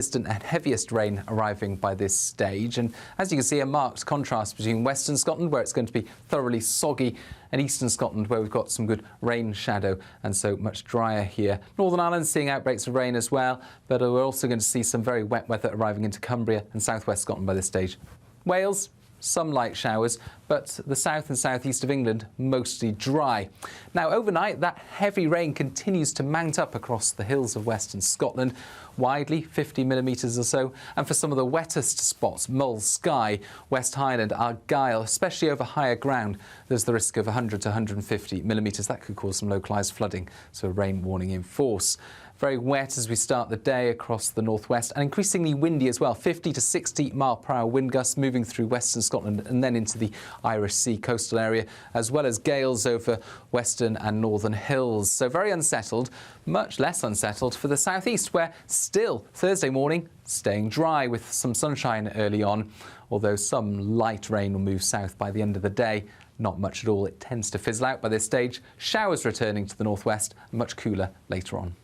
And heaviest rain arriving by this stage, and as you can see, a marked contrast between western Scotland, where it's going to be thoroughly soggy, and eastern Scotland, where we've got some good rain shadow and so much drier here. Northern Ireland seeing outbreaks of rain as well, but we're also going to see some very wet weather arriving into Cumbria and southwest Scotland by this stage. Wales, some light showers, but the south and southeast of England mostly dry. Now, overnight, that heavy rain continues to mount up across the hills of western Scotland, widely 50 millimetres or so, and for some of the wettest spots, Mull, Skye, West Highland, Argyll, especially over higher ground, there's the risk of 100 to 150 millimetres. That could cause some localised flooding, so a rain warning in force. Very wet as we start the day across the northwest, and increasingly windy as well. 50 to 60 mile-per-hour wind gusts moving through western Scotland and then into the Irish Sea coastal area, as well as gales over western and northern hills. So very unsettled, much less unsettled for the southeast, where still Thursday morning staying dry with some sunshine early on, although some light rain will move south by the end of the day. Not much at all. It tends to fizzle out by this stage. Showers returning to the northwest, much cooler later on.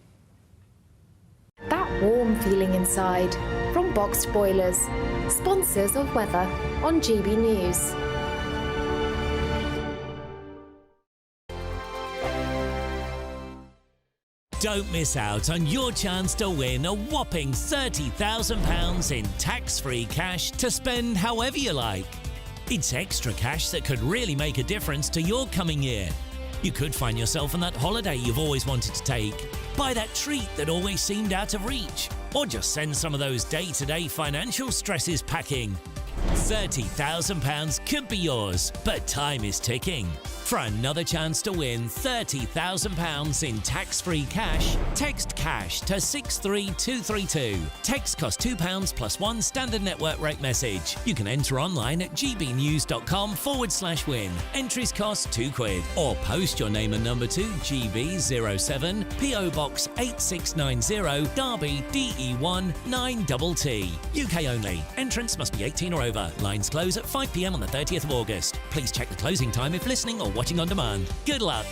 That warm feeling inside from Boxed Boilers, sponsors of weather on GB News. Don't miss out on your chance to win a whopping £30,000 in tax-free cash to spend however you like. It's extra cash that could really make a difference to your coming year. You could find yourself on that holiday you've always wanted to take, buy that treat that always seemed out of reach, or just send some of those day-to-day financial stresses packing. £30,000 could be yours, but time is ticking. For another chance to win £30,000 in tax-free cash, text CASH to 63232. Text costs £2 plus one standard network rate message. You can enter online at gbnews.com/win. Entries cost £2, or post your name and number to GB07 PO Box 8690 Derby DE1 9TT. UK only. Entrance must be 18 or over. Lines close at 5 p.m. on the 30th of August. Please check the closing time if listening or watching on demand. Good luck.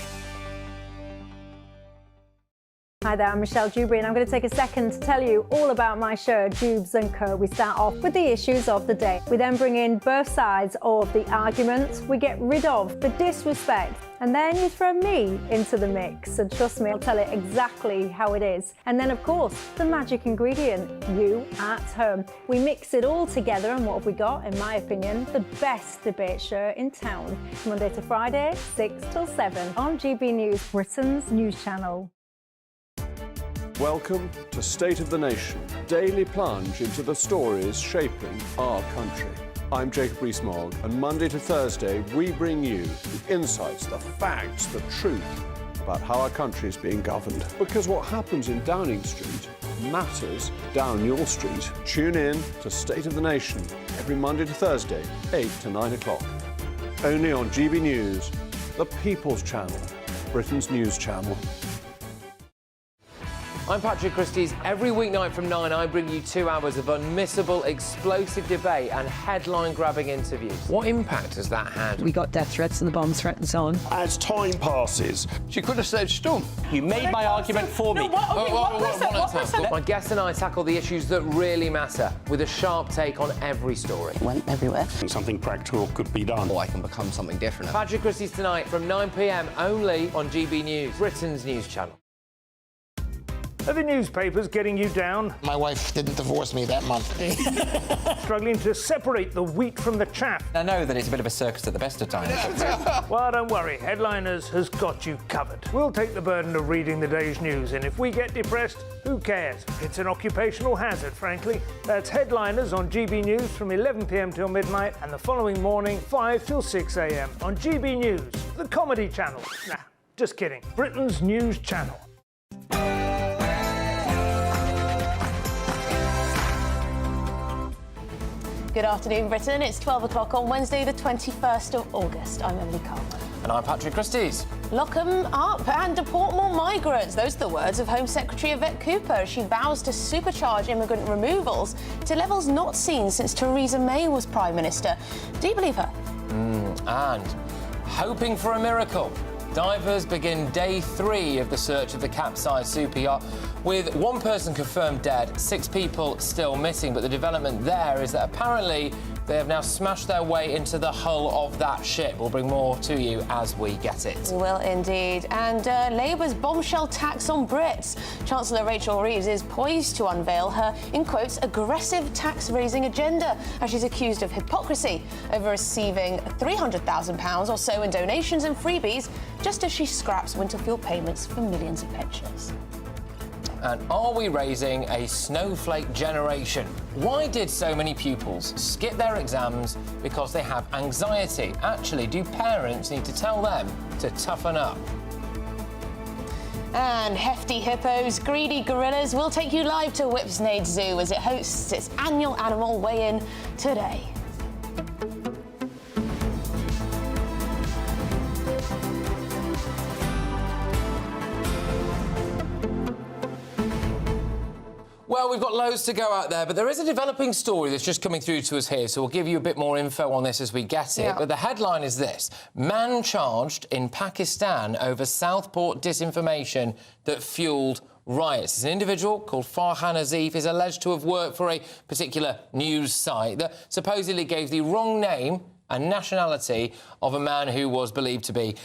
Hi there, I'm Michelle Dewberry, and I'm going to take a second to tell you all about my show, Dubes & Co. We start off with the issues of the day. We then bring in both sides of the argument. We get rid of the disrespect, and then you throw me into the mix. And trust me, I'll tell it exactly how it is. And then, of course, the magic ingredient, you at home. We mix it all together, and what have we got? In my opinion, the best debate show in town. Monday to Friday, 6 till 7 on GB News, Britain's news channel. Welcome to State of the Nation, daily plunge into the stories shaping our country. I'm Jacob Rees-Mogg, and Monday to Thursday we bring you the insights, the facts, the truth about how our country is being governed. Because what happens in Downing Street matters down your street. Tune in to State of the Nation every Monday to Thursday, 8 to 9 o'clock. Only on GB News, the People's Channel, Britain's news channel. I'm Patrick Christie's. Every weeknight from 9, I bring you 2 hours of unmissable, explosive debate and headline-grabbing interviews. What impact has that had? We got death threats and the bomb threat and so on. As time passes, she could have said stump. You made my argument for me. My guest and I tackle the issues that really matter with a sharp take on every story. It went everywhere. Something practical could be done. Or I can become something different. Patrick Christie's tonight from 9 p.m. only on GB News, Britain's news channel. Are the newspapers getting you down? My wife didn't divorce me that month. Struggling to separate the wheat from the chaff? I know that it's a bit of a circus at the best of times. Well, don't worry. Headliners has got you covered. We'll take the burden of reading the day's news, and if we get depressed, who cares? It's an occupational hazard, frankly. That's Headliners on GB News from 11 p.m. till midnight, and the following morning, 5 till 6 a.m. on GB News, the comedy channel. Nah, just kidding. Britain's news channel. Good afternoon, Britain. It's 12 o'clock on Wednesday, the 21st of August. I'm Emily Carlman. And I'm Patrick Christie's. Lock 'em up and deport more migrants. Those are the words of Home Secretary Yvette Cooper as she vows to supercharge immigrant removals to levels not seen since Theresa May was Prime Minister. Do you believe her? And hoping for a miracle, divers begin day 3 of the search of the capsized super yacht With one person confirmed dead, 6 people still missing, but the development there is that apparently they have now smashed their way into the hull of that ship. We'll bring more to you as we get it. We will indeed. And Labour's bombshell tax on Brits. Chancellor Rachel Reeves is poised to unveil her, in quotes, aggressive tax-raising agenda as she's accused of hypocrisy over receiving £300,000 or so in donations and freebies, just as she scraps winter fuel payments for millions of pensioners. And are we raising a snowflake generation? Why did so many pupils skip their exams because they have anxiety? Actually, do parents need to tell them to toughen up? And hefty hippos, greedy gorillas will take you live to Whipsnade Zoo as it hosts its annual animal weigh-in today. Well, we've got loads to go out there, but there is a developing story that's just coming through to us here, so we'll give you a bit more info on this as we get it. Yeah. But the headline is this: man charged in Pakistan over Southport disinformation that fueled riots. It's an individual called Farhan Azif is alleged to have worked for a particular news site that supposedly gave the wrong name and nationality of a man who was believed to be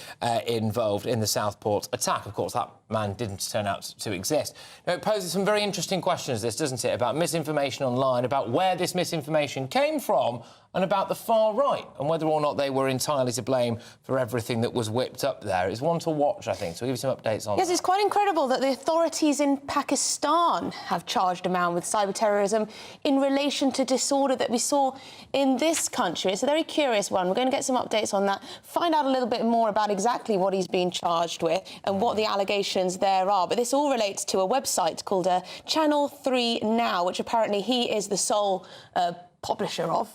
involved in the Southport attack. Of course, that man didn't turn out to exist. Now, it poses some very interesting questions, this, doesn't it, about misinformation online, about where this misinformation came from, and about the far right, and whether or not they were entirely to blame for everything that was whipped up there. It's one to watch, I think, so we'll give you some updates on Yes, that. it's quite incredible that the authorities in Pakistan have charged a man with cyber-terrorism in relation to disorder that we saw in this country. It's a very curious one. We're going to get some updates on that, find out a little bit more about exactly what he's been charged with and what the allegations there are. But this all relates to a website called Channel 3 Now, which apparently he is the sole publisher of.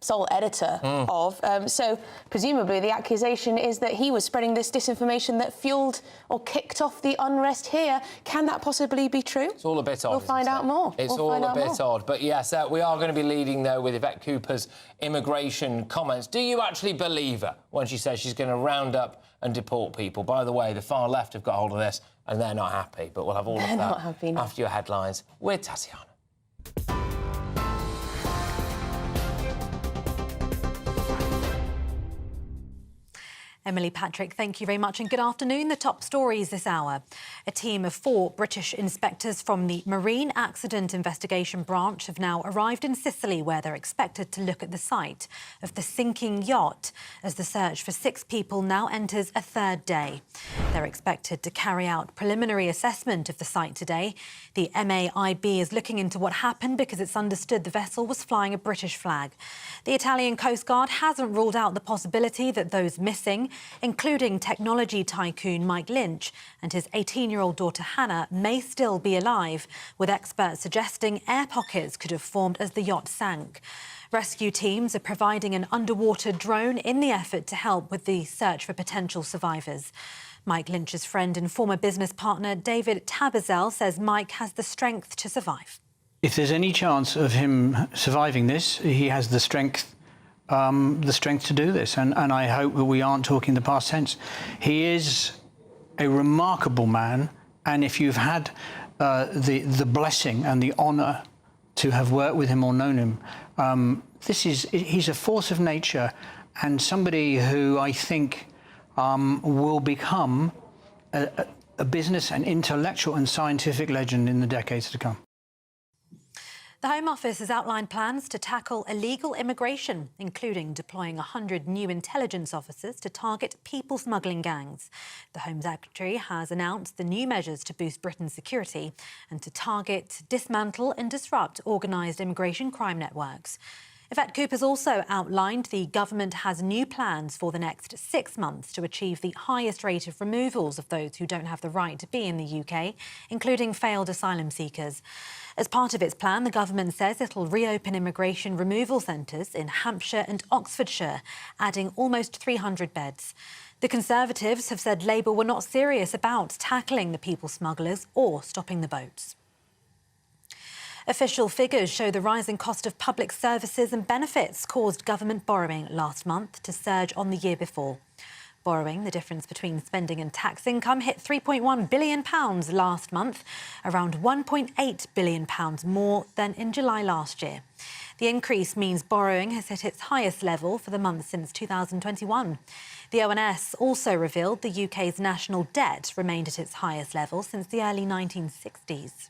Sole editor of. So presumably the accusation is that he was spreading this disinformation that fueled or kicked off the unrest here. Can that possibly be true? It's all a bit odd. We'll find out more. It's all a bit odd. But yes, we are going to be leading, though, with Yvette Cooper's immigration comments. Do you actually believe her when she says she's going to round up and deport people? By the way, the far left have got hold of this and they're not happy. But we'll have all of that after your headlines with Tatiana. Emily Patrick, thank you very much and good afternoon. The top stories this hour. A team of 4 British inspectors from the Marine Accident Investigation Branch have now arrived in Sicily, where they're expected to look at the site of the sinking yacht as the search for 6 people now enters a 3rd day. They're expected to carry out preliminary assessment of the site today. The MAIB is looking into what happened because it's understood the vessel was flying a British flag. The Italian Coast Guard hasn't ruled out the possibility that those missing, including technology tycoon Mike Lynch and his 18-year-old daughter Hannah, may still be alive, with experts suggesting air pockets could have formed as the yacht sank. Rescue teams are providing an underwater drone in the effort to help with the search for potential survivors. Mike Lynch's friend and former business partner David Tabazel says Mike has the strength to survive. If there's any chance of him surviving this, he has the strength to do this, and I hope that we aren't talking the past tense. He is a remarkable man, and if you've had the blessing and the honour to have worked with him or known him, he's a force of nature and somebody who I think will become a business and intellectual and scientific legend in the decades to come. The Home Office has outlined plans to tackle illegal immigration, including deploying 100 new intelligence officers to target people smuggling gangs. The Home Secretary has announced the new measures to boost Britain's security and to target, dismantle and disrupt organised immigration crime networks. Yvette Cooper's also outlined the government has new plans for the next 6 months to achieve the highest rate of removals of those who don't have the right to be in the UK, including failed asylum seekers. As part of its plan, the government says it'll reopen immigration removal centres in Hampshire and Oxfordshire, adding almost 300 beds. The Conservatives have said Labour were not serious about tackling the people smugglers or stopping the boats. Official figures show the rising cost of public services and benefits caused government borrowing last month to surge on the year before. Borrowing, the difference between spending and tax income, hit £3.1 billion last month, around £1.8 billion more than in July last year. The increase means borrowing has hit its highest level for the month since 2021. The ONS also revealed the UK's national debt remained at its highest level since the early 1960s.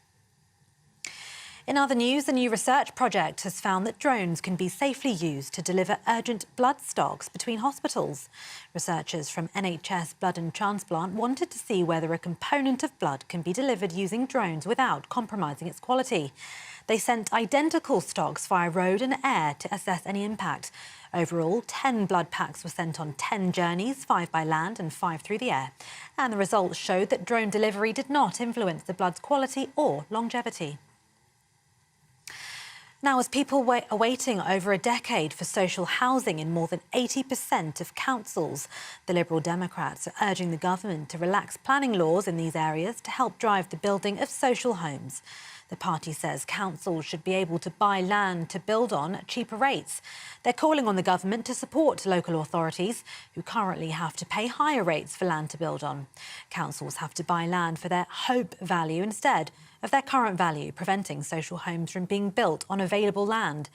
In other news, a new research project has found that drones can be safely used to deliver urgent blood stocks between hospitals. Researchers from NHS Blood and Transplant wanted to see whether a component of blood can be delivered using drones without compromising its quality. They sent identical stocks via road and air to assess any impact. Overall, 10 blood packs were sent on 10 journeys, 5 by land and 5 through the air. And the results showed that drone delivery did not influence the blood's quality or longevity. Now, as people are waiting over a decade for social housing in more than 80% of councils, the Liberal Democrats are urging the government to relax planning laws in these areas to help drive the building of social homes. The party says councils should be able to buy land to build on at cheaper rates. They're calling on the government to support local authorities who currently have to pay higher rates for land to build on. Councils have to buy land for their hope value instead of their current value, preventing social homes from being built on available land.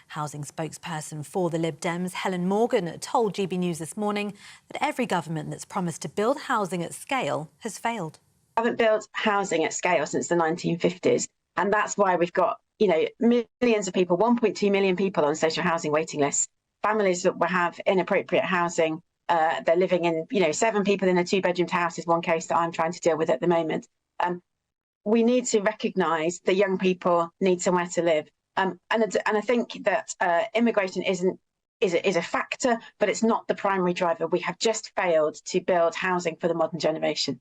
Housing spokesperson for the Lib Dems, Helen Morgan, told GB News this morning that every government that's promised to build housing at scale has failed. We haven't built housing at scale since the 1950s. And that's why we've got, millions of people, 1.2 million people on social housing waiting lists, families that will have inappropriate housing. They're living in, 7 people in a 2-bedroomed house is one case that I'm trying to deal with at the moment. We need to recognise that young people need somewhere to live. And I think that immigration is a factor, but it's not the primary driver. We have just failed to build housing for the modern generation.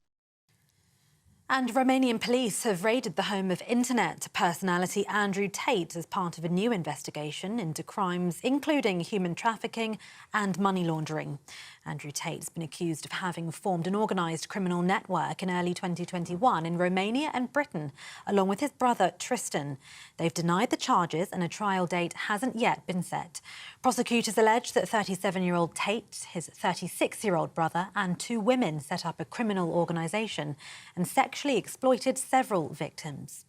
And Romanian police have raided the home of internet personality Andrew Tate as part of a new investigation into crimes including human trafficking and money laundering. Andrew Tate's been accused of having formed an organised criminal network in early 2021 in Romania and Britain, along with his brother Tristan. They've denied the charges and a trial date hasn't yet been set. Prosecutors allege that 37-year-old Tate, his 36-year-old brother and 2 women set up a criminal organisation and sexually exploited several victims.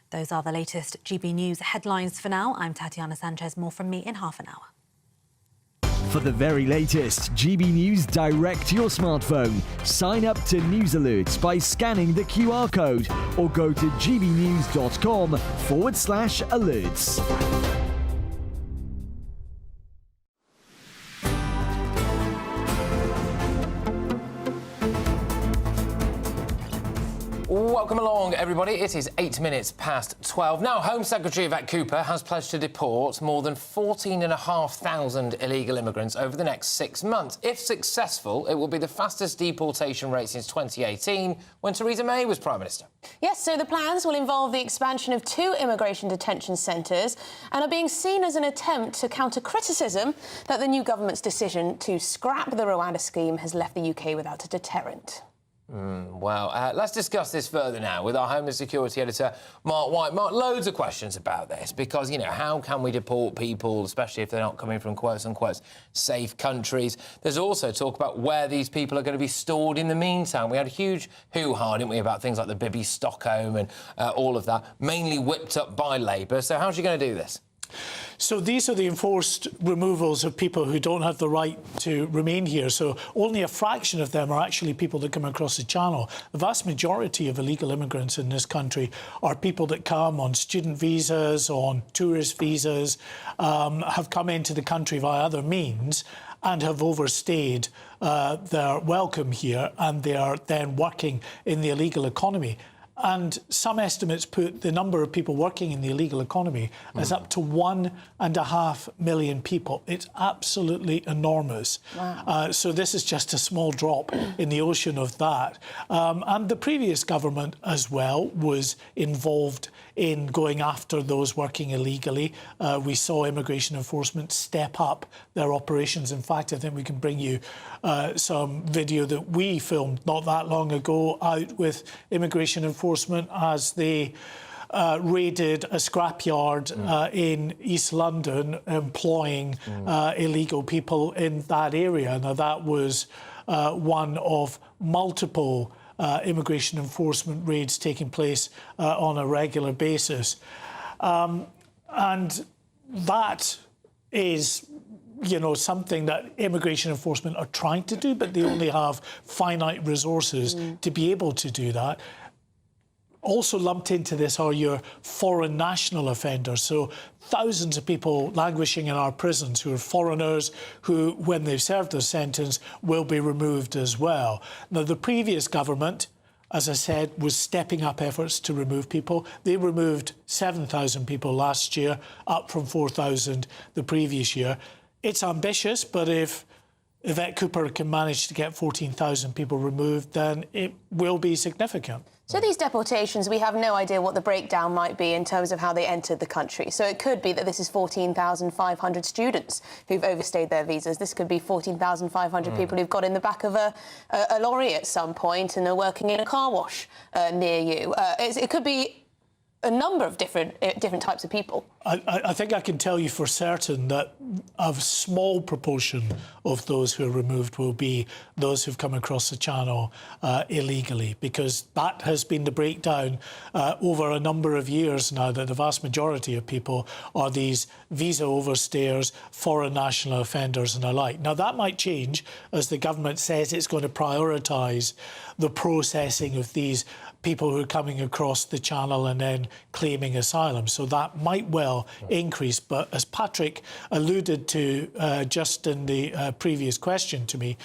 Those are the latest GB News headlines for now. I'm Tatiana Sanchez. More from me in half an hour. For the very latest GB News direct to your smartphone, sign up to News Alerts by scanning the QR code or go to gbnews.com/alerts. Welcome along, everybody. It is 8 minutes past 12. Now, Home Secretary Yvette Cooper has pledged to deport more than 14,500 illegal immigrants over the next 6 months. If successful, it will be the fastest deportation rate since 2018, when Theresa May was Prime Minister. Yes, so the plans will involve the expansion of 2 immigration detention centres and are being seen as an attempt to counter criticism that the new government's decision to scrap the Rwanda scheme has left the UK without a deterrent. Let's discuss this further now with our Homeland Security Editor, Mark White. Mark, loads of questions about this because, how can we deport people, especially if they're not coming from quote-unquote safe countries? There's also talk about where these people are going to be stored in the meantime. We had a huge hoo-ha, didn't we, about things like the Bibi Stockholm and all of that, mainly whipped up by Labour. So how's she going to do this? So these are the enforced removals of people who don't have the right to remain here. So only a fraction of them are actually people that come across the channel. The vast majority of illegal immigrants in this country are people that come on student visas, on tourist visas, have come into the country via other means and have overstayed their welcome here, and they are then working in the illegal economy. And some estimates put the number of people working in the illegal economy as up to 1.5 million people. It's absolutely enormous. Wow. So this is just a small drop in the ocean of that. And the previous government as well was involved in going after those working illegally. We saw immigration enforcement step up their operations. In fact, I think we can bring you some video that we filmed not that long ago out with immigration enforcement as they raided a scrapyard in East London employing illegal people in that area. Now, that was one of multiple immigration enforcement raids taking place on a regular basis. And that is, you know, something that immigration enforcement are trying to do, but they only have finite resources to be able to do that. Also lumped into this are your foreign national offenders. So thousands of people languishing in our prisons who are foreigners who, when they've served their sentence, will be removed as well. Now, the previous government, as I said, was stepping up efforts to remove people. They removed 7,000 people last year, up from 4,000 the previous year. It's ambitious, but if Yvette Cooper can manage to get 14,000 people removed, then it will be significant. So these deportations, we have no idea what the breakdown might be in terms of how they entered the country. So it could be that this is 14,500 students who've overstayed their visas. This could be 14,500 people who've got in the back of a lorry at some point and are working in a car wash near you. It could be a number of different types of people. I think I can tell you for certain that a small proportion of those who are removed will be those who've come across the channel illegally, because that has been the breakdown over a number of years now, that the vast majority of people are these visa overstayers, foreign national offenders and the like. Now, that might change as the government says it's going to prioritise the processing of these people who are coming across the channel and then claiming asylum. So that might well increase. But as Patrick alluded to just in the previous question to me,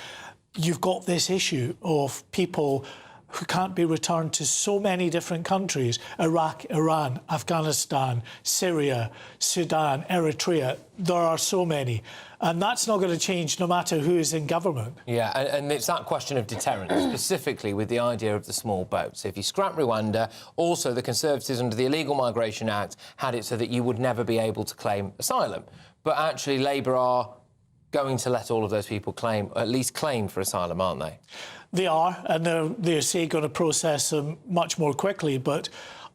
you've got this issue of people who can't be returned to so many different countries: Iraq, Iran, Afghanistan, Syria, Sudan, Eritrea. There are so many. And that's not going to change no matter who is in government. Yeah, and it's that question of deterrence, specifically with the idea of the small boats. So if you scrap Rwanda, also the Conservatives under the Illegal Migration Act had it so that you would never be able to claim asylum. But actually, Labour are going to let all of those people claim, at least claim for asylum, aren't they? They are, and they're say, going to process them much more quickly, but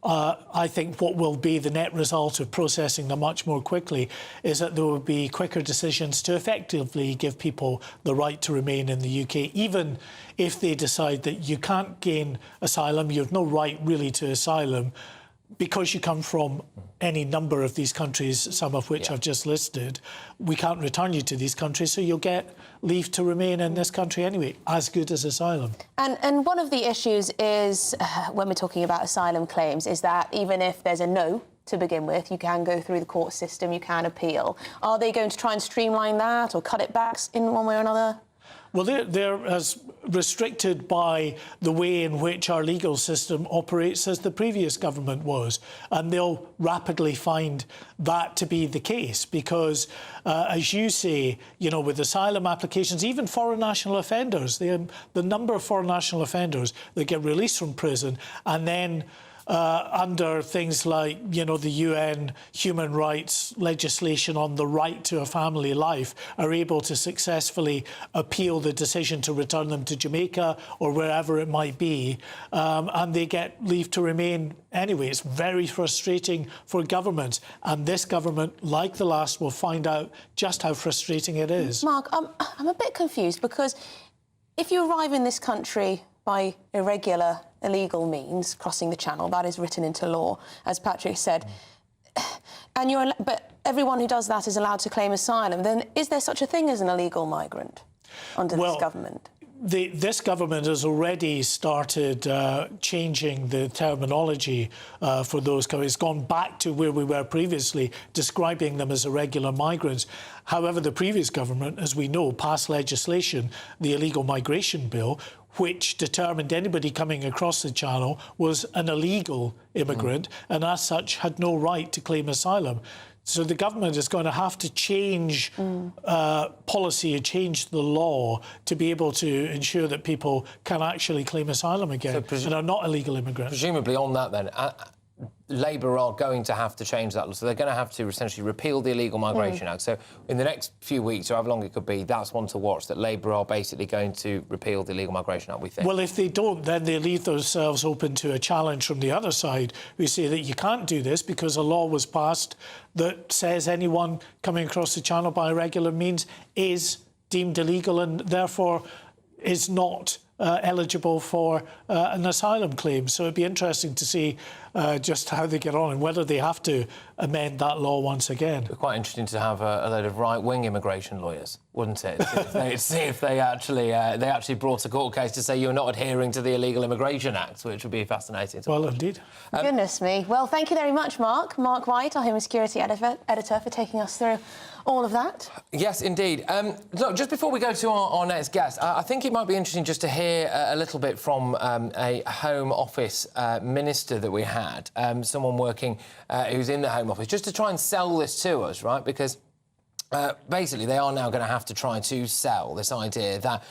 I think what will be the net result of processing them much more quickly is that there will be quicker decisions to effectively give people the right to remain in the UK, even if they decide that you can't gain asylum, you have no right really to asylum, because you come from any number of these countries, some of which I've just listed. We can't return you to these countries, so you'll get leave to remain in this country anyway, as good as asylum. And one of the issues is, when we're talking about asylum claims, is that even if there's a no to begin with, you can go through the court system, you can appeal. Are they going to try and streamline that or cut it back in one way or another? Well, they're as restricted by the way in which our legal system operates as the previous government was. And they'll rapidly find that to be the case because, as you say, you know, with asylum applications, even foreign national offenders, the number of foreign national offenders that get released from prison and then under things like, you know, the UN human rights legislation on the right to a family life, are able to successfully appeal the decision to return them to Jamaica or wherever it might be, and they get leave to remain anyway. It's very frustrating for governments, and this government, like the last, will find out just how frustrating it is. Mark, I'm a bit confused because if you arrive in this country by irregular, illegal means, crossing the channel, that is written into law, as Patrick said, and but everyone who does that is allowed to claim asylum, then is there such a thing as an illegal migrant under this government? This government has already started changing the terminology for those coming. It's gone back to where we were previously, describing them as irregular migrants. However, the previous government, as we know, passed legislation, the Illegal Migration Bill, which determined anybody coming across the channel was an illegal immigrant and as such had no right to claim asylum. So the government is going to have to change policy and change the law to be able to ensure that people can actually claim asylum again and are not illegal immigrants. Presumably on that then, Labour are going to have to change that law. So they're going to have to essentially repeal the Illegal Migration Act. So in the next few weeks, or however long it could be, that's one to watch, that Labour are basically going to repeal the Illegal Migration Act, we think. Well, if they don't, then they leave themselves open to a challenge from the other side. We say that you can't do this because a law was passed that says anyone coming across the channel by irregular means is deemed illegal and therefore is not eligible for an asylum claim. So it'd be interesting to see just how they get on and whether they have to amend that law once again. It'd be quite interesting to have a load of right-wing immigration lawyers, wouldn't it? See if they actually brought a court case to say you're not adhering to the Illegal Immigration Act, which would be fascinating. Well, indeed. Goodness me. Well, thank you very much, Mark. Mark White, our Home and Security editor, for taking us through all of that. Yes, indeed. Look, just before we go to our next guest, I think it might be interesting just to hear a little bit from a Home Office minister that we had, someone working who's in the Home Office, just to try and sell this to us, right? Because basically they are now going to have to try to sell this idea that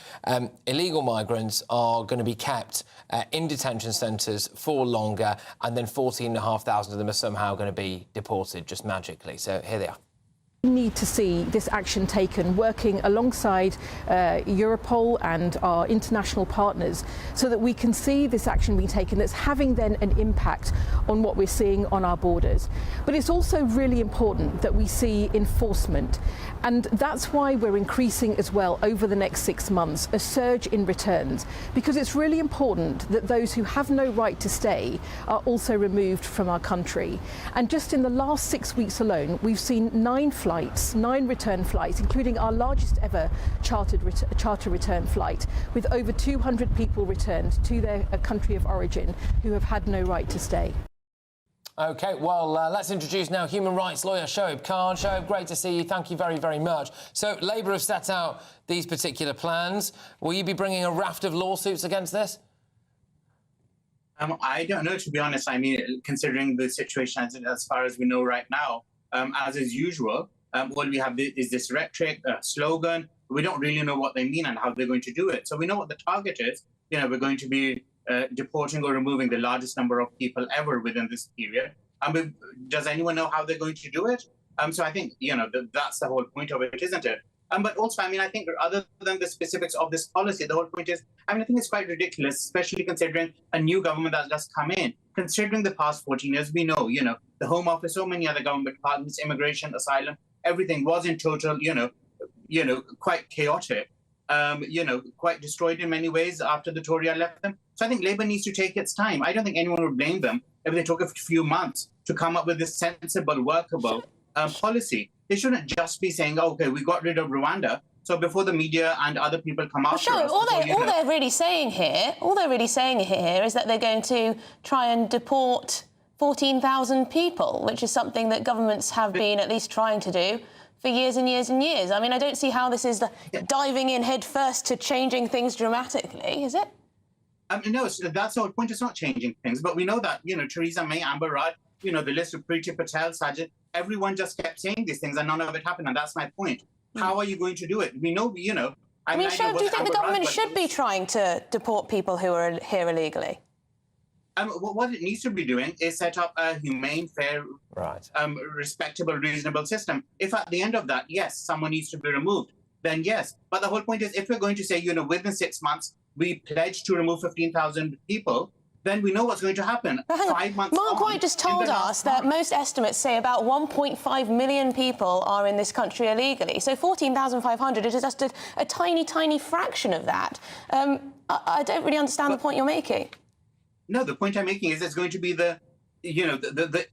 illegal migrants are going to be kept in detention centres for longer, and then 14,500 of them are somehow going to be deported just magically. So here they are. We need to see this action taken, working alongside Europol and our international partners, so that we can see this action being taken that's having then an impact on what we're seeing on our borders. But it's also really important that we see enforcement, and that's why we're increasing as well over the next 6 months a surge in returns, because it's really important that those who have no right to stay are also removed from our country. And just in the last 6 weeks alone, we've seen 9 return flights, including our largest ever charter return flight, with over 200 people returned to their country of origin who have had no right to stay. OK, well, let's introduce now human rights lawyer Shoaib Khan. Shoaib, great to see you. Thank you very, very much. So Labour have set out these particular plans. Will you be bringing a raft of lawsuits against this? I don't know, to be honest. I mean, considering the situation as far as we know right now, as is usual, what we have is this rhetoric, slogan. We don't really know what they mean and how they're going to do it. So we know what the target is. You know, we're going to be deporting or removing the largest number of people ever within this period. Does anyone know how they're going to do it? So I think, you know, that's the whole point of it, isn't it? But also, I mean, I think other than the specifics of this policy, the whole point is, I mean, I think it's quite ridiculous, especially considering a new government that's just come in. Considering the past 14 years, we know, you know, the Home Office, so many other government departments, immigration, asylum, everything was in total, you know, quite chaotic, you know, quite destroyed in many ways after the Tory left them. So I think Labour needs to take its time. I don't think anyone would blame them if they took a few months to come up with this sensible, workable policy. They shouldn't just be saying, OK, we got rid of Rwanda, so before the media and other people come after us... All they're really saying here is that they're going to try and deport 14,000 people, which is something that governments have been at least trying to do for years and years and years. I mean, I don't see how this is diving in head first to changing things dramatically, is it? No, so that's the whole point. It's not changing things. But we know that, you know, Theresa May, Amber Rudd, you know, the list of Priti Patel, Sajid, everyone just kept saying these things and none of it happened. And that's my point. How are you going to do it? We know, you know... I mean, do you think the government should be trying to deport people who are here illegally? What it needs to be doing is set up a humane, fair, respectable, reasonable system. If at the end of that, yes, someone needs to be removed, then yes. But the whole point is, if we're going to say, you know, within 6 months, we pledge to remove 15,000 people, then we know what's going to happen. 5 months Mark White just told us that most estimates say about 1.5 million people are in this country illegally. So 14,500 is just a tiny, tiny fraction of that. I don't really understand the point you're making. No, the point I'm making is it's going to be the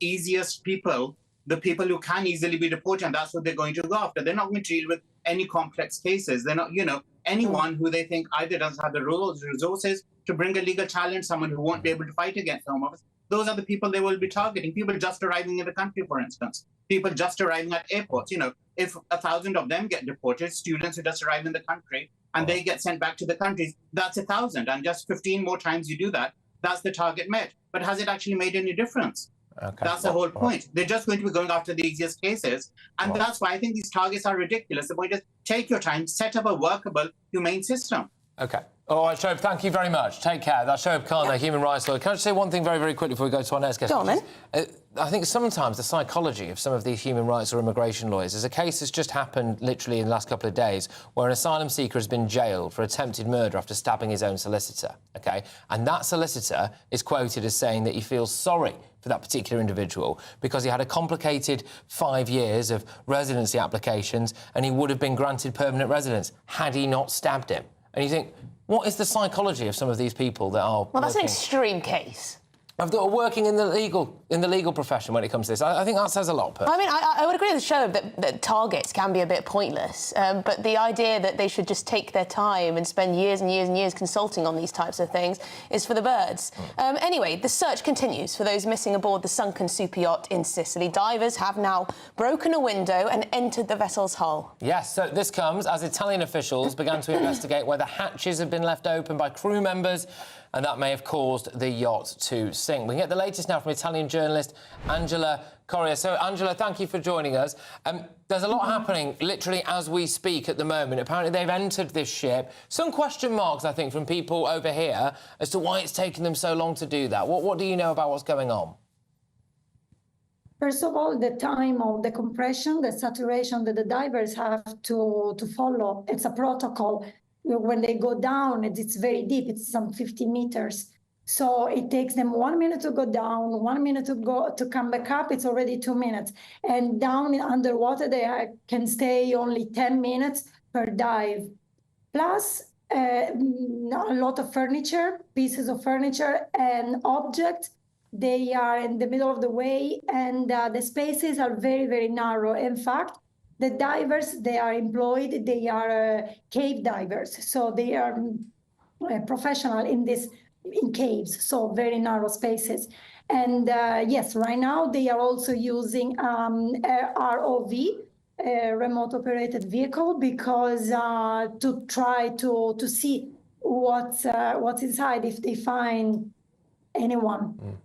easiest people, the people who can easily be deported, and that's what they're going to go after. They're not going to deal with any complex cases. They're not, you know, anyone who they think either doesn't have the resources to bring a legal challenge, someone who won't be able to fight against the Home Office. Those are the people they will be targeting. People just arriving in the country, for instance. People just arriving at airports. You know, if 1,000 of them get deported, students who just arrive in the country and they get sent back to the countries, that's 1,000. And just 15 more times you do that, that's the target met. But has it actually made any difference? Okay. That's the whole point. They're just going to be going after the easiest cases. And that's why I think these targets are ridiculous. The point is, take your time, set up a workable, humane system. OK. All right, Shoaib, thank you very much. Take care. That's Shoaib Khan, the human rights lawyer. Can I just say one thing very, very quickly before we go to our next guest? Go on, then. I think sometimes the psychology of some of these human rights or immigration lawyers is a case that's just happened literally in the last couple of days where an asylum seeker has been jailed for attempted murder after stabbing his own solicitor, OK? And that solicitor is quoted as saying that he feels sorry for that particular individual because he had a complicated 5 years of residency applications and he would have been granted permanent residence had he not stabbed him. And you think, what is the psychology of some of these people that are... Well, that's an extreme case. Of the, working in the legal profession when it comes to this. I think that says a lot. I mean, I would agree with Shoaib that targets can be a bit pointless, but the idea that they should just take their time and spend years and years and years consulting on these types of things is for the birds. Anyway, the search continues for those missing aboard the sunken super yacht in Sicily. Divers have now broken a window and entered the vessel's hull. Yes, so this comes as Italian officials began to investigate whether hatches have been left open by crew members, and that may have caused the yacht to sink. We can get the latest now from Italian journalist Angela Correa. So, Angela, thank you for joining us. There's a lot happening literally as we speak at the moment. Apparently they've entered this ship. Some question marks, I think, from people over here as to why it's taken them so long to do that. What do you know about what's going on? First of all, the time of the compression, the saturation that the divers have to follow, it's a protocol. When they go down, it's very deep, it's some 50 meters. So it takes them 1 minute to go down, 1 minute to come back up, it's already 2 minutes. And down underwater, they can stay only 10 minutes per dive. Plus, a lot of furniture, pieces of furniture and objects. They are in the middle of the way, and the spaces are very, very narrow. In fact, the divers, they are employed, they are cave divers. So they are professional in caves, so very narrow spaces. And yes, right now they are also using ROV, remote operated vehicle, because to try to see what's inside, if they find anyone.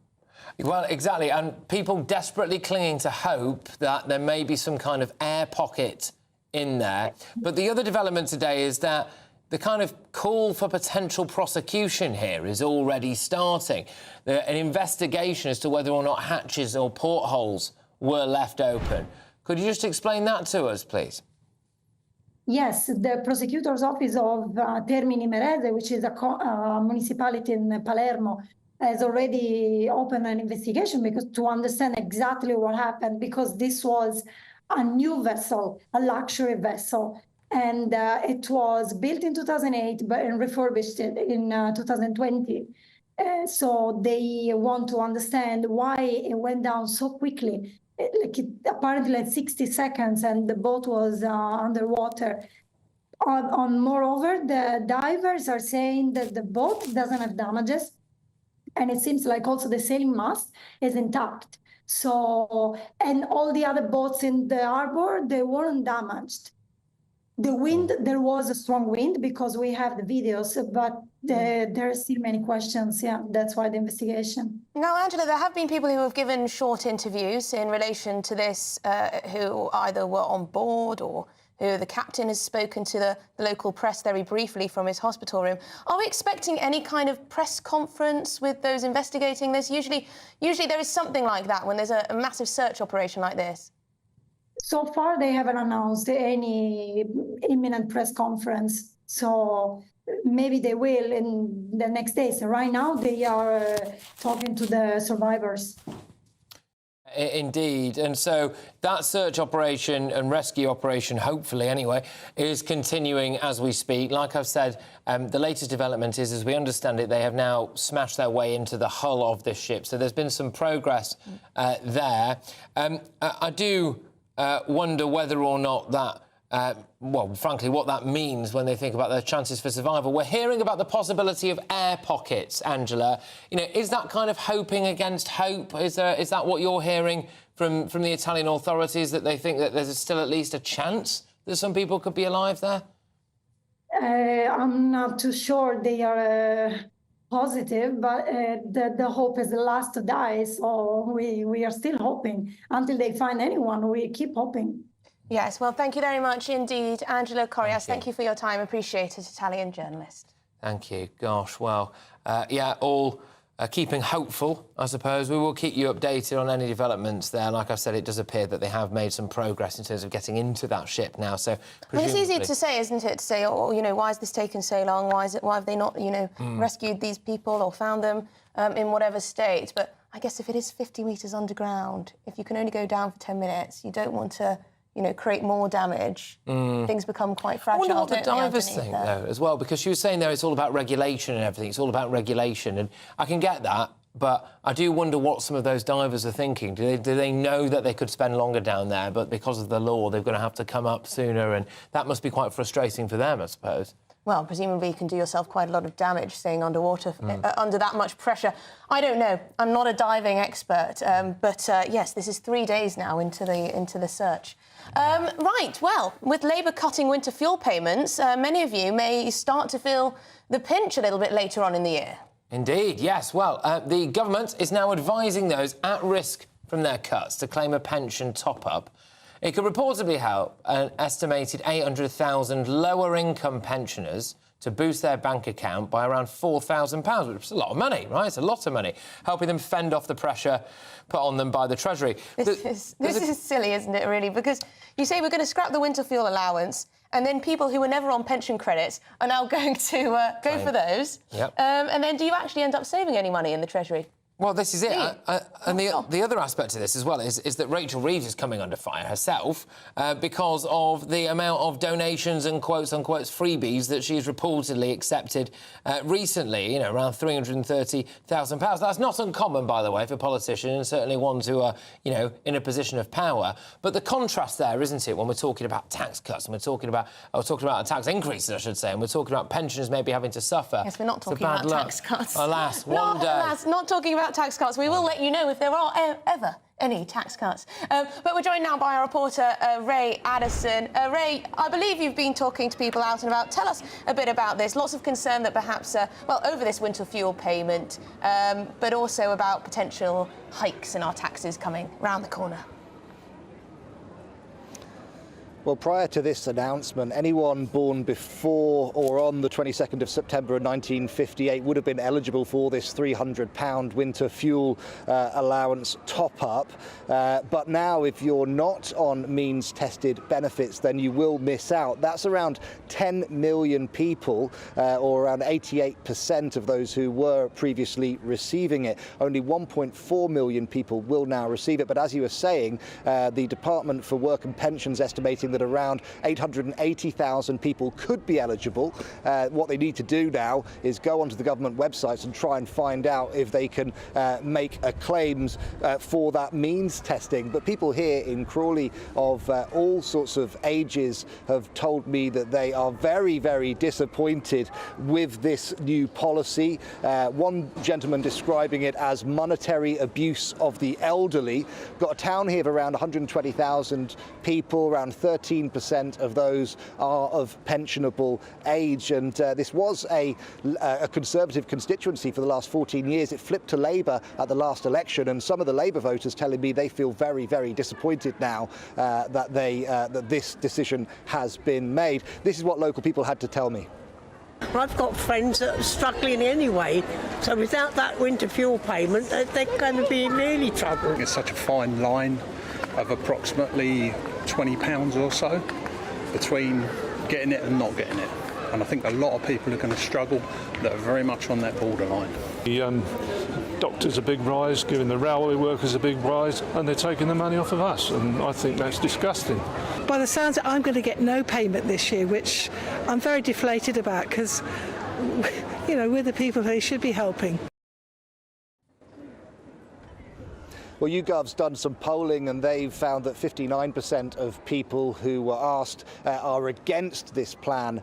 Well, exactly, and people desperately clinging to hope that there may be some kind of air pocket in there. But the other development today is that the kind of call for potential prosecution here is already starting. An investigation as to whether or not hatches or portholes were left open. Could you just explain that to us, please? Yes, the prosecutor's office of Termini Imerese, which is a municipality in Palermo, has already opened an investigation because to understand exactly what happened, because this was a new vessel, a luxury vessel, and it was built in 2008 and refurbished in 2020. So they want to understand why it went down so quickly. Apparently like 60 seconds and the boat was underwater. Moreover, the divers are saying that the boat doesn't have damages, and it seems like also the sailing mast is intact. So, and all the other boats in the harbor, they weren't damaged. The wind, there was a strong wind because we have the videos, but there are still many questions. Yeah, that's why the investigation. Now, Angela, there have been people who have given short interviews in relation to this, who either were on board or who the captain has spoken to the local press very briefly from his hospital room. Are we expecting any kind of press conference with those investigating this? Usually there is something like that when there's a massive search operation like this. So far, they haven't announced any imminent press conference. So maybe they will in the next days. Right now, they are talking to the survivors. Indeed. And so that search operation and rescue operation, hopefully anyway, is continuing as we speak. Like I've said, the latest development is, as we understand it, they have now smashed their way into the hull of this ship. So there's been some progress there. I do wonder whether or not that well, frankly, what that means when they think about their chances for survival. We're hearing about the possibility of air pockets, Angela. You know, is that kind of hoping against hope? Is that what you're hearing from the Italian authorities, that they think that there's still at least a chance that some people could be alive there? I'm not too sure they are positive, but the hope is the last to die. So we are still hoping. Until they find anyone, we keep hoping. Yes, well, thank you very much indeed, Angela Correa. Thank you for your time. Appreciate it, Italian journalist. Thank you. Gosh, well, yeah, all keeping hopeful, I suppose. We will keep you updated on any developments there. Like I said, it does appear that they have made some progress in terms of getting into that ship now, so presumably... It's easy to say, isn't it, to say, oh, you know, why has this taken so long? Why have they not, you know, rescued these people or found them in whatever state? But I guess if it is 50 metres underground, if you can only go down for 10 minutes, you don't want to, you know, create more damage. Things become quite fragile. I wonder what the divers think, though, as well, because she was saying there it's all about regulation and everything. It's all about regulation, and I can get that, but I do wonder what some of those divers are thinking. Do they know that they could spend longer down there, but because of the law, they're going to have to come up sooner, and that must be quite frustrating for them, I suppose. Well, presumably you can do yourself quite a lot of damage staying underwater under that much pressure. I don't know. I'm not a diving expert, but yes, this is 3 days now into the search. Right, well, with Labour cutting winter fuel payments, many of you may start to feel the pinch a little bit later on in the year. Indeed, yes. Well, the government is now advising those at risk from their cuts to claim a pension top-up. It could reportedly help an estimated 800,000 lower-income pensioners to boost their bank account by around £4,000, which is a lot of money, right? It's a lot of money, helping them fend off the pressure put on them by the Treasury. This is silly, isn't it, really? Because you say we're going to scrap the winter fuel allowance, and then people who were never on pension credits are now going to go for those. Yep. And then do you actually end up saving any money in the Treasury? Well, this is it. And the other aspect of this as well is that Rachel Reeves is coming under fire herself because of the amount of donations and quotes-unquote freebies that she's reportedly accepted recently, you know, around £330,000. That's not uncommon, by the way, for politicians, certainly ones who are, you know, in a position of power. But the contrast there, isn't it, when we're talking about tax cuts and we're talking about tax increases, I should say, and we're talking about pensioners maybe having to suffer. Yes, we're not talking about tax cuts. Alas, one day. Alas, not talking about tax cuts. We will let you know if there are ever any tax cuts. But we're joined now by our reporter, Ray Addison. Ray, I believe you've been talking to people out and about. Tell us a bit about this. Lots of concern that perhaps, well, over this winter fuel payment, but also about potential hikes in our taxes coming round the corner. Well, prior to this announcement, anyone born before or on the 22nd of September of 1958 would have been eligible for this £300 winter fuel allowance top-up. But now, if you're not on means-tested benefits, then you will miss out. That's around 10 million people, or around 88% of those who were previously receiving it. Only 1.4 million people will now receive it. But as you were saying, the Department for Work and Pensions estimating that around 880,000 people could be eligible. What they need to do now is go onto the government websites and try and find out if they can make claims for that means testing. But people here in Crawley of all sorts of ages have told me that they are very, very disappointed with this new policy. One gentleman describing it as monetary abuse of the elderly. Got a town here of around 120,000 people, around 13% of those are of pensionable age, and this was a Conservative constituency for the last 14 years. It flipped to Labour at the last election, and some of the Labour voters telling me they feel very, very disappointed now that this decision has been made. This is what local people had to tell me. I've got friends that are struggling anyway, so without that winter fuel payment, they're going to be in really trouble. It's such a fine line of approximately £20 or so between getting it and not getting it. And I think a lot of people are going to struggle that are very much on that borderline. The doctors a big rise, giving the railway workers a big rise, and they're taking the money off of us, and I think that's disgusting. By the sounds of it, I'm going to get no payment this year, which I'm very deflated about because, you know, we're the people they should be helping. Well, YouGov's done some polling and they've found that 59% of people who were asked are against this plan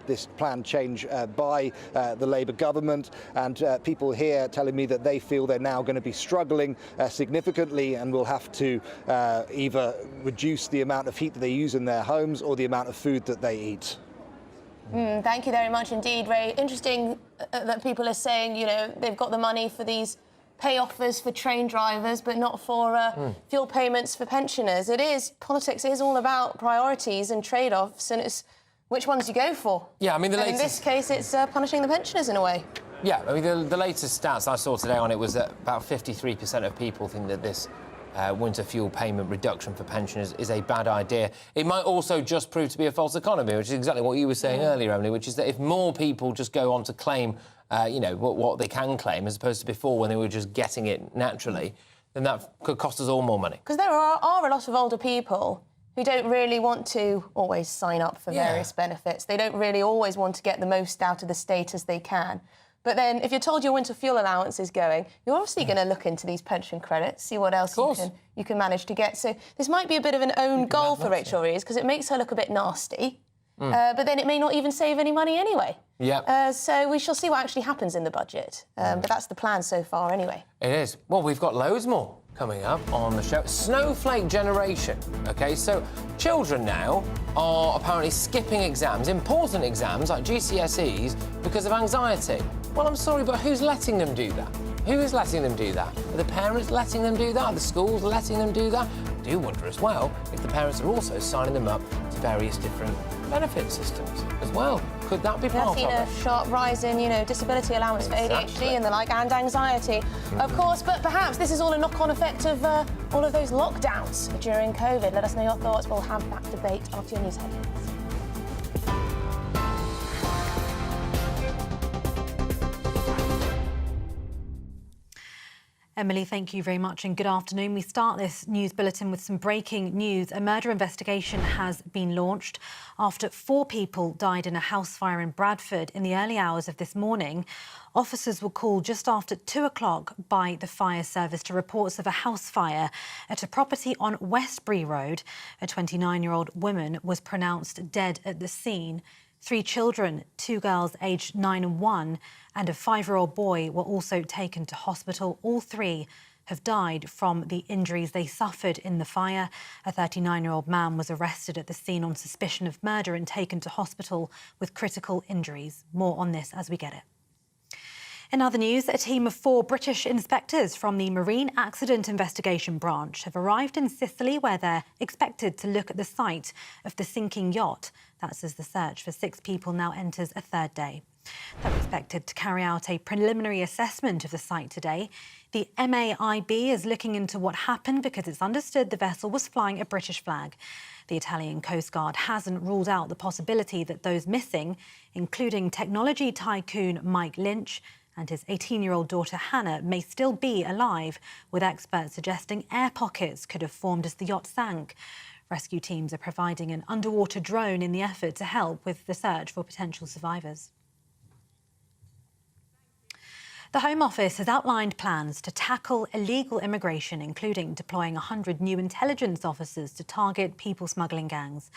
change by the Labour government, and people here telling me that they feel they're now going to be struggling significantly and will have to either reduce the amount of heat that they use in their homes or the amount of food that they eat. Thank you very much indeed, Ray. Interesting that people are saying, you know, they've got the money for these pay offers for train drivers, but not for fuel payments for pensioners. Politics is all about priorities and trade-offs, and it's which ones you go for. Yeah, I mean, the and latest... in this case, it's punishing the pensioners in a way. Yeah, I mean, the latest stats I saw today on it was that about 53% of people think that this winter fuel payment reduction for pensioners is a bad idea. It might also just prove to be a false economy, which is exactly what you were saying earlier, Emily, which is that if more people just go on to claim, you know, what they can claim, as opposed to before when they were just getting it naturally, then that could cost us all more money. Because there are a lot of older people who don't really want to always sign up for various benefits. They don't really always want to get the most out of the state as they can. But then, if you're told your winter fuel allowance is going, you're obviously going to look into these pension credits, see what else you can manage to get. So this might be a bit of an own goal for Rachel Reeves, because it makes her look a bit nasty. But then it may not even save any money anyway. Yeah. So we shall see what actually happens in the budget. But that's the plan so far anyway. It is. Well, we've got loads more coming up on the show. Snowflake generation. OK, so children now are apparently skipping exams, important exams like GCSEs, because of anxiety. Well, I'm sorry, but who's letting them do that? Who is letting them do that? Are the parents letting them do that? Are the schools letting them do that? I do wonder as well if the parents are also signing them up to various different benefit systems as well. Could that be part of it? I've seen a sharp rise in, you know, disability allowance for ADHD and the like, and anxiety, of course. But perhaps this is all a knock-on effect of all of those lockdowns during COVID. Let us know your thoughts. We'll have that debate after your news headlines. Emily, thank you very much and good afternoon. We start this news bulletin with some breaking news. A murder investigation has been launched after 4 people died in a house fire in Bradford in the early hours of this morning. Officers were called just after 2 o'clock by the fire service to reports of a house fire at a property on Westbury Road. A 29-year-old woman was pronounced dead at the scene. 3 children, 2 girls aged 9 and 1, and a 5-year-old boy were also taken to hospital. All 3 have died from the injuries they suffered in the fire. A 39-year-old man was arrested at the scene on suspicion of murder and taken to hospital with critical injuries. More on this as we get it. In other news, a team of 4 British inspectors from the Marine Accident Investigation Branch have arrived in Sicily, where they're expected to look at the site of the sinking yacht. That's as the search for 6 people now enters a 3rd day. They're expected to carry out a preliminary assessment of the site today. The MAIB is looking into what happened because it's understood the vessel was flying a British flag. The Italian Coast Guard hasn't ruled out the possibility that those missing, including technology tycoon Mike Lynch and his 18-year-old daughter Hannah, may still be alive, with experts suggesting air pockets could have formed as the yacht sank. Rescue teams are providing an underwater drone in the effort to help with the search for potential survivors. The Home Office has outlined plans to tackle illegal immigration, including deploying 100 new intelligence officers to target people smuggling gangs.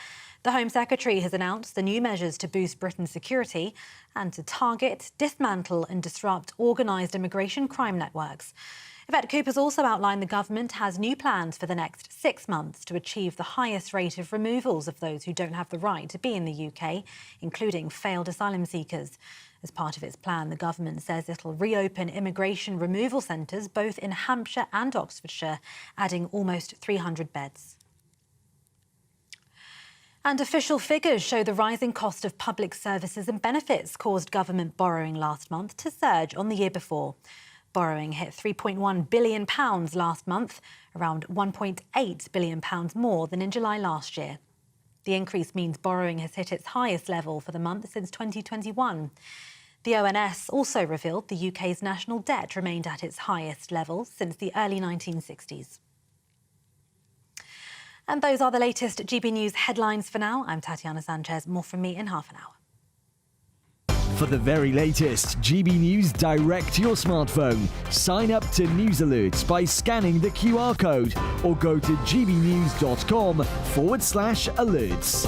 The Home Secretary has announced the new measures to boost Britain's security and to target, dismantle and disrupt organised immigration crime networks. Yvette Cooper's also outlined the government has new plans for the next 6 months to achieve the highest rate of removals of those who don't have the right to be in the UK, including failed asylum seekers. As part of its plan, the government says it'll reopen immigration removal centres both in Hampshire and Oxfordshire, adding almost 300 beds. And official figures show the rising cost of public services and benefits caused government borrowing last month to surge on the year before. Borrowing hit £3.1 billion last month, around £1.8 billion more than in July last year. The increase means borrowing has hit its highest level for the month since 2021. The ONS also revealed the UK's national debt remained at its highest level since the early 1960s. And those are the latest GB News headlines for now. I'm Tatiana Sanchez. More from me in half an hour. For the very latest GB News direct to your smartphone, sign up to News Alerts by scanning the QR code or go to gbnews.com/alerts.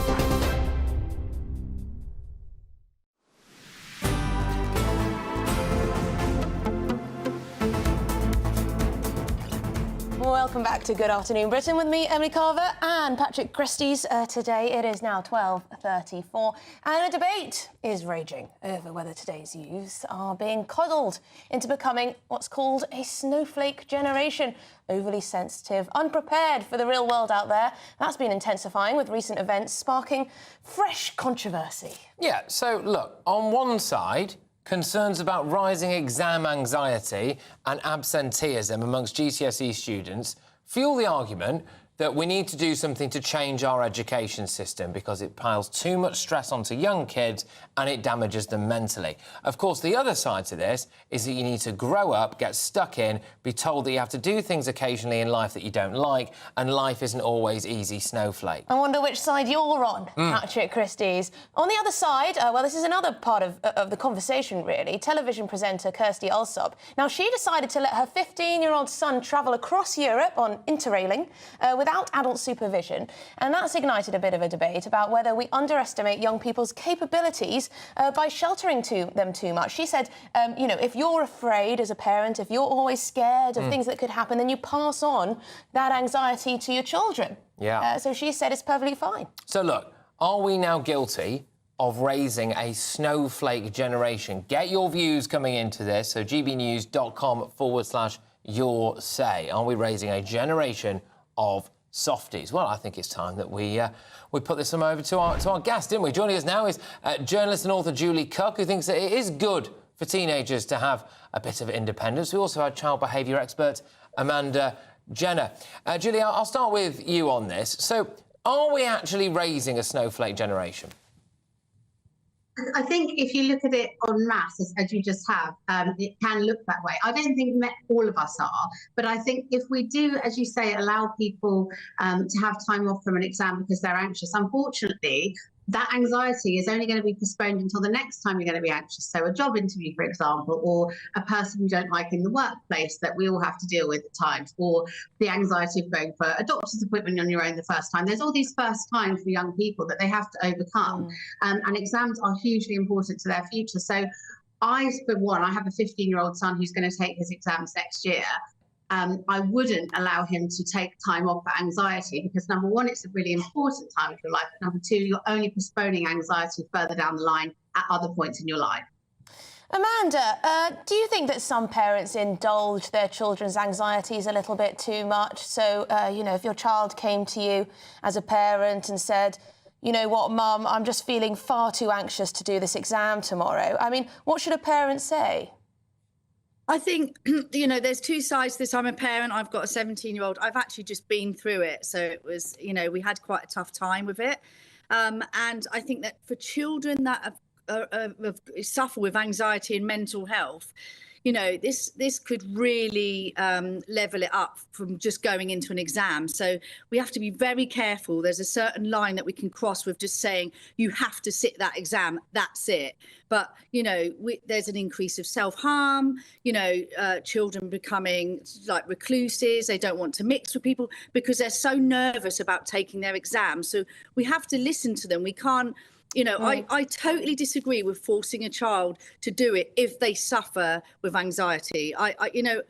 Welcome back back to Good Afternoon Britain with me, Emily Carver, and Patrick Christie's. Today it is now 12:34, and a debate is raging over whether today's youths are being coddled into becoming what's called a snowflake generation. Overly sensitive, unprepared for the real world out there. That's been intensifying with recent events sparking fresh controversy. Yeah, so look, on one side, concerns about rising exam anxiety and absenteeism amongst GCSE students fuel the argument that we need to do something to change our education system because it piles too much stress onto young kids and it damages them mentally. Of course, the other side to this is that you need to grow up, get stuck in, be told that you have to do things occasionally in life that you don't like, and life isn't always easy snowflake. I wonder which side you're on, Patrick Christie's. On the other side, well, this is another part of the conversation, really. Television presenter Kirsty Allsopp. Now, she decided to let her 15-year-old son travel across Europe on interrailing without adult supervision, and that's ignited a bit of a debate about whether we underestimate young people's capabilities by sheltering them too much. She said, you know, if you're afraid as a parent, if you're always scared of things that could happen, then you pass on that anxiety to your children. Yeah. So she said it's perfectly fine. So look, are we now guilty of raising a snowflake generation? Get your views coming into this, so gbnews.com/your say. Are we raising a generation of softies? Well, I think it's time that we put this one over to our guest, didn't we? Joining us now is journalist and author Julie Cook, who thinks that it is good for teenagers to have a bit of independence. We also had child behaviour expert Amanda Jenner. Julie, I'll start with you on this. So, are we actually raising a snowflake generation? I think if you look at it en masse, as you just have, it can look that way. I don't think all of us are, but I think if we do, as you say, allow people to have time off from an exam because they're anxious, unfortunately, that anxiety is only going to be postponed until the next time you're going to be anxious. So a job interview, for example, or a person you don't like in the workplace that we all have to deal with at times, or the anxiety of going for a doctor's appointment on your own the first time. There's all these first times for young people that they have to overcome. And exams are hugely important to their future. So I, for one, I have a 15-year-old son who's going to take his exams next year. I wouldn't allow him to take time off for anxiety because, number one, it's a really important time of your life. But number two, you're only postponing anxiety further down the line at other points in your life. Amanda, do you think that some parents indulge their children's anxieties a little bit too much? So, you know, if your child came to you as a parent and said, you know what, Mum, I'm just feeling far too anxious to do this exam tomorrow. I mean, what should a parent say? I think, you know, there's two sides to this. I'm a parent. I've got a 17-year-old. I've actually just been through it. So it was, you know, we had quite a tough time with it. And I think that for children that suffer with anxiety and mental health, you know, this could really level it up from just going into an exam. So we have to be very careful. There's a certain line that we can cross with just saying you have to sit that exam. That's it. But, you know, there's an increase of self-harm, you know, children becoming like recluses. They don't want to mix with people because they're so nervous about taking their exams. So we have to listen to them. We can't. You know, I totally disagree with forcing a child to do it if they suffer with anxiety. You know,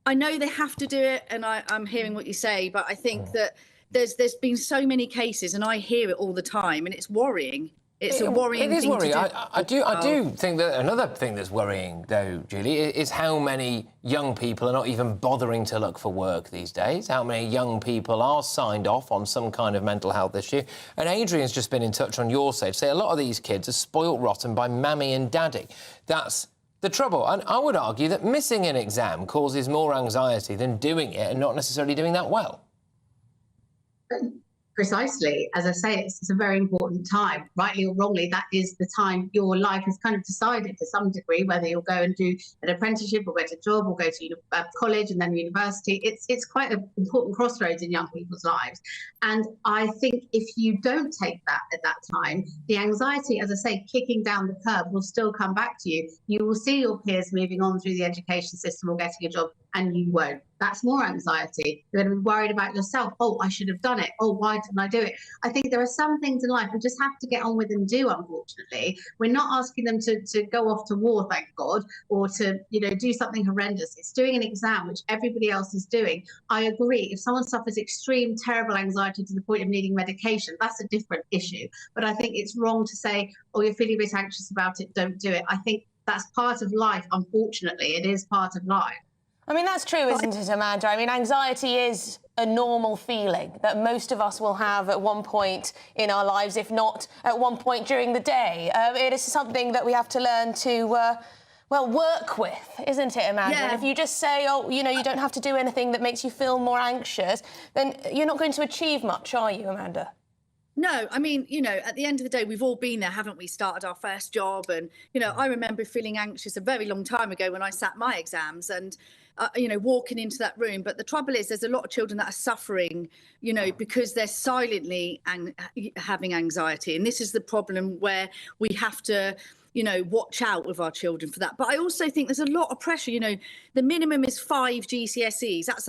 I know they have to do it, and I'm hearing what you say, but I think that there's been so many cases, and I hear it all the time, and it's worrying. It's a worrying thing. It is worrying. I do think that another thing that's worrying, though, Julie, is how many young people are not even bothering to look for work these days. How many young people are signed off on some kind of mental health issue. And Adrian's just been in touch on your side to say a lot of these kids are spoilt rotten by mammy and daddy. That's the trouble. And I would argue that missing an exam causes more anxiety than doing it and not necessarily doing that well. Precisely. As I say, it's a very important time. Rightly or wrongly, that is the time your life is kind of decided to some degree, whether you'll go and do an apprenticeship or get a job or go to college and then university. It's quite an important crossroads in young people's lives. And I think if you don't take that at that time, the anxiety, as I say, kicking down the curb will still come back to you. You will see your peers moving on through the education system or getting a job and you won't. That's more anxiety. You're going to be worried about yourself. Oh, I should have done it. Oh, why didn't I do it? I think there are some things in life we just have to get on with and do, unfortunately. We're not asking them to go off to war, thank God, or to, do something horrendous. It's doing an exam, which everybody else is doing. I agree. If someone suffers extreme, terrible anxiety to the point of needing medication, that's a different issue. But I think it's wrong to say, oh, you're feeling a bit anxious about it, don't do it. I think that's part of life, unfortunately. It is part of life. I mean, that's true, isn't it, Amanda? I mean, anxiety is a normal feeling that most of us will have at one point in our lives, if not at one point during the day. It is something that we have to learn to, work with, isn't it, Amanda? Yeah. And if you just say, oh, you don't have to do anything that makes you feel more anxious, then you're not going to achieve much, are you, Amanda? No, I mean, at the end of the day, we've all been there, haven't we? Started our first job. And, I remember feeling anxious a very long time ago when I sat my exams and, walking into that room. But the trouble is there's a lot of children that are suffering, because they're silently having anxiety. And this is the problem where we have to, watch out with our children for that. But I also think there's a lot of pressure. The minimum is 5 GCSEs. That's,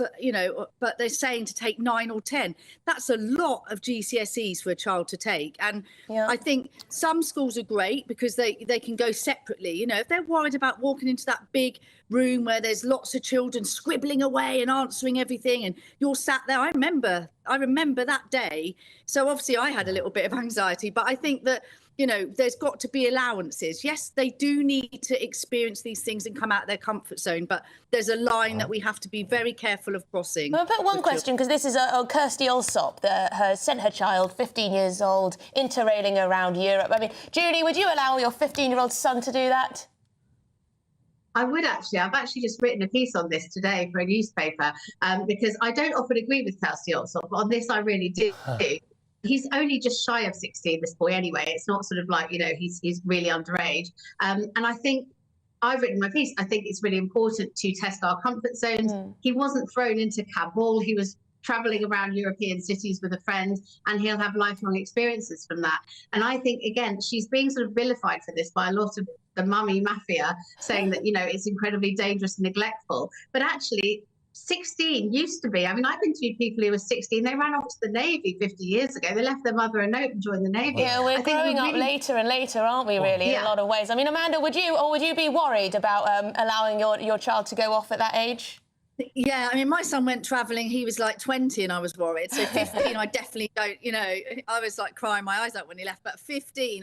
but they're saying to take 9 or 10. That's a lot of GCSEs for a child to take. And I think some schools are great because they can go separately. If they're worried about walking into that big room where there's lots of children scribbling away and answering everything and you're sat there. I remember that day. So obviously I had a little bit of anxiety, but I think that there's got to be allowances. Yes, they do need to experience these things and come out of their comfort zone, but there's a line that we have to be very careful of crossing. I'll put one question, because this is Kirsty Alsop that has sent her child, 15 years old, interrailing around Europe. I mean, Julie, would you allow your 15-year-old son to do that? I would actually. I've actually just written a piece on this today for a newspaper because I don't often agree with Kirsty Alsop, but on this I really do. He's only just shy of 16, this boy, anyway. It's not sort of like, he's really underage. And I think I've written my piece. I think it's really important to test our comfort zones. He wasn't thrown into Kabul. He was traveling around European cities with a friend, and he'll have lifelong experiences from that. And I think, again, she's being sort of vilified for this by a lot of the mummy mafia, saying that, it's incredibly dangerous and neglectful. But actually, 16 used to be. I mean, I've interviewed people who were 16. They ran off to the Navy 50 years ago. They left their mother a note and joined the Navy. Yeah, we're growing up later and later, aren't we, really, in a lot of ways? I mean, Amanda, would you be worried about allowing your child to go off at that age? Yeah, I mean, my son went travelling. He was like 20 and I was worried. So 15, I definitely don't, I was like crying my eyes out when he left. But 15,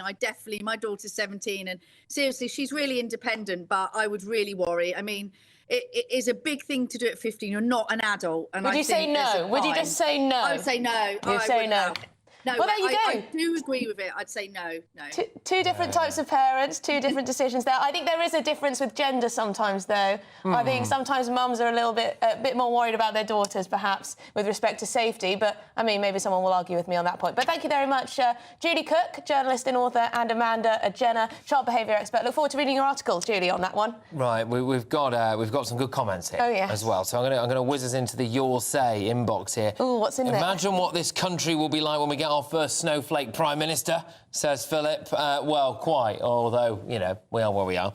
my daughter's 17. And seriously, she's really independent, but I would really worry. I mean, it is a big thing to do at 15. You're not an adult. And would you say no? Would you just say no? I would say no. You'd say no. No, well, there you go. I do agree with it. I'd say no. Two different types of parents, two different decisions there. I think there is a difference with gender sometimes, though. I think sometimes mums are a bit more worried about their daughters, perhaps, with respect to safety. But, I mean, maybe someone will argue with me on that point. But thank you very much, Julie Cook, journalist and author, and Amanda Jenner, child behaviour expert. Look forward to reading your article, Julie, on that one. Right, we've got some good comments here as well. So I'm going to whiz us into the Your Say inbox here. Ooh, what's in there? Imagine what this country will be like when we get our first snowflake Prime Minister, says Philip. Well, quite, although, we are where we are.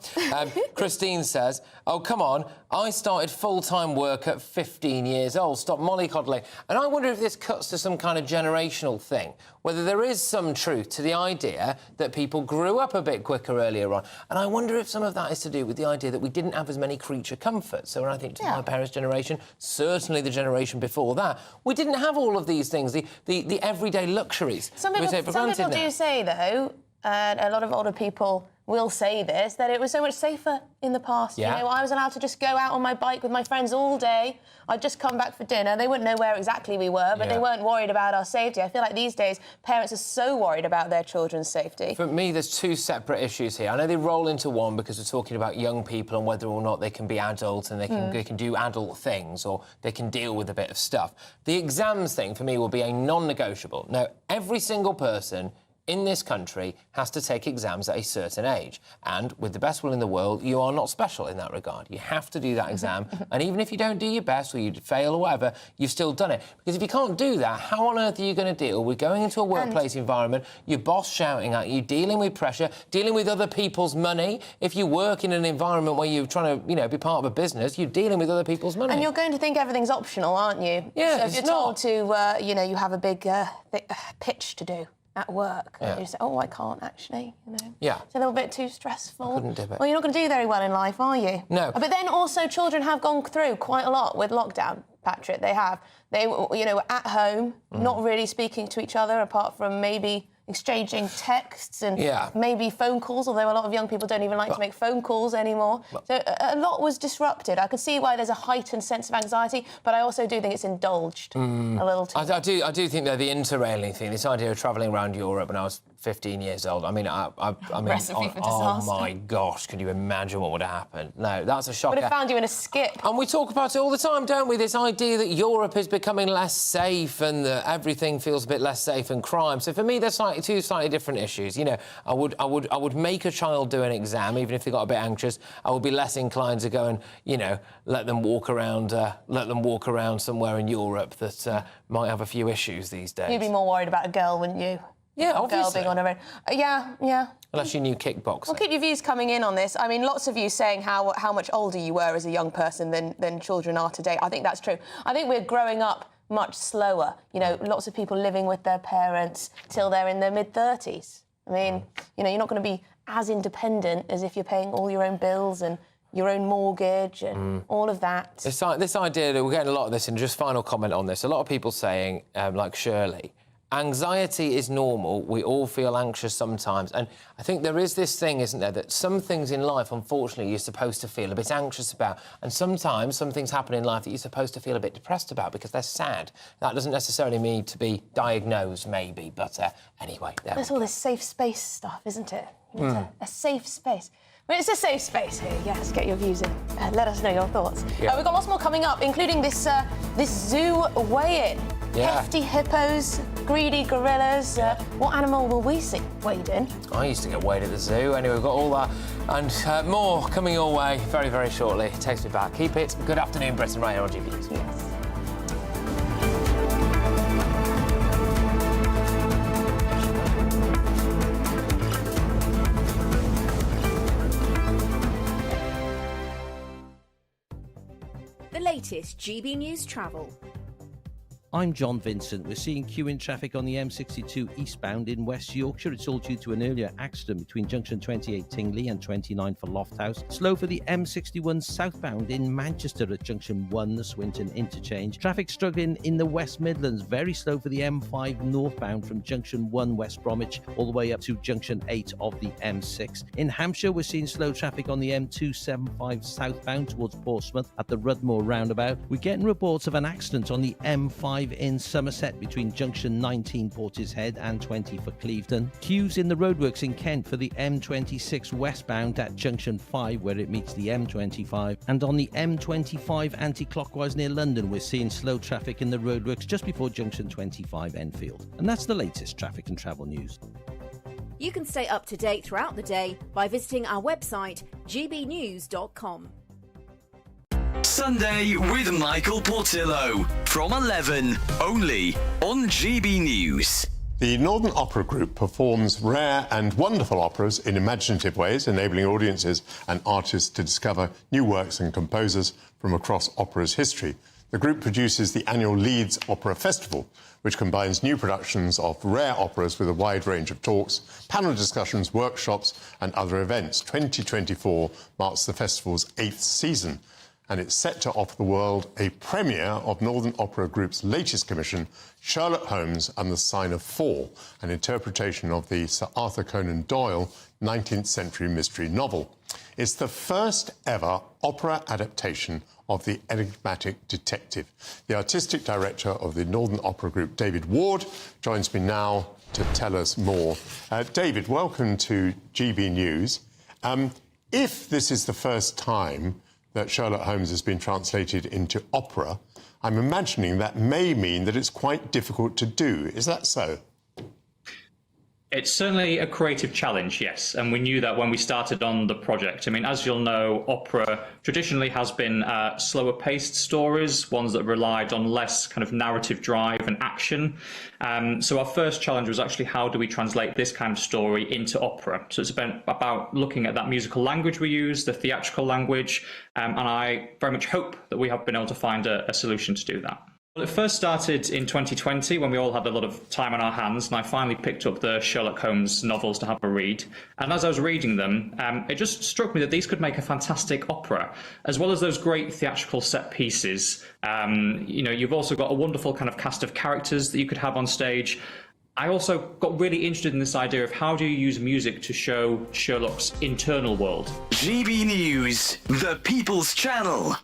Christine says, oh, come on, I started full-time work at 15 years old. Stop mollycoddling. And I wonder if this cuts to some kind of generational thing, whether there is some truth to the idea that people grew up a bit quicker earlier on. And I wonder if some of that is to do with the idea that we didn't have as many creature comforts. So when I think to my parents' generation, certainly the generation before that, we didn't have all of these things, the everyday luxuries. Some people do say, though, and a lot of older people will say this, that it was so much safer in the past. Yeah. I was allowed to just go out on my bike with my friends all day. I'd just come back for dinner. They wouldn't know where exactly we were, but they weren't worried about our safety. I feel like these days, parents are so worried about their children's safety. For me, there's two separate issues here. I know they roll into one because we're talking about young people and whether or not they can be adults and they can do adult things or they can deal with a bit of stuff. The exams thing, for me, will be a non-negotiable. Now, every single person in this country has to take exams at a certain age. And with the best will in the world, you are not special in that regard. You have to do that exam. And even if you don't do your best or you fail or whatever, you've still done it. Because if you can't do that, how on earth are you going to deal with going into a workplace environment, your boss shouting at you, dealing with pressure, dealing with other people's money? If you work in an environment where you're trying to, you know, be part of a business, you're dealing with other people's money. And you're going to think everything's optional, aren't you? Yeah, so if you're told to, you know, you have a big pitch to do at work, and you say, oh, I can't actually, you know. Yeah. It's a little bit too stressful. I couldn't do it. Well, you're not going to do very well in life, are you? No. But then also children have gone through quite a lot with lockdown, Patrick. They have. They, you know, were at home, not really speaking to each other apart from maybe exchanging texts and maybe phone calls, although a lot of young people don't even like to make phone calls anymore. So a lot was disrupted. I could see why there's a heightened sense of anxiety, but I also do think it's indulged a little too much. I do think that the interrailing thing, this idea of travelling around Europe when I was 15 years old, I mean, Recipe for oh disaster. my gosh, could you imagine what would have happened? No, that's a shocker. Would have found you in a skip. And we talk about it all the time, don't we? This idea that Europe is becoming less safe and that everything feels a bit less safe and crime. So for me, there's two slightly different issues. You know, I would make a child do an exam, even if they got a bit anxious. I would be less inclined to go and, you know, let them walk around somewhere in Europe that might have a few issues these days. You'd be more worried about a girl, wouldn't you? Yeah, obviously. Girl being on her own. Yeah. Unless you knew kickboxing. We'll keep your views coming in on this. I mean, lots of you saying how much older you were as a young person than children are today. I think that's true. I think we're growing up much slower. You know, lots of people living with their parents till they're in their mid-30s. I mean, you know, you're not going to be as independent as if you're paying all your own bills and your own mortgage and all of that. This idea that we're getting a lot of this, and just final comment on this, a lot of people saying, like Shirley, anxiety is normal. We all feel anxious sometimes. And I think there is this thing, isn't there, that some things in life, unfortunately, you're supposed to feel a bit anxious about. And sometimes some things happen in life that you're supposed to feel a bit depressed about because they're sad. That doesn't necessarily mean to be diagnosed, maybe. But anyway, there's all this safe space stuff, isn't it? A safe space. Well, it's a safe space here. Yes, get your views in. Let us know your thoughts. Yeah. We've got lots more coming up, including this zoo weigh-in. Yeah. Hefty hippos, greedy gorillas. What animal will we see weighed in? I used to get weighed at the zoo. Anyway, we've got all that and more coming your way very, very shortly. It takes me back. Keep it. Good afternoon, Britain, right here on GBNews. Yes. The latest GB News travel. I'm John Vincent. We're seeing queuing traffic on the M62 eastbound in West Yorkshire. It's all due to an earlier accident between junction 28 Tingley and 29 for Lofthouse. Slow for the M61 southbound in Manchester at junction 1, the Swinton interchange. Traffic struggling in the West Midlands. Very slow for the M5 northbound from junction 1 West Bromwich all the way up to junction 8 of the M6. In Hampshire, we're seeing slow traffic on the M275 southbound towards Portsmouth at the Rudmore roundabout. We're getting reports of an accident on the M5 in Somerset between junction 19 Portishead and 20 for Clevedon. Queues in the roadworks in Kent for the M26 westbound at junction 5 where it meets the M25. And on the M25 anti-clockwise near London, we're seeing slow traffic in the roadworks just before junction 25 Enfield. And that's the latest traffic and travel news. You can stay up to date throughout the day by visiting our website, gbnews.com. Sunday with Michael Portillo from 11, only on GB News. The Northern Opera Group performs rare and wonderful operas in imaginative ways, enabling audiences and artists to discover new works and composers from across opera's history. The group produces the annual Leeds Opera Festival, which combines new productions of rare operas with a wide range of talks, panel discussions, workshops and other events. 2024 marks the festival's 8th season, and it's set to offer the world a premiere of Northern Opera Group's latest commission, Sherlock Holmes and the Sign of Four, an interpretation of the Sir Arthur Conan Doyle 19th century mystery novel. It's the first ever opera adaptation of the enigmatic detective. The artistic director of the Northern Opera Group, David Ward, joins me now to tell us more. David, welcome to GB News. If this is the first time that Sherlock Holmes has been translated into opera, I'm imagining that may mean that it's quite difficult to do. Is that so? It's certainly a creative challenge, yes, and we knew that when we started on the project. I mean, as you'll know, opera traditionally has been slower-paced stories, ones that relied on less kind of narrative drive and action. So our first challenge was actually how do we translate this kind of story into opera? So it's been about looking at that musical language we use, the theatrical language, and I very much hope that we have been able to find a solution to do that. Well, it first started in 2020 when we all had a lot of time on our hands, and I finally picked up the Sherlock Holmes novels to have a read. And as I was reading them, it just struck me that these could make a fantastic opera, as well as those great theatrical set pieces. You know, you've also got a wonderful kind of cast of characters that you could have on stage. I also got really interested in this idea of how do you use music to show Sherlock's internal world. GB News, the People's Channel.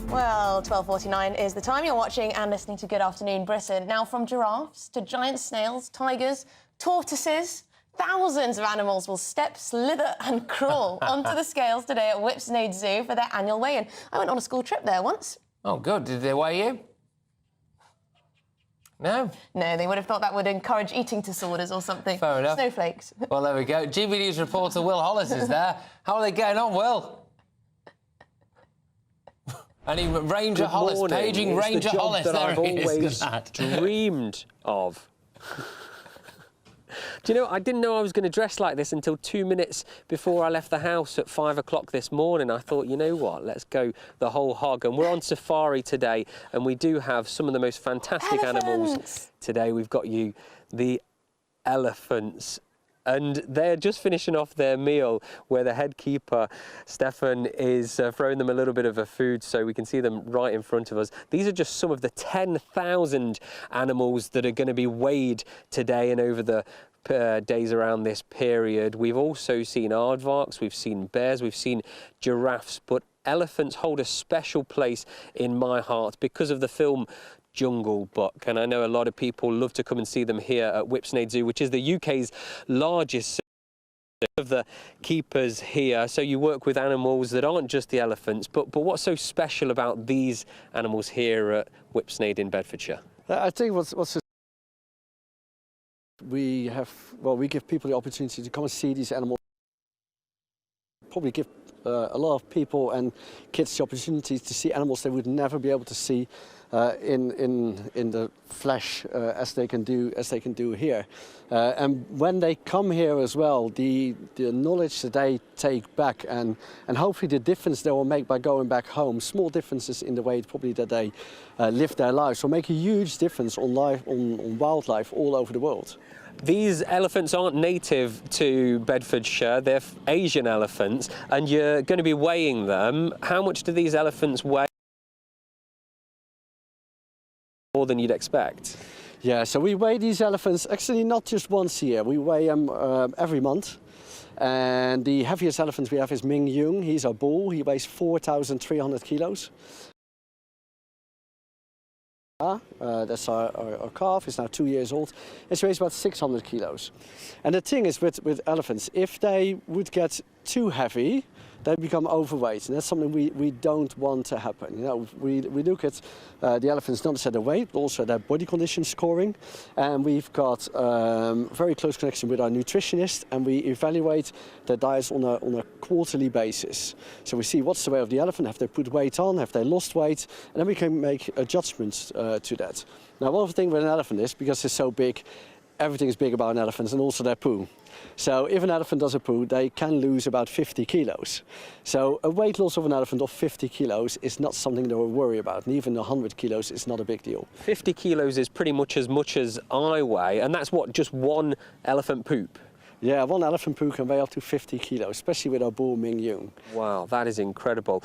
Well, 12:49 is the time. You're watching and listening to Good Afternoon Britain. Now, from giraffes to giant snails, tigers, tortoises, thousands of animals will step, slither and crawl onto the scales today at Whipsnade Zoo for their annual weigh-in. I went on a school trip there once. Oh, good. Did they weigh you? No? No, they would have thought that would encourage eating disorders or something. Fair enough. Snowflakes. Well, there we go. GB News reporter Will Hollis is there. How are they getting on, Will? Any Ranger Hollis, paging Ranger Hollis. That I've always dreamed of. Do you know, I didn't know I was going to dress like this until 2 minutes before I left the house at 5 o'clock this morning. I thought, you know what, let's go the whole hog. And we're on safari today, and we do have some of the most fantastic animals today. We've got you the elephants. And they're just finishing off their meal where the head keeper, Stefan, is throwing them a little bit of a food so we can see them right in front of us. These are just some of the 10,000 animals that are going to be weighed today and over the days around this period. We've also seen aardvarks, we've seen bears, we've seen giraffes, but elephants hold a special place in my heart because of the film Jungle Book, and I know a lot of people love to come and see them here at Whipsnade Zoo, which is the UK's largest of the keepers here. So you work with animals that aren't just the elephants, but what's so special about these animals here at Whipsnade in Bedfordshire? I think what's we give people the opportunity to come and see these animals. Probably give a lot of people and kids the opportunity to see animals they would never be able to see in the flesh as they can do here. And when they come here as well, the knowledge that they take back and hopefully the difference they will make by going back home, small differences in the way probably that they live their lives, will make a huge difference on wildlife all over the world. These elephants aren't native to Bedfordshire, they're Asian elephants, and you're going to be weighing them. How much do these elephants weigh? More than you'd expect? Yeah, so we weigh these elephants actually not just once a year, we weigh them every month. And the heaviest elephant we have is Ming Yung. He's a bull, he weighs 4,300 kilos. That's our calf, is now 2 years old. It weighs about 600 kilos. And the thing is with elephants, if they would get too heavy, they become overweight, and that's something we don't want to happen. You know, we look at the elephants not just at their weight, but also their body condition scoring, and we've got very close connection with our nutritionist, and we evaluate their diets on a quarterly basis. So we see what's the weight of the elephant, have they put weight on, have they lost weight, and then we can make adjustments to that. Now, one of the things with an elephant is, because they're so big, everything is big about an elephant, and also their poo. So if an elephant does a poo, they can lose about 50 kilos. So a weight loss of an elephant of 50 kilos is not something that we worry about, and even 100 kilos is not a big deal. 50 kilos is pretty much as I weigh, and that's what, just one elephant poop? Yeah, one elephant poo can weigh up to 50 kilos, especially with our bull Ming Yung. Wow, that is incredible.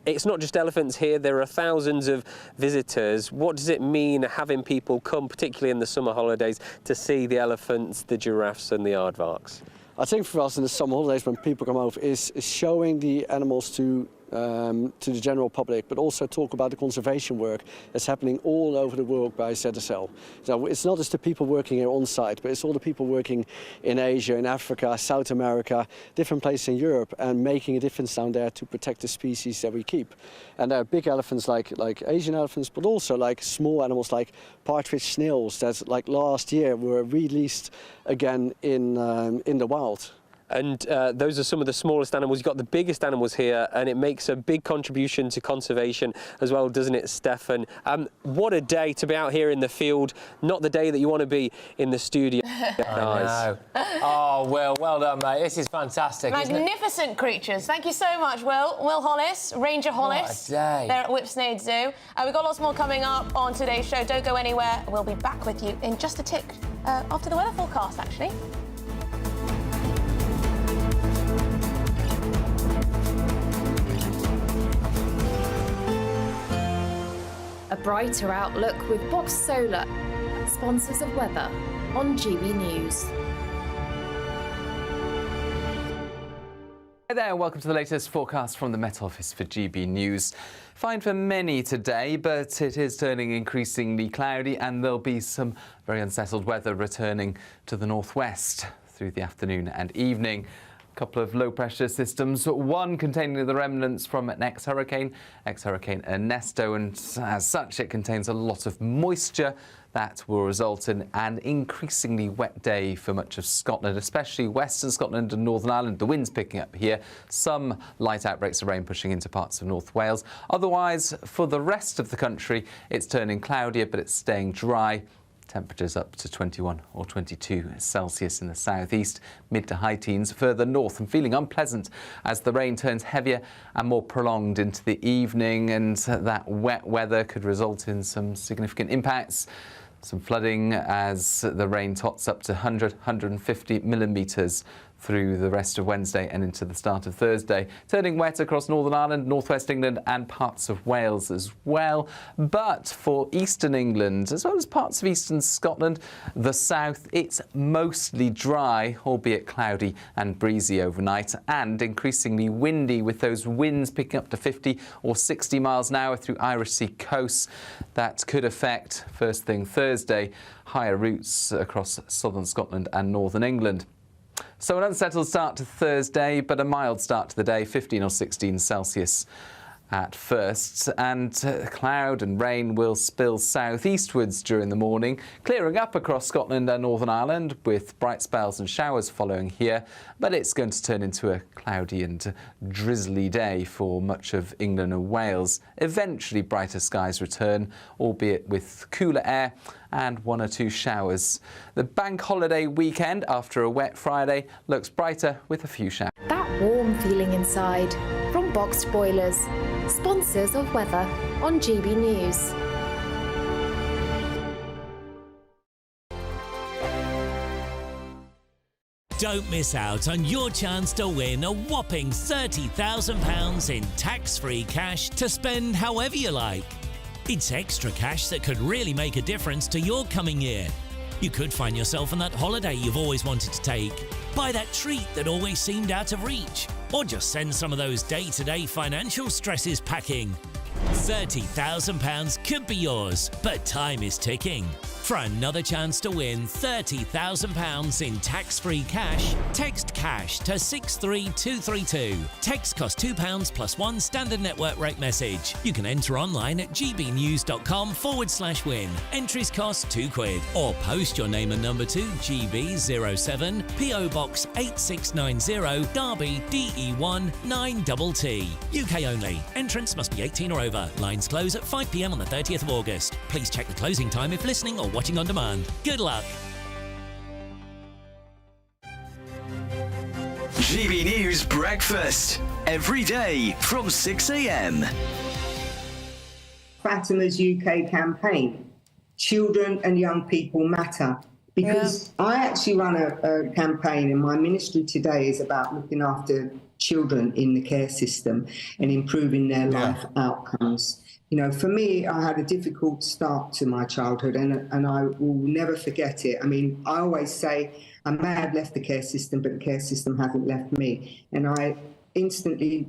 It's not just elephants here, there are thousands of visitors. What does it mean having people come, particularly in the summer holidays, to see the elephants, the giraffes and the aardvarks? I think for us in the summer holidays when people come over is showing the animals to to the general public, but also talk about the conservation work that's happening all over the world by ZSL. So it's not just the people working here on site, but it's all the people working in Asia, in Africa, South America, different places in Europe, and making a difference down there to protect the species that we keep. And there are big elephants like Asian elephants, but also like small animals like partridge snails that, like last year, were released again in the wild. And those are some of the smallest animals. You've got the biggest animals here, and it makes a big contribution to conservation as well, doesn't it, Stefan? What a day to be out here in the field. Not the day that you want to be in the studio. I know. Oh, Will, well done, mate. This is fantastic. Magnificent creatures. Thank you so much, Will. Will Hollis, Ranger Hollis. What a day. They're at Whipsnade Zoo. We've got lots more coming up on today's show. Don't go anywhere. We'll be back with you in just a tick after the weather forecast, actually. A brighter outlook with Box Solar, sponsors of weather on GB News. Hi there, and welcome to the latest forecast from the Met Office for GB News. Fine for many today, but it is turning increasingly cloudy, and there'll be some very unsettled weather returning to the northwest through the afternoon and evening. A couple of low-pressure systems, one containing the remnants from an ex-hurricane Ernesto, and as such it contains a lot of moisture that will result in an increasingly wet day for much of Scotland, especially Western Scotland and Northern Ireland. The wind's picking up here, some light outbreaks of rain pushing into parts of North Wales. Otherwise, for the rest of the country, it's turning cloudier, but it's staying dry. Temperatures up to 21 or 22 Celsius in the southeast, mid to high teens further north, and feeling unpleasant as the rain turns heavier and more prolonged into the evening, and that wet weather could result in some significant impacts. Some flooding as the rain tots up to 150 millimetres through the rest of Wednesday and into the start of Thursday. Turning wet across Northern Ireland, northwest England and parts of Wales as well. But for eastern England, as well as parts of eastern Scotland, the south, it's mostly dry, albeit cloudy and breezy overnight, and increasingly windy, with those winds picking up to 50 or 60 miles an hour through Irish Sea coasts. That could affect, first thing Thursday, higher routes across southern Scotland and northern England. So an unsettled start to Thursday, but a mild start to the day, 15 or 16 Celsius at first, and cloud and rain will spill southeastwards during the morning, clearing up across Scotland and Northern Ireland with bright spells and showers following here, but it's going to turn into a cloudy and drizzly day for much of England and Wales. Eventually brighter skies return, albeit with cooler air and one or two showers. The bank holiday weekend after a wet Friday looks brighter with a few showers. That warm feeling inside from Boxed Boilers, sponsors of weather on GB News. Don't miss out on your chance to win a whopping £30,000 in tax-free cash to spend however you like. It's extra cash that could really make a difference to your coming year. You could find yourself on that holiday you've always wanted to take, buy that treat that always seemed out of reach, or just send some of those day-to-day financial stresses packing. £30,000 could be yours, but time is ticking. For another chance to win £30,000 in tax-free cash, text CASH to 63232. Text costs £2 plus one standard network rate message. You can enter online at gbnews.com/win. Entries cost £2, or post your name and number to GB07 PO Box 8690 Derby DE1 9TT. UK only. Entrance must be 18 or over. Lines close at 5 p.m. on the 30th of August. Please check the closing time if listening or watching on demand. Good luck. GB News Breakfast. Every day from 6 a.m. Fatima's UK campaign, Children and Young People Matter. Because I actually run a campaign, and my ministry today is about looking after children in the care system and improving their life outcomes. You know, for me, I had a difficult start to my childhood, and I will never forget it. I mean, I always say I may have left the care system, but the care system hasn't left me. And I instantly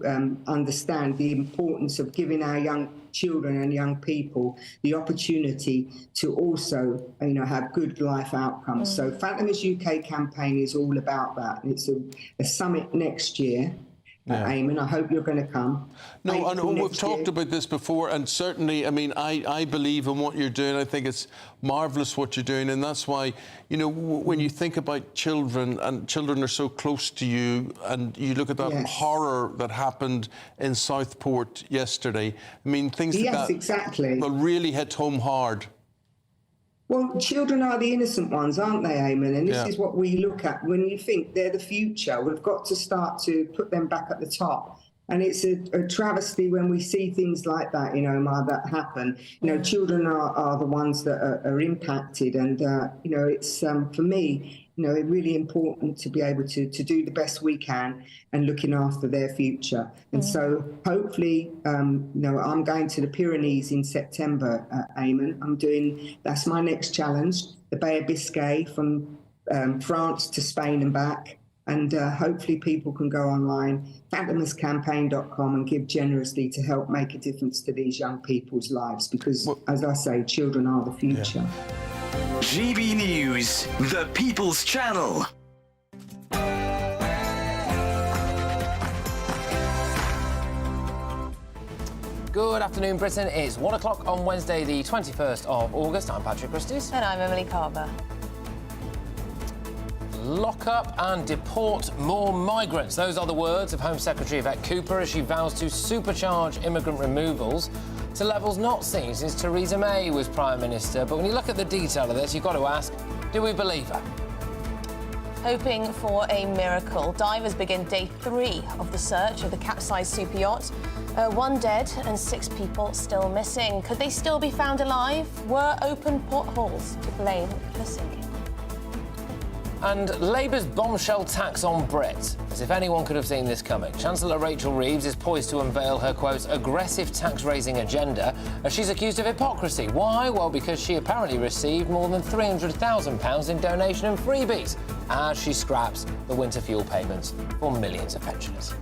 understand the importance of giving our young children and young people the opportunity to also, have good life outcomes. So Fatima UK campaign is all about that. And it's a summit next year. Eamon, I hope you're going to come. No, I know we've talked about this before, and certainly, I believe in what you're doing. I think it's marvellous what you're doing, and that's why, when you think about children, and children are so close to you, and you look at that horror that happened in Southport yesterday, things like that exactly. will really hit home hard. Well, children are the innocent ones, aren't they, Eamon? And this is what we look at when you think they're the future. We've got to start to put them back at the top. And it's a travesty when we see things like that, Omar, that happen. Children are the ones that are impacted. And, it's, for me, really important to be able to do the best we can and looking after their future. And so hopefully, I'm going to the Pyrenees in September, Eamon. That's my next challenge, the Bay of Biscay from France to Spain and back. And hopefully people can go online, fatimascampaign.com, and give generously to help make a difference to these young people's lives. Because, as I say, children are the future. GB News, the People's Channel. Good afternoon, Britain. It's 1 o'clock on Wednesday, the 21st of August. I'm Patrick Christys. And I'm Emily Carver. Lock up and deport more migrants. Those are the words of Home Secretary Yvette Cooper as she vows to supercharge immigrant removals to levels not seen since Theresa May was Prime Minister. But when you look at the detail of this, you've got to ask, do we believe her? Hoping for a miracle, divers begin day 3 of the search of the capsized super yacht. 1 dead and 6 people still missing. Could they still be found alive? Were open potholes to blame for the sinking? And Labour's bombshell tax on Brits. As if anyone could have seen this coming. Chancellor Rachel Reeves is poised to unveil her, quote, aggressive tax-raising agenda as she's accused of hypocrisy. Why? Well, because she apparently received more than £300,000 in donation and freebies as she scraps the winter fuel payments for millions of pensioners.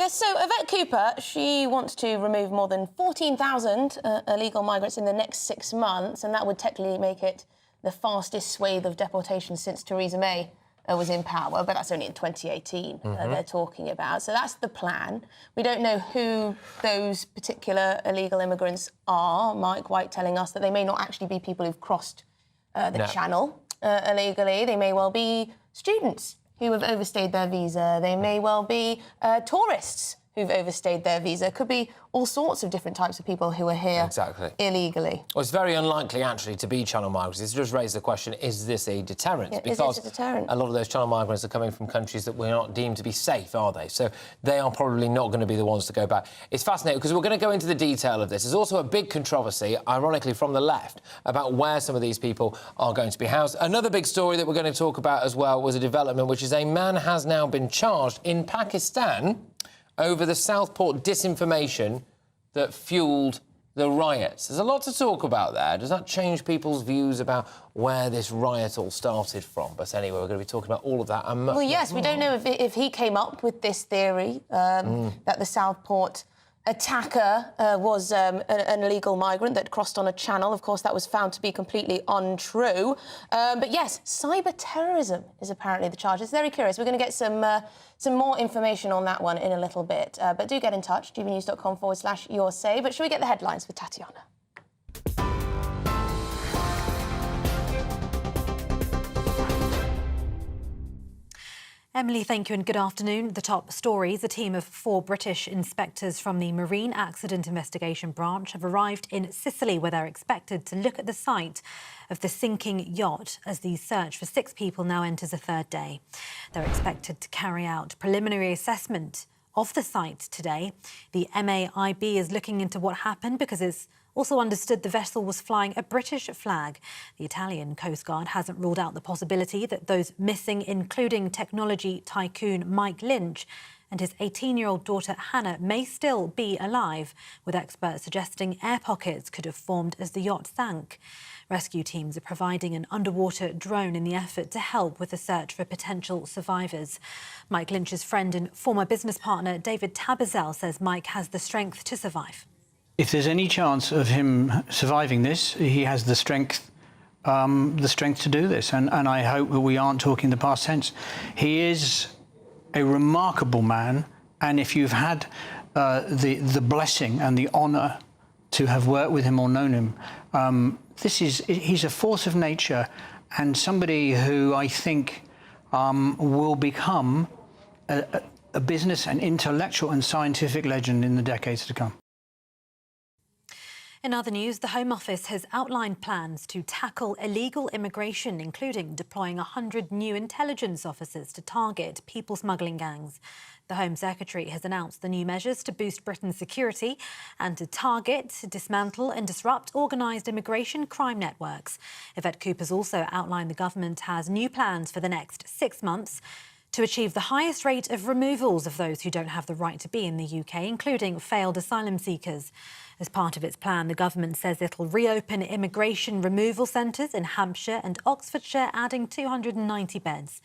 So Yvette Cooper, she wants to remove more than 14,000 illegal migrants in the next 6 months, and that would technically make it the fastest swathe of deportation since Theresa May was in power, but that's only in 2018 they're talking about. So that's the plan. We don't know who those particular illegal immigrants are. Mike White telling us that they may not actually be people who've crossed the channel illegally. They may well be students who have overstayed their visa. They may well be tourists who've overstayed their visa. Could be all sorts of different types of people who are here illegally. Well, it's very unlikely, actually, to be channel migrants. It's just raised the question, is this a deterrent? Yeah, because is it a deterrent? a lot of those channel migrants are coming from countries that we're not deemed to be safe, are they? So they are probably not going to be the ones to go back. It's fascinating, because we're going to go into the detail of this. There's also a big controversy, ironically, from the left, about where some of these people are going to be housed. Another big story that we're going to talk about as well was a development, which is a man has now been charged in Pakistan over the Southport disinformation that fuelled the riots. There's a lot to talk about there. Does that change people's views about where this riot all started from? But anyway, we're going to be talking about all of that and much Well, yes, more. we don't know if he came up with this theory that the Southport attacker was an illegal migrant that crossed on a channel. Of course, that was found to be completely untrue. But yes, cyber terrorism is apparently the charge. It's very curious. We're going to get some more information on that one in a little bit. But do get in touch, gbnews.com/your say. But should we get the headlines with Tatiana? Emily, thank you and good afternoon. The top stories. A team of 4 British inspectors from the Marine Accident Investigation Branch have arrived in Sicily, where they're expected to look at the site of the sinking yacht as the search for 6 people now enters a 3rd day. They're expected to carry out preliminary assessment of the site today. The MAIB is looking into what happened because it's also understood the vessel was flying a British flag. The Italian Coast Guard hasn't ruled out the possibility that those missing, including technology tycoon Mike Lynch, and his 18-year-old daughter Hannah may still be alive, with experts suggesting air pockets could have formed as the yacht sank. Rescue teams are providing an underwater drone in the effort to help with the search for potential survivors. Mike Lynch's friend and former business partner David Tabazel says Mike has the strength to survive. If there's any chance of him surviving this, he has the strength to do this, and I hope that we aren't talking the past tense. He is a remarkable man, and if you've had the blessing and the honour to have worked with him or known him, he's a force of nature and somebody who I think will become a business and intellectual and scientific legend in the decades to come. In other news, the Home Office has outlined plans to tackle illegal immigration, including deploying 100 new intelligence officers to target people smuggling gangs. The Home Secretary has announced the new measures to boost Britain's security and to target, dismantle and disrupt organised immigration crime networks. Yvette Cooper's also outlined the government has new plans for the next 6 months to achieve the highest rate of removals of those who don't have the right to be in the UK, including failed asylum seekers. As part of its plan, the government says it'll reopen immigration removal centres in Hampshire and Oxfordshire, adding 290 beds.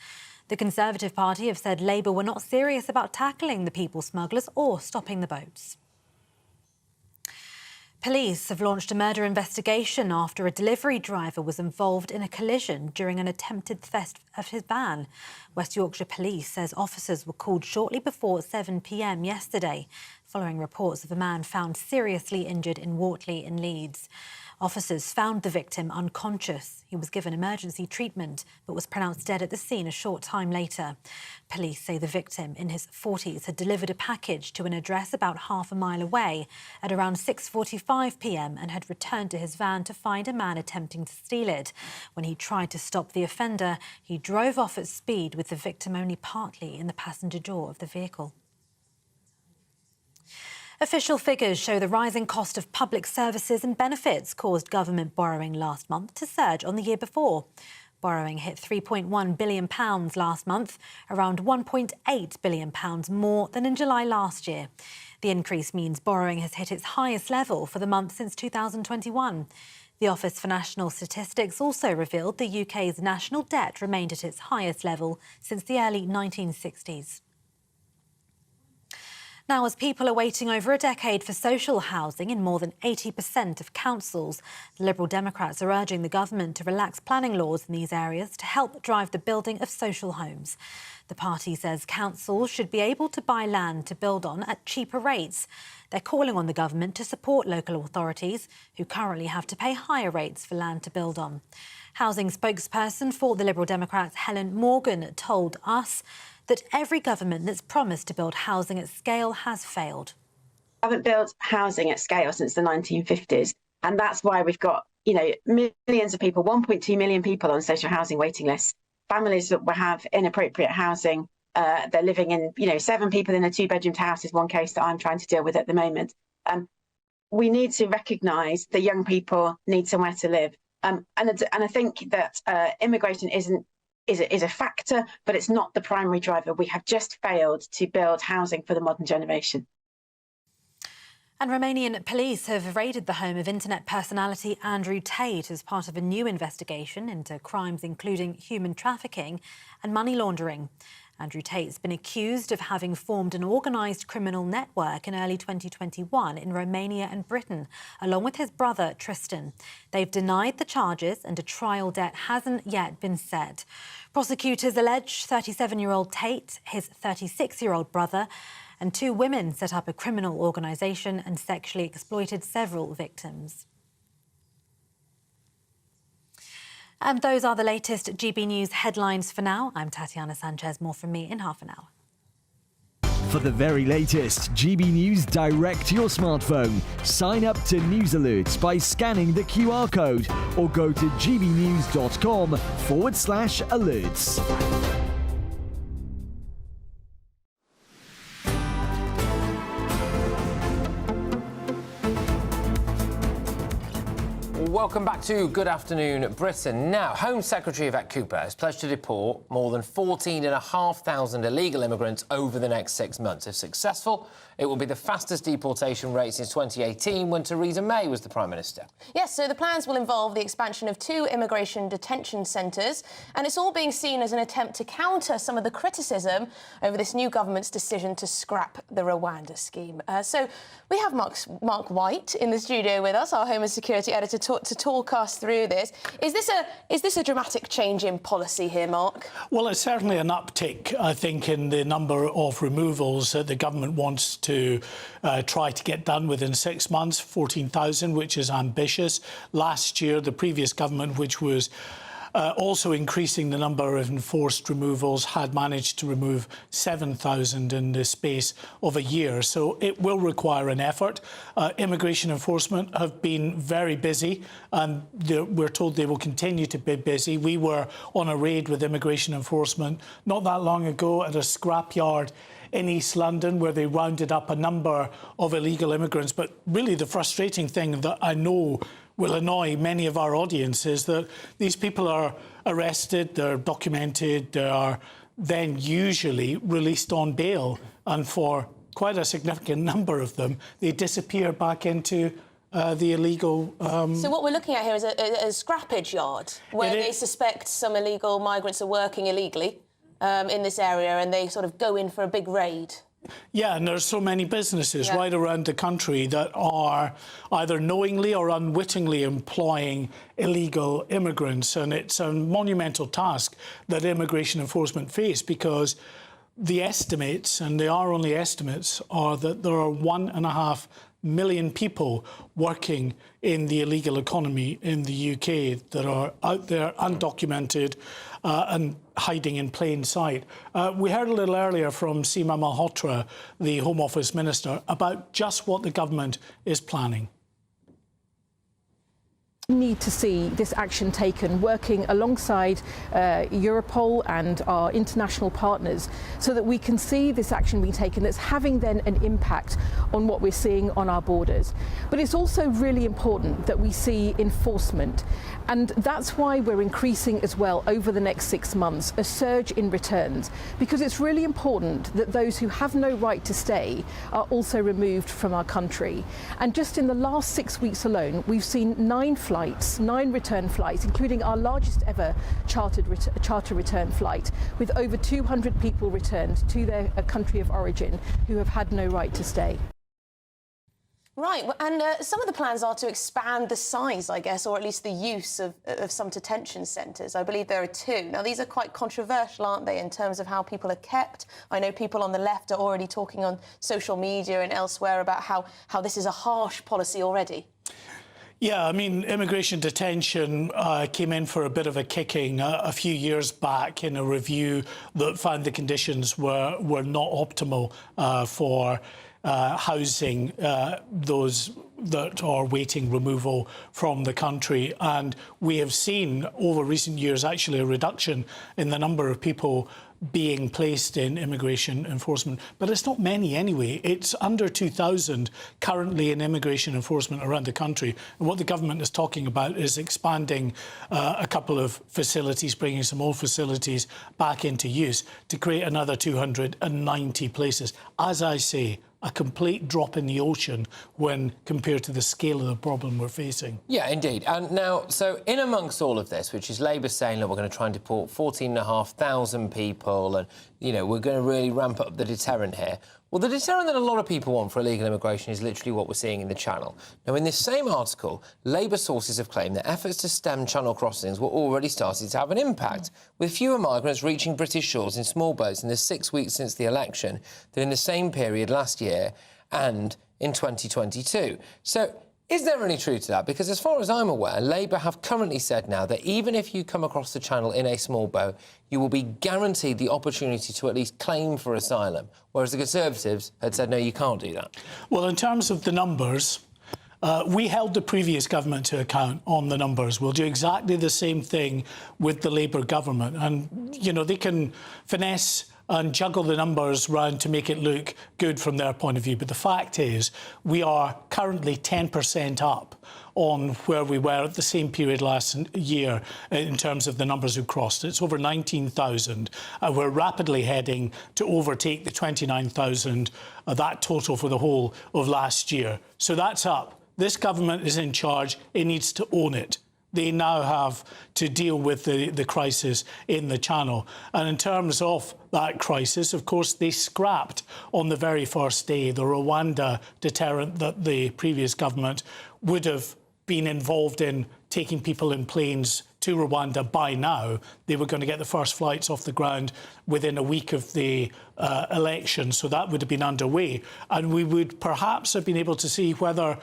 The Conservative Party have said Labour were not serious about tackling the people smugglers or stopping the boats. Police have launched a murder investigation after a delivery driver was involved in a collision during an attempted theft of his van. West Yorkshire Police says officers were called shortly before 7 p.m. yesterday, following reports of a man found seriously injured in Wortley in Leeds. Officers found the victim unconscious. He was given emergency treatment but was pronounced dead at the scene a short time later. Police say the victim, in his 40s, had delivered a package to an address about half a mile away at around 6:45 p.m. and had returned to his van to find a man attempting to steal it. When he tried to stop the offender, he drove off at speed with the victim only partly in the passenger door of the vehicle. Official figures show the rising cost of public services and benefits caused government borrowing last month to surge on the year before. Borrowing hit £3.1 billion last month, around £1.8 billion more than in July last year. The increase means borrowing has hit its highest level for the month since 2021. The Office for National Statistics also revealed the UK's national debt remained at its highest level since the early 1960s. Now, as people are waiting over a decade for social housing in more than 80% of councils, the Liberal Democrats are urging the government to relax planning laws in these areas to help drive the building of social homes. The party says councils should be able to buy land to build on at cheaper rates. They're calling on the government to support local authorities who currently have to pay higher rates for land to build on. Housing spokesperson for the Liberal Democrats, Helen Morgan, told us that every government that's promised to build housing at scale has failed. We haven't built housing at scale since the 1950s, and that's why we've got, millions of people, 1.2 million people on social housing waiting lists, families that will have inappropriate housing. They're living in, 7 people in a 2-bedroomed house is one case that I'm trying to deal with at the moment. We need to recognise that young people need somewhere to live. And I think that immigration is a factor, but it's not the primary driver. We have just failed to build housing for the modern generation. And Romanian police have raided the home of internet personality Andrew Tate as part of a new investigation into crimes including human trafficking and money laundering. Andrew Tate's been accused of having formed an organised criminal network in early 2021 in Romania and Britain, along with his brother Tristan. They've denied the charges and a trial date hasn't yet been set. Prosecutors allege 37-year-old Tate, his 36-year-old brother, and 2 women set up a criminal organisation and sexually exploited several victims. And those are the latest GB News headlines for now. I'm Tatiana Sanchez. More from me in half an hour. For the very latest GB News direct to your smartphone, sign up to News Alerts by scanning the QR code or go to gbnews.com/alerts. welcome back to Good Afternoon Britain. Now, Home Secretary Yvette Cooper has pledged to deport more than 14,500 illegal immigrants over the next 6 months. If successful, it will be the fastest deportation rate since 2018, when Theresa May was the Prime Minister. Yes, so the plans will involve the expansion of 2 immigration detention centres, and it's all being seen as an attempt to counter some of the criticism over this new government's decision to scrap the Rwanda scheme. So we have Mark White in the studio with us, our Home and Security Editor, to talk us through this. Is this a dramatic change in policy here, Mark? Well, it's certainly an uptick, I think, in the number of removals that the government wants to try to get done within 6 months, 14,000, which is ambitious. Last year, the previous government, which was also increasing the number of enforced removals, had managed to remove 7,000 in the space of a year. So it will require an effort. Immigration enforcement have been very busy, and we're told they will continue to be busy. We were on a raid with immigration enforcement not that long ago at a scrapyard in East London, where they rounded up a number of illegal immigrants. But really the frustrating thing that I know will annoy many of our audience is that these people are arrested, they're documented, they are then usually released on bail, and for quite a significant number of them, they disappear back into the illegal... So what we're looking at here is a scrappage yard, where they suspect some illegal migrants are working illegally in this area, and they sort of go in for a big raid. Yeah, and there's so many businesses right around the country that are either knowingly or unwittingly employing illegal immigrants, and it's a monumental task that immigration enforcement face, because the estimates, and they are only estimates, are that there are 1.5 million people working in the illegal economy in the UK that are out there undocumented and hiding in plain sight. We heard a little earlier from Seema Malhotra, the Home Office Minister, about just what the government is planning. Need to see this action taken, working alongside Europol and our international partners, so that we can see this action being taken that's having then an impact on what we're seeing on our borders. But it's also really important that we see enforcement, and that's why we're increasing as well over the next 6 months a surge in returns, because it's really important that those who have no right to stay are also removed from our country. And just in the last 6 weeks alone, we've seen 9 return flights, including our largest ever charter return flight, with over 200 people returned to their country of origin who have had no right to stay. Right, and some of the plans are to expand the size, I guess, or at least the use of some detention centres. I believe there are 2. Now, these are quite controversial, aren't they, in terms of how people are kept? I know people on the left are already talking on social media and elsewhere about how this is a harsh policy already. Yeah, I mean, immigration detention came in for a bit of a kicking a few years back in a review that found the conditions were not optimal for housing those that are waiting removal from the country. And we have seen over recent years actually a reduction in the number of people being placed in immigration enforcement. But it's not many anyway. It's under 2,000 currently in immigration enforcement around the country. And what the government is talking about is expanding a couple of facilities, bringing some old facilities back into use to create another 290 places. As I say, a complete drop in the ocean when compared to the scale of the problem we're facing. Yeah, indeed. And now, so in amongst all of this, which is Labour saying, look, we're going to try and deport 14,500 people and, you know, we're going to really ramp up the deterrent here. Well, the deterrent that a lot of people want for illegal immigration is literally what we're seeing in the Channel. Now, in this same article, Labour sources have claimed that efforts to stem Channel crossings were already starting to have an impact, with fewer migrants reaching British shores in small boats in the 6 weeks since the election than in the same period last year and in 2022. So, is there any truth to that? Because as far as I'm aware, Labour have currently said now that even if you come across the Channel in a small boat, you will be guaranteed the opportunity to at least claim for asylum, whereas the Conservatives had said, no, you can't do that. Well, in terms of the numbers, we held the previous government to account on the numbers. We'll do exactly the same thing with the Labour government. And, you know, they can finesse and juggle the numbers round to make it look good from their point of view. But the fact is, we are currently 10% up on where we were at the same period last year in terms of the numbers who crossed. It's over 19,000. We're rapidly heading to overtake the 29,000, that total for the whole of last year. So that's up. This government is in charge. It needs to own it. They now have to deal with the crisis in the Channel. And in terms of that crisis, of course, they scrapped on the very first day the Rwanda deterrent that the previous government would have been involved in taking people in planes to Rwanda by now. They were going to get the first flights off the ground within a week of the election, so that would have been underway. And we would perhaps have been able to see whether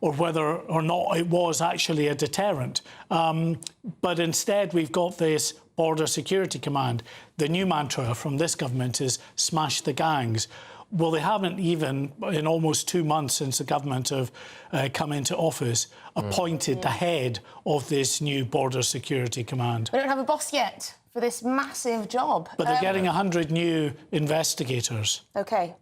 or not it was actually a deterrent. But instead, we've got this Border Security Command. The new mantra from this government is smash the gangs. Well, they haven't even, in almost 2 months since the government have come into office, appointed the head of this new Border Security Command. We don't have a boss yet for this massive job. But they're getting 100 new investigators. OK,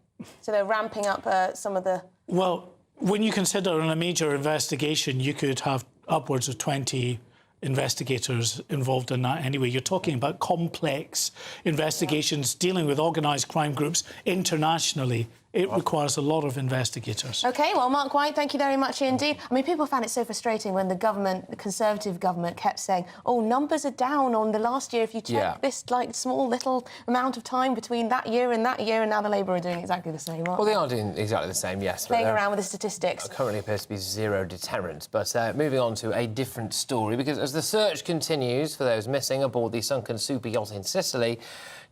so they're ramping up some of the... Well, when you consider in a major investigation, you could have upwards of 20 investigators involved in that anyway. You're talking about complex investigations dealing with organised crime groups internationally. It requires a lot of investigators. OK, well, Mark White, thank you very much indeed. I mean, people found it so frustrating when the government, the Conservative government, kept saying, oh, numbers are down on the last year if you check this, like, small little amount of time between that year, and now the Labour are doing exactly the same, aren't Well, they are doing exactly the same, yes. Playing around with the statistics. Currently appears to be zero deterrent. But moving on to a different story, because as the search continues for those missing aboard the sunken super yacht in Sicily,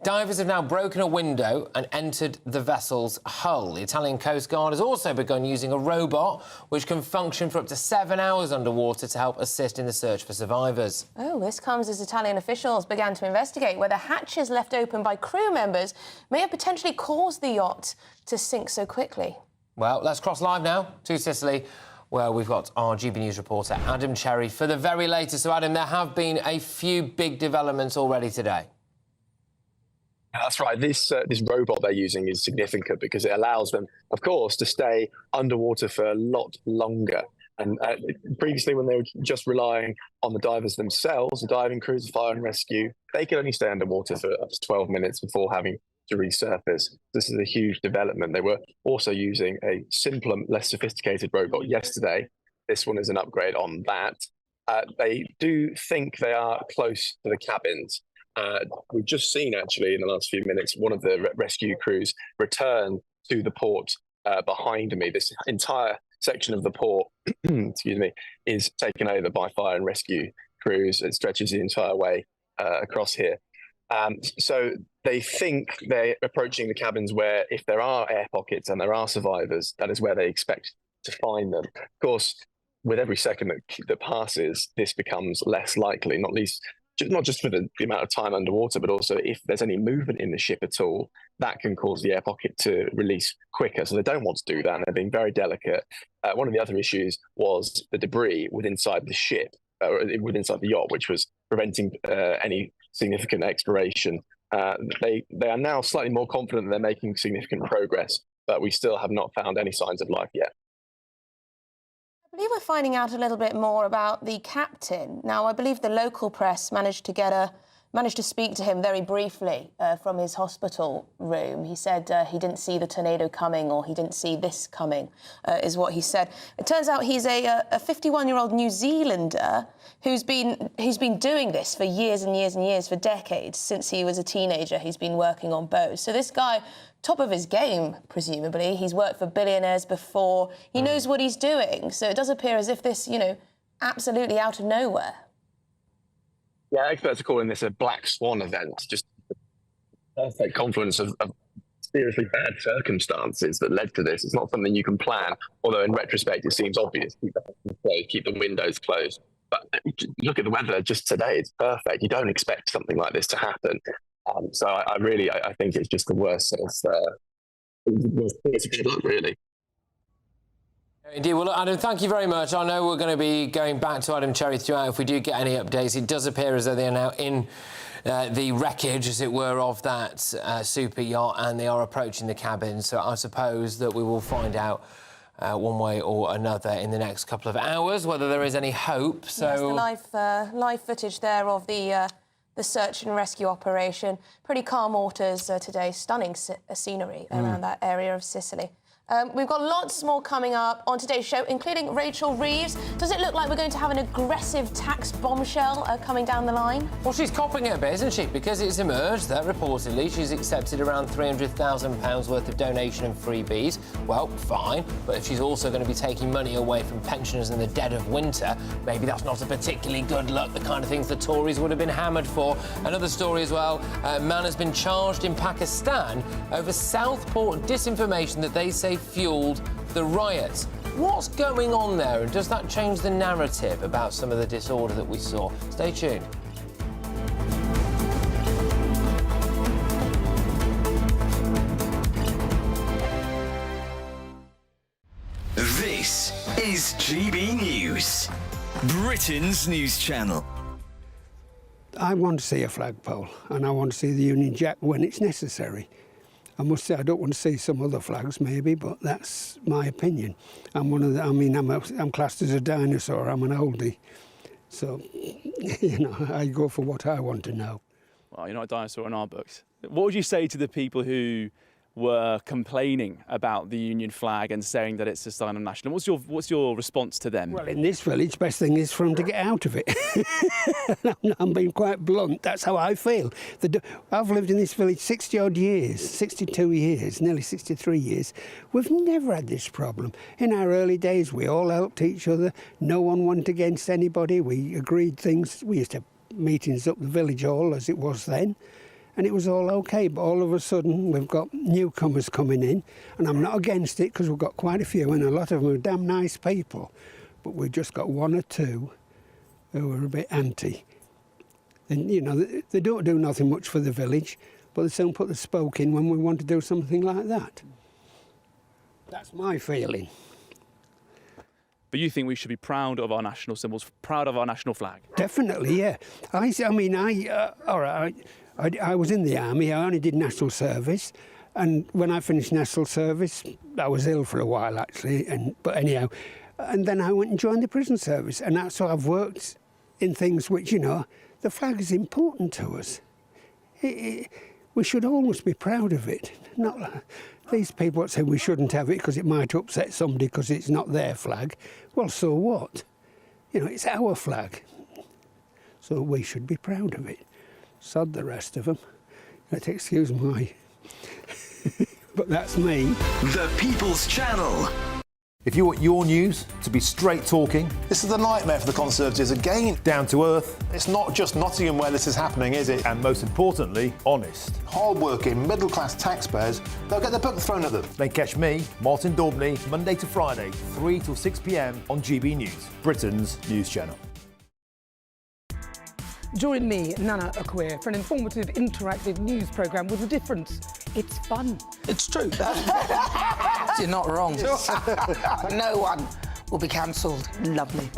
divers have now broken a window and entered the vessel's hull. The Italian Coast Guard has also begun using a robot which can function for up to 7 hours underwater to help assist in the search for survivors. Oh, this comes as Italian officials began to investigate whether hatches left open by crew members may have potentially caused the yacht to sink so quickly. Well, let's cross live now to Sicily, where we've got our GB News reporter Adam Cherry for the very latest. So, Adam, there have been a few big developments already today. That's right. This robot they're using is significant because it allows them, of course, to stay underwater for a lot longer. And previously, when they were just relying on the divers themselves, the diving crews, the fire and rescue, they could only stay underwater for up to 12 minutes before having to resurface. This is a huge development. They were also using a simpler, less sophisticated robot yesterday. This one is an upgrade on that. They do think they are close to the cabins. We've just seen, actually, in the last few minutes, one of the rescue crews return to the port behind me. This entire section of the port, excuse me, is taken over by fire and rescue crews. It stretches the entire way across here. So they think they're approaching the cabins where, if there are air pockets and there are survivors, that is where they expect to find them. Of course, with every second that passes, this becomes less likely, not just for the amount of time underwater, but also if there's any movement in the ship at all, that can cause the air pocket to release quicker. So they don't want to do that, and they're being very delicate. One of the other issues was the debris within inside the ship, within inside the yacht, which was preventing any significant exploration. They are now slightly more confident that they're making significant progress, but we still have not found any signs of life yet. I believe we're finding out a little bit more about the captain. Now, I believe the local press managed to speak to him very briefly from his hospital room. He said he didn't see the tornado coming, or he didn't see this coming, is what he said. It turns out he's a 51-year-old New Zealander who's been doing this for years and years and years, for decades. Since he was a teenager, he's been working on boats. So this guy, top of his game, presumably. He's worked for billionaires before. He knows what he's doing. So it does appear as if this, absolutely out of nowhere. Yeah, experts are calling this a black swan event, just a perfect confluence of seriously bad circumstances that led to this. It's not something you can plan, although in retrospect it seems obvious. Keep the windows closed. But look at the weather just today, it's perfect. You don't expect something like this to happen. So I think it's just the worst sort of luck, really. Indeed. Well, Adam, thank you very much. I know we're going to be going back to Adam Cherry throughout if we do get any updates. It does appear as though they are now in the wreckage, as it were, of that super yacht, and they are approaching the cabin. So I suppose that we will find out one way or another in the next couple of hours, whether there is any hope. So yes, the live footage there of the search and rescue operation. Pretty calm waters today. Stunning scenery around that area of Sicily. We've got lots more coming up on today's show, including Rachel Reeves. Does it look like we're going to have an aggressive tax bombshell coming down the line? Well, she's copping it a bit, isn't she? Because it's emerged that reportedly she's accepted around £300,000 worth of donation and freebies. Well, fine, but if she's also going to be taking money away from pensioners in the dead of winter, maybe that's not a particularly good look, the kind of things the Tories would have been hammered for. Another story as well, a man has been charged in Pakistan over Southport disinformation that they say fuelled the riots. What's going on there, and does that change the narrative about some of the disorder that we saw? Stay tuned. This is GB News, Britain's news channel. I want to see a flagpole, and I want to see the Union Jack when it's necessary. I must say I don't want to see some other flags, maybe, but that's my opinion. I'm one of the. I mean, I'm classed as a dinosaur. I'm an oldie, so you know, I go for what I want to know. Well, you're not a dinosaur in our books. What would you say to the people who were complaining about the Union flag and saying that it's a sign of national? What's your response to them? Well, in this village, best thing is for them to get out of it. I'm being quite blunt. That's how I feel. I've lived in this village 60-odd years, 62 years, nearly 63 years. We've never had this problem. In our early days, we all helped each other. No one went against anybody. We agreed things. We used to have meetings up the village hall, as it was then. And it was all OK, but all of a sudden we've got newcomers coming in, and I'm not against it because we've got quite a few, and a lot of them are damn nice people, but we've just got one or two who are a bit anti. And, you know, they don't do nothing much for the village, but they soon put the spoke in when we want to do something like that. That's my feeling. But you think we should be proud of our national symbols, proud of our national flag? Definitely, yeah. I was in the army. I only did national service, and when I finished national service, I was ill for a while actually. But anyhow, and then I went and joined the prison service, and that's how I've worked in things which, you know, the flag is important to us. We should always be proud of it. Not like these people that say we shouldn't have it because it might upset somebody because it's not their flag. Well, so what? You know, it's our flag, so we should be proud of it. Sod the rest of them. Excuse my... but that's me. The People's Channel. If you want your news to be straight talking... This is a nightmare for the Conservatives again. Down to earth. It's not just Nottingham where this is happening, is it? And most importantly, honest. Hard-working, middle-class taxpayers, they'll get their book thrown at them. Then catch me, Martin Daubney, Monday to Friday, 3 till 6 p.m. on GB News, Britain's news channel. Join me, Nana Akwe, for an informative, interactive news programme with a difference. It's fun. It's true. You're not wrong. No one will be cancelled. Lovely.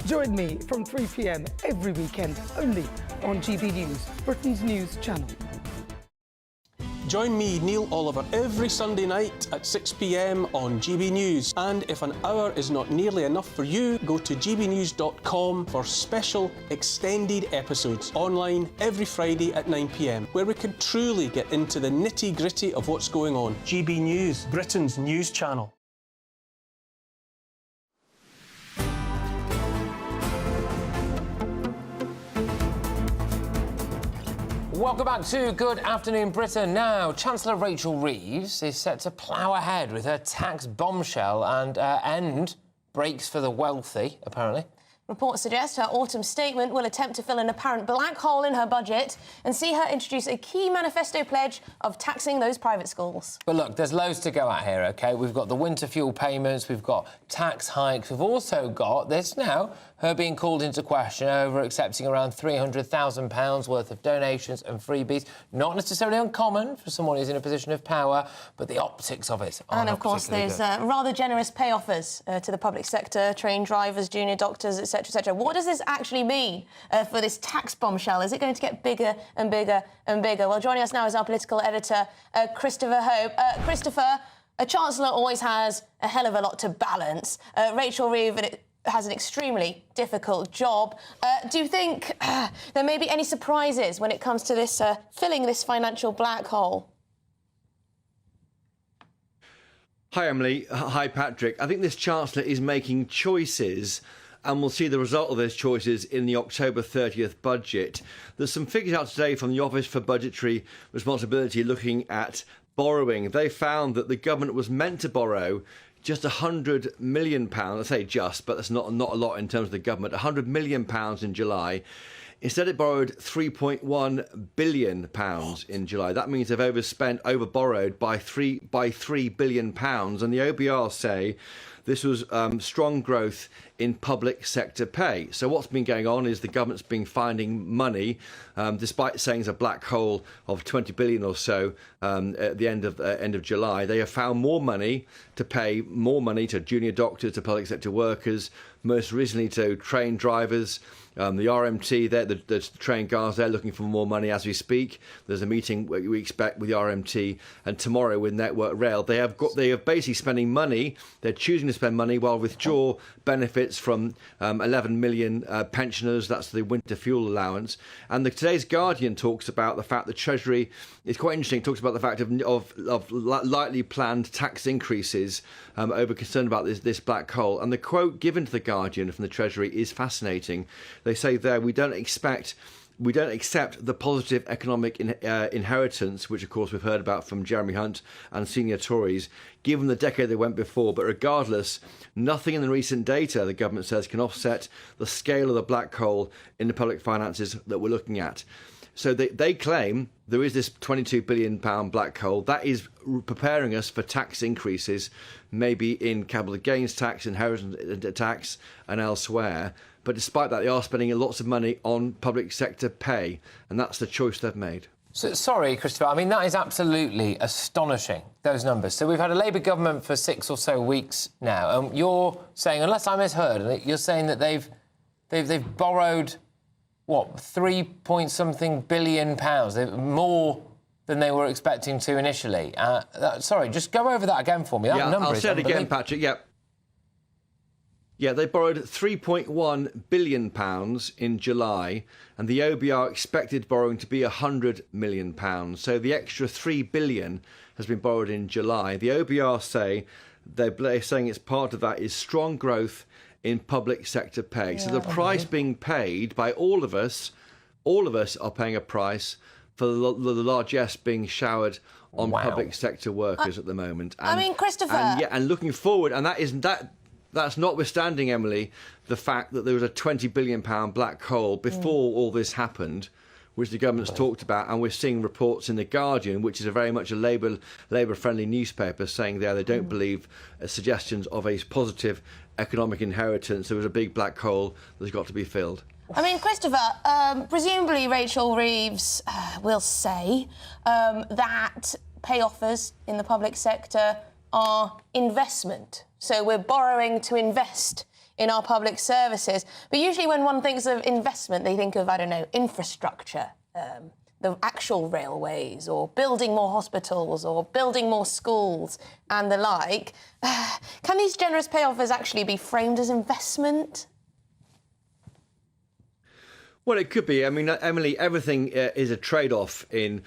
Join me from 3 p.m. every weekend, only on GB News, Britain's news channel. Join me, Neil Oliver, every Sunday night at 6 p.m. on GB News. And if an hour is not nearly enough for you, go to gbnews.com for special extended episodes online every Friday at 9 p.m, where we can truly get into the nitty-gritty of what's going on. GB News, Britain's news channel. Welcome back to Good Afternoon Britain. Now, Chancellor Rachel Reeves is set to plough ahead with her tax bombshell and end breaks for the wealthy, apparently. Reports suggest her autumn statement will attempt to fill an apparent black hole in her budget and see her introduce a key manifesto pledge of taxing those private schools. But look, there's loads to go at here, OK? We've got the winter fuel payments, we've got tax hikes, we've also got this now, her being called into question over accepting around £300,000 worth of donations and freebies. Not necessarily uncommon for someone who's in a position of power, but the optics of it are And, of course, there's rather generous pay offers to the public sector, trained drivers, junior doctors, etc, etc. What does this actually mean for this tax bombshell? Is it going to get bigger and bigger and bigger? Well, joining us now is our political editor, Christopher Hope. Christopher, a chancellor always has a hell of a lot to balance. Rachel Reeve has an extremely difficult job. Do you think there may be any surprises when it comes to this filling this financial black hole? Hi, Emily. Hi, Patrick. I think this Chancellor is making choices, and we'll see the result of those choices in the October 30th budget. There's some figures out today from the Office for Budgetary Responsibility looking at borrowing. They found that the government was meant to borrow just £100 million. I say just, but that's not a lot in terms of the government. £100 million in July. Instead, it borrowed £3.1 billion in July. That means they've overborrowed by £3 billion. And the OBR say this was strong growth in public sector pay. So what's been going on is the government's been finding money, despite saying it's a black hole of 20 billion or so at the end of July. They have found more money to pay more money to junior doctors, to public sector workers, most recently to train drivers. The RMT, the train guards, they're looking for more money as we speak. There's a meeting we expect with the RMT, and tomorrow with Network Rail. They are basically spending money. They're choosing to spend money while withdraw benefits from 11 million pensioners. That's the winter fuel allowance. And today's Guardian talks about the fact the Treasury is quite interesting. It talks about the fact of lightly planned tax increases over concern about this black hole. And the quote given to the Guardian from the Treasury is fascinating. They say there, we don't accept the positive economic inheritance, which of course we've heard about from Jeremy Hunt and senior Tories, given the decade they went before. But regardless, nothing in the recent data, the government says, can offset the scale of the black hole in the public finances that we're looking at. So they claim there is this £22 billion black hole that is preparing us for tax increases, maybe in capital gains tax, inheritance tax and elsewhere. But despite that, they are spending lots of money on public sector pay, and that's the choice they've made. So, sorry, Christopher, I mean, that is absolutely astonishing, those numbers. So we've had a Labour government for 6 or so weeks now. You're saying, unless I misheard, you're saying that they've borrowed, what, 3-point-something billion pounds, more than they were expecting to initially. Sorry, just go over that again for me. That number I'll is say it again, Patrick. Yeah, they borrowed £3.1 billion in July, and the OBR expected borrowing to be £100 million. So the extra £3 billion has been borrowed in July. The OBR say they're saying it's part of that is strong growth in public sector pay. So the price being paid by all of us are paying a price for the largesse being showered on public sector workers at the moment. And, I mean, Christopher... And looking forward, and that's notwithstanding, Emily, the fact that there was a £20 billion black hole before all this happened, which the government's talked about, and we're seeing reports in The Guardian, which is very much a Labour-friendly newspaper, saying they don't believe suggestions of a positive economic inheritance. There was a big black hole that's got to be filled. I mean, Christopher, presumably Rachel Reeves will say that pay offers in the public sector are investment. So we're borrowing to invest in our public services. But usually when one thinks of investment, they think of, I don't know, infrastructure, the actual railways, or building more hospitals, or building more schools and the like. Can these generous pay offers actually be framed as investment? Well, it could be. I mean, Emily, everything is a trade-off in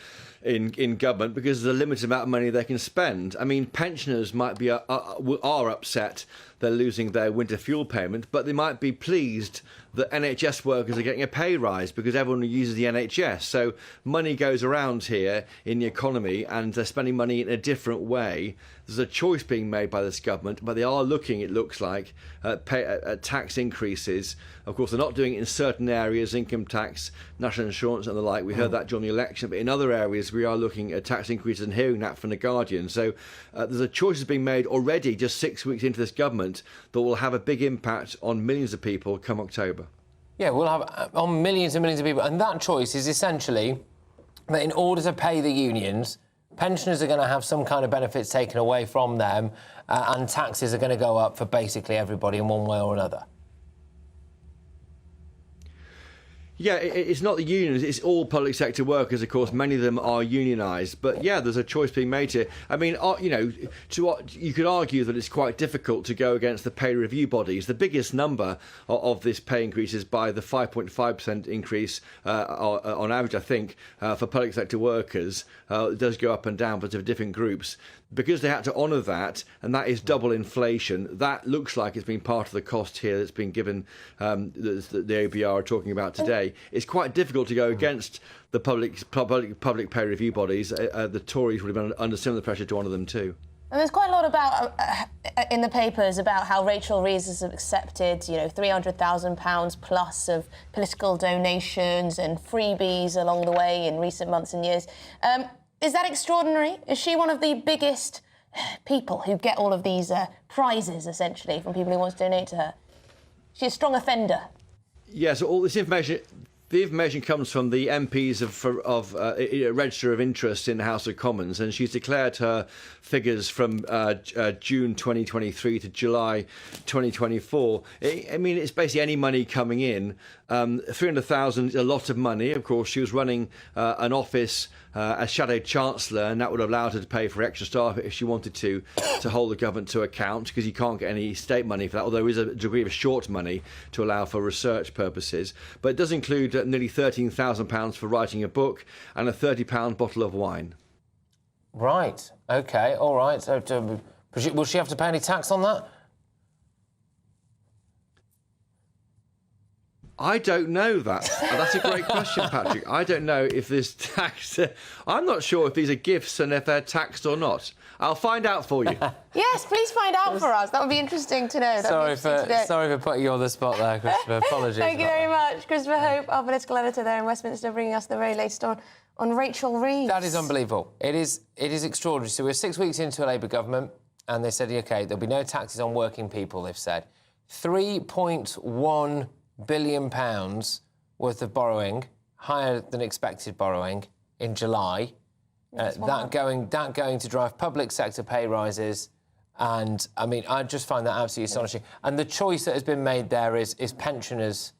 government because there's a limited amount of money they can spend. I mean, pensioners might be are upset they're losing their winter fuel payment, but they might be pleased that NHS workers are getting a pay rise because everyone uses the NHS. So money goes around here in the economy, and they're spending money in a different way. There's a choice being made by this government, but they are looking, it looks like, at tax increases. Of course, they're not doing it in certain areas, income tax, national insurance and the like. We heard that during the election, but in other areas we are looking at tax increases and hearing that from The Guardian. So there's a choice that's being made already just 6 weeks into this government that will have a big impact on millions of people come October. Yeah, we'll have on millions and millions of people. And that choice is essentially that in order to pay the unions, pensioners are going to have some kind of benefits taken away from them, and taxes are going to go up for basically everybody in one way or another. Yeah, it's not the unions, it's all public sector workers, of course. Many of them are unionised. But yeah, there's a choice being made here. I mean, you know, you could argue that it's quite difficult to go against the pay review bodies. The biggest number of this pay increase is by the 5.5% increase on average, I think, for public sector workers. It does go up and down, but of different groups. Because they had to honour that, and that is double inflation, that looks like it's been part of the cost here that's been given, the OBR are talking about today. It's quite difficult to go against the public pay review bodies. The Tories would have been under similar pressure to honour them too. And there's quite a lot about in the papers about how Rachel Reeves has accepted, you know, £300,000 plus of political donations and freebies along the way in recent months and years. Is that extraordinary? Is she one of the biggest people who get all of these prizes, essentially, from people who want to donate to her? Is she a strong offender? Yeah, so all this information... The information comes from the MPs of Register of Interest in the House of Commons, and she's declared her figures from June 2023 to July 2024. I mean, it's basically any money coming in. 300,000 is a lot of money. Of course, she was running an office as Shadow Chancellor, and that would have allowed her to pay for extra staff if she wanted to hold the government to account, because you can't get any state money for that, although there is a degree of short money to allow for research purposes. But it does include nearly £13,000 for writing a book and a £30 bottle of wine. Right, OK, all right. So, will she have to pay any tax on that? I don't know that. That's a great question, Patrick. I don't know if there's tax. I'm not sure if these are gifts and if they're taxed or not. I'll find out for you. Yes, please find out for us. That would be interesting to know. Sorry for putting you on the spot there, Christopher. Apologies. Thank you very much, Christopher Hope, our political editor there in Westminster, bringing us the very latest on Rachel Reeves. That is unbelievable. It is extraordinary. So we're 6 weeks into a Labour government, and they said, OK, there'll be no taxes on working people, they've said. £3.1 billion worth of borrowing, higher than expected borrowing in July. That going to drive public sector pay rises, and I mean, I just find that absolutely astonishing. And the choice that has been made there is pensioners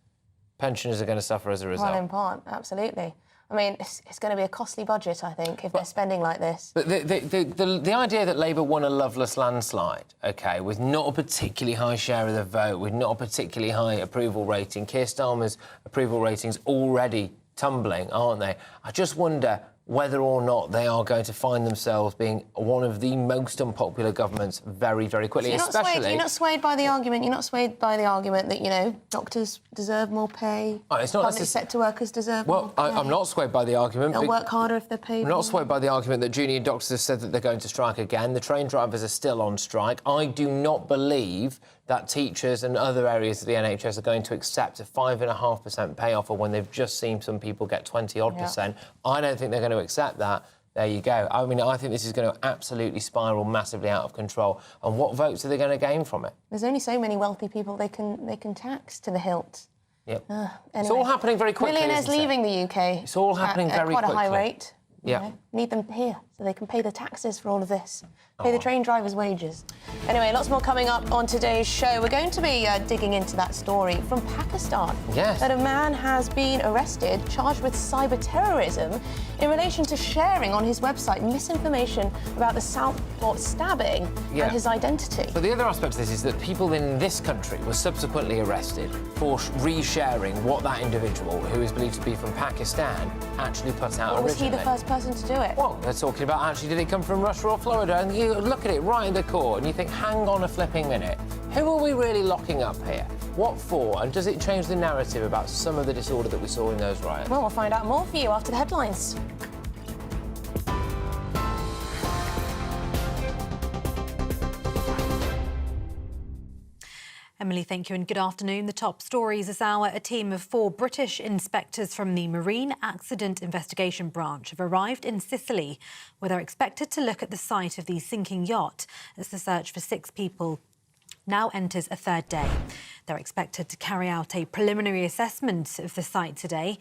are going to suffer as a result. Well, in part, absolutely. I mean, it's going to be a costly budget, I think, if they're spending like this. But the idea that Labour won a loveless landslide, OK, with not a particularly high share of the vote, with not a particularly high approval rating, Keir Starmer's approval rating's already tumbling, aren't they? I just wonder whether or not they are going to find themselves being one of the most unpopular governments very, very quickly. So you're not swayed by the argument. You're not swayed by the argument that, you know, doctors deserve more pay. It's not public sector workers deserve more pay. I'm not swayed by the argument. They'll work harder if they're paid. I'm not swayed by the argument that junior doctors have said that they're going to strike again. The train drivers are still on strike. I do not believe that teachers and other areas of the NHS are going to accept a 5.5% pay offer when they've just seen some people get 20-odd%. I don't think they're going to accept that. There you go. I mean, I think this is going to absolutely spiral massively out of control. And what votes are they going to gain from it? There's only so many wealthy people they can tax to the hilt. Yep. Anyway. It's all happening very quickly. Millionaires leaving the UK. It's all happening very quickly. At quite a high rate. Yeah. Need them here so they can pay the taxes for all of this. Pay the train drivers' wages. Anyway, lots more coming up on today's show. We're going to be digging into that story from Pakistan. Yes. That a man has been arrested, charged with cyber terrorism in relation to sharing on his website misinformation about the Southport stabbing and his identity. But the other aspect of this is that people in this country were subsequently arrested for resharing what that individual, who is believed to be from Pakistan, actually put out originally. Was he the first person to do it? Well, they're talking about actually did he come from Russia or Florida, and you look at it right in the core and you think, hang on a flipping minute, who are we really locking up here? What for? And does it change the narrative about some of the disorder that we saw in those riots? Well, we'll find out more for you after the headlines. Emily, thank you and good afternoon. The top stories this hour. A team of 4 British inspectors from the Marine Accident Investigation Branch have arrived in Sicily, where they're expected to look at the site of the sinking yacht as the search for 6 people now enters a 3rd day. They're expected to carry out a preliminary assessment of the site today.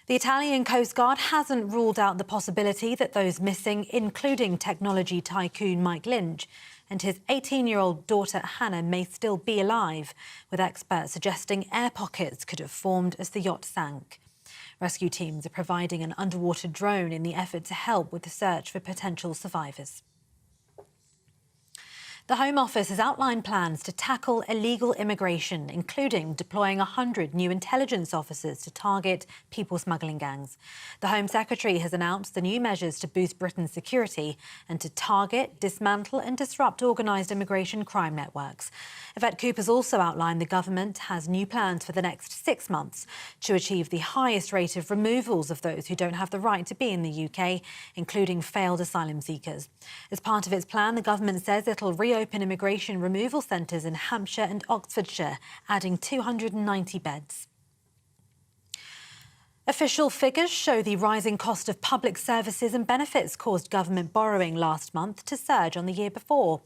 The Italian Coast Guard hasn't ruled out the possibility that those missing, including technology tycoon Mike Lynch and his 18-year-old daughter Hannah, may still be alive, with experts suggesting air pockets could have formed as the yacht sank. Rescue teams are providing an underwater drone in the effort to help with the search for potential survivors. The Home Office has outlined plans to tackle illegal immigration, including deploying 100 new intelligence officers to target people smuggling gangs. The Home Secretary has announced the new measures to boost Britain's security and to target, dismantle and disrupt organised immigration crime networks. Yvette Cooper's also outlined the government has new plans for the next 6 months to achieve the highest rate of removals of those who don't have the right to be in the UK, including failed asylum seekers. As part of its plan, the government says it'll reopen immigration removal centres in Hampshire and Oxfordshire, adding 290 beds. Official figures show the rising cost of public services and benefits caused government borrowing last month to surge on the year before.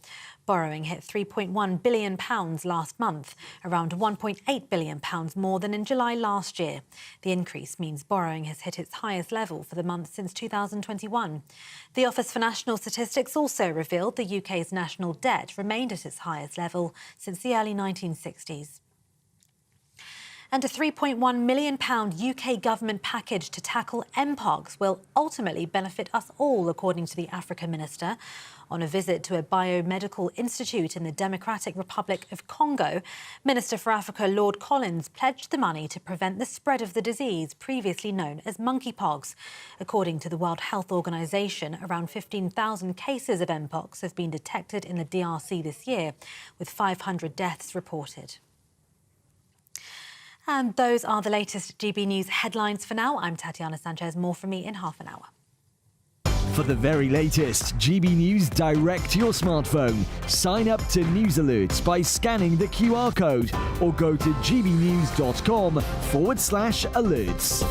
Borrowing hit £3.1 billion last month, around £1.8 billion more than in July last year. The increase means borrowing has hit its highest level for the month since 2021. The Office for National Statistics also revealed the UK's national debt remained at its highest level since the early 1960s. And a £3.1 million UK government package to tackle mpox will ultimately benefit us all, according to the Africa Minister. On a visit to a biomedical institute in the Democratic Republic of Congo, Minister for Africa Lord Collins pledged the money to prevent the spread of the disease previously known as monkeypox. According to the World Health Organization, around 15,000 cases of mpox have been detected in the DRC this year, with 500 deaths reported. And those are the latest GB News headlines for now. I'm Tatiana Sanchez. More from me in half an hour. For the very latest GB News direct to your smartphone, sign up to News Alerts by scanning the QR code or go to gbnews.com/alerts.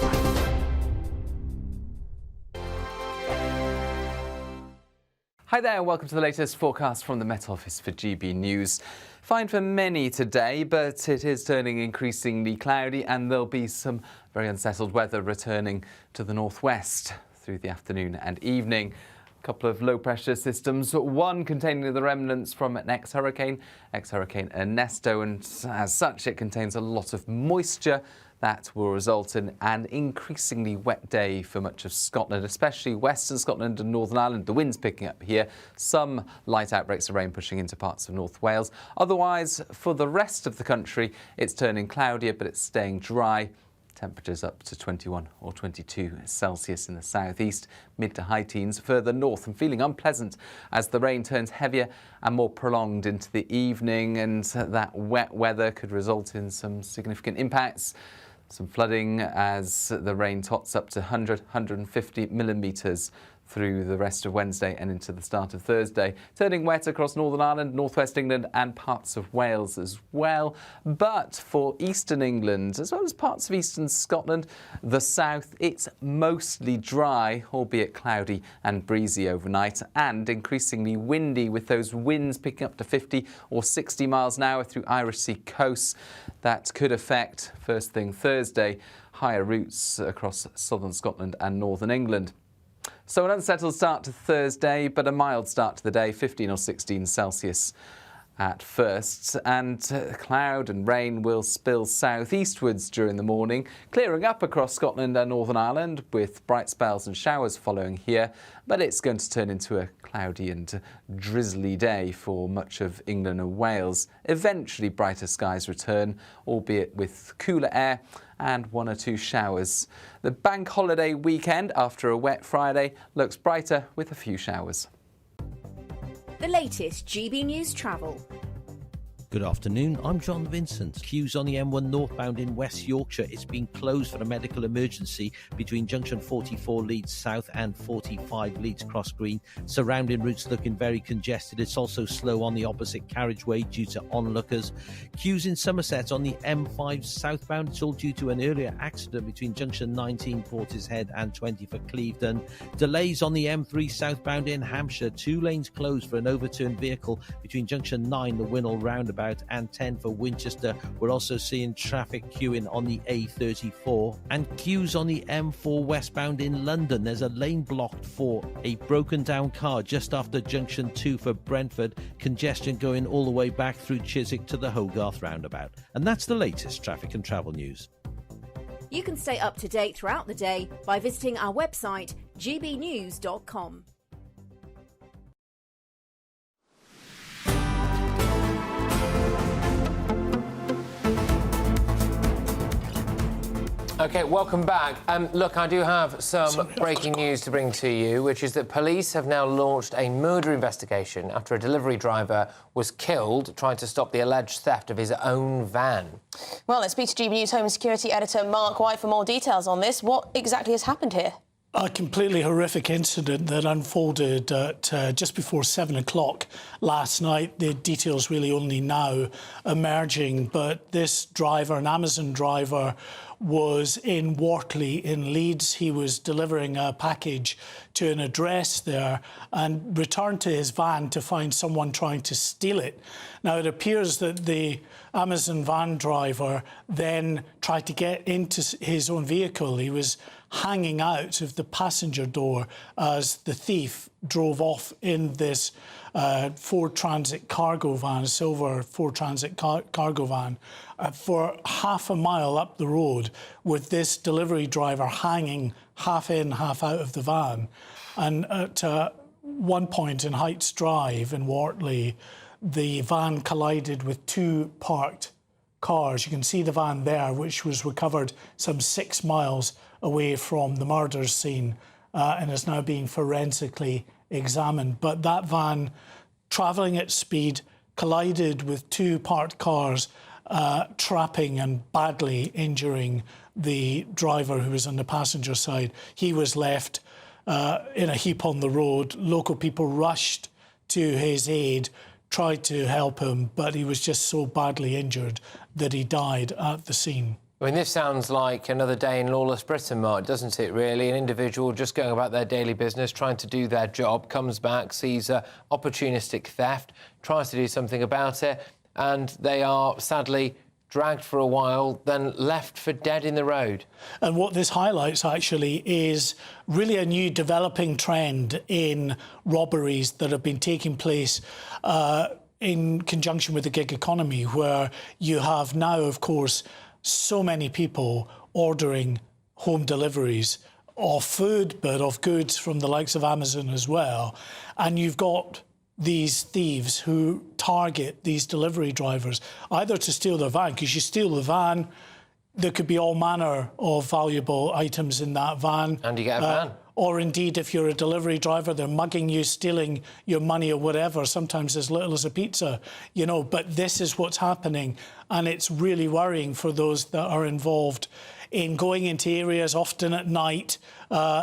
Hi there, and welcome to the latest forecast from the Met Office for GB News. Fine for many today, but it is turning increasingly cloudy and there'll be some very unsettled weather returning to the northwest through the afternoon and evening. A couple of low-pressure systems, one containing the remnants from an ex-hurricane Ernesto, and as such it contains a lot of moisture that will result in an increasingly wet day for much of Scotland, especially Western Scotland and Northern Ireland. The wind's picking up here, some light outbreaks of rain pushing into parts of North Wales. Otherwise, for the rest of the country, it's turning cloudier, but it's staying dry. Temperatures up to 21 or 22 Celsius in the southeast, mid to high teens further north, and feeling unpleasant as the rain turns heavier and more prolonged into the evening, and that wet weather could result in some significant impacts. Some flooding as the rain tots up to 150 millimetres through the rest of Wednesday and into the start of Thursday, turning wet across Northern Ireland, northwest England and parts of Wales as well. But for eastern England, as well as parts of eastern Scotland, the south, it's mostly dry, albeit cloudy and breezy overnight, and increasingly windy, with those winds picking up to 50 or 60 miles an hour through Irish Sea coasts. That could affect, first thing Thursday, higher routes across southern Scotland and northern England. So an unsettled start to Thursday, but a mild start to the day, 15 or 16 Celsius at first, and cloud and rain will spill southeastwards during the morning, clearing up across Scotland and Northern Ireland with bright spells and showers following here, but it's going to turn into a cloudy and drizzly day for much of England and Wales. Eventually brighter skies return, albeit with cooler air and one or two showers. The bank holiday weekend after a wet Friday looks brighter with a few showers. The latest GB News travel. Good afternoon, I'm John Vincent. Queues on the M1 northbound in West Yorkshire. It's been closed for a medical emergency between junction 44 Leeds South and 45 Leeds Cross Green. Surrounding routes looking very congested. It's also slow on the opposite carriageway due to onlookers. Queues in Somerset on the M5 southbound. It's all due to an earlier accident between junction 19 Portishead and 20 for Clevedon. Delays on the M3 southbound in Hampshire. 2 lanes closed for an overturned vehicle between junction 9, the Winnell roundabout, and 10 for Winchester. We're also seeing traffic queuing on the A34 and queues on the M4 westbound in London. There's a lane blocked for a broken down car just after junction 2 for Brentford. Congestion going all the way back through Chiswick to the Hogarth roundabout. And that's the latest traffic and travel news. You can stay up to date throughout the day by visiting our website, gbnews.com. OK, welcome back. Look, I do have some breaking news to bring to you, which is that police have now launched a murder investigation after a delivery driver was killed trying to stop the alleged theft of his own van. Well, let's speak to GB News Home Security Editor Mark White for more details on this. What exactly has happened here? A completely horrific incident that unfolded at just before 7 o'clock last night. The details really only now emerging, but this driver, an Amazon driver, was in Wortley in Leeds. He was delivering a package to an address there and returned to his van to find someone trying to steal it. Now, it appears that the Amazon van driver then tried to get into his own vehicle. He was hanging out of the passenger door as the thief drove off in this Ford Transit cargo van, silver Ford Transit cargo van, for half a mile up the road with this delivery driver hanging half in, half out of the van. And at one point in Heights Drive in Wortley, the van collided with two parked cars. You can see the van there, which was recovered some 6 miles away from the murder scene and is now being forensically examined. But that van, travelling at speed, collided with two parked cars, trapping and badly injuring the driver who was on the passenger side. He was left in a heap on the road. Local people rushed to his aid, tried to help him, but he was just so badly injured that he died at the scene. I mean, this sounds like another day in lawless Britain, Mark, doesn't it, really? An individual just going about their daily business, trying to do their job, comes back, sees opportunistic theft, tries to do something about it, and they are sadly dragged for a while, then left for dead in the road. And what this highlights, actually, is really a new developing trend in robberies that have been taking place in conjunction with the gig economy, where you have now, of course, so many people ordering home deliveries of food, but of goods from the likes of Amazon as well. And you've got these thieves who target these delivery drivers, either to steal their van, because you steal the van, there could be all manner of valuable items in that van. And you get a van. Or indeed, if you're a delivery driver, they're mugging you, stealing your money or whatever, sometimes as little as a pizza, you know. But this is what's happening, and it's really worrying for those that are involved in going into areas, often at night,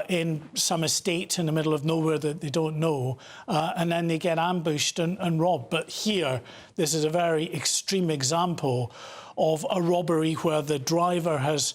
in some estate in the middle of nowhere that they don't know, and then they get ambushed and robbed. But here, this is a very extreme example of a robbery where the driver has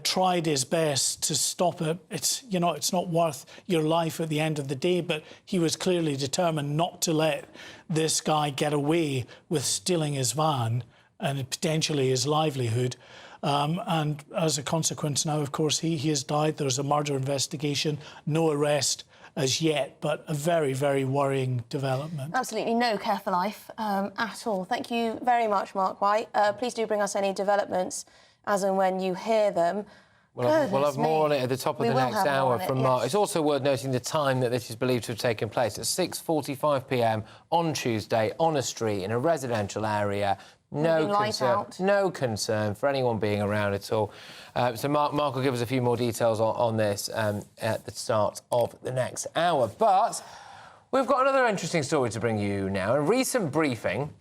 tried his best to stop it. It's not worth your life at the end of the day, but he was clearly determined not to let this guy get away with stealing his van and potentially his livelihood. And as a consequence now, of course, he has died. There's a murder investigation, no arrest as yet, but a very, very worrying development. Absolutely no care for life at all. Thank you very much, Mark White. Please do bring us any developments as and when you hear them. We'll have more on it at the top of the next hour from Mark. It's also worth noting the time that this is believed to have taken place. At 6:45 p.m. on Tuesday, on a street in a residential area. No concern for anyone being around at all. So Mark will give us a few more details on this at the start of the next hour. But we've got another interesting story to bring you now. A recent briefing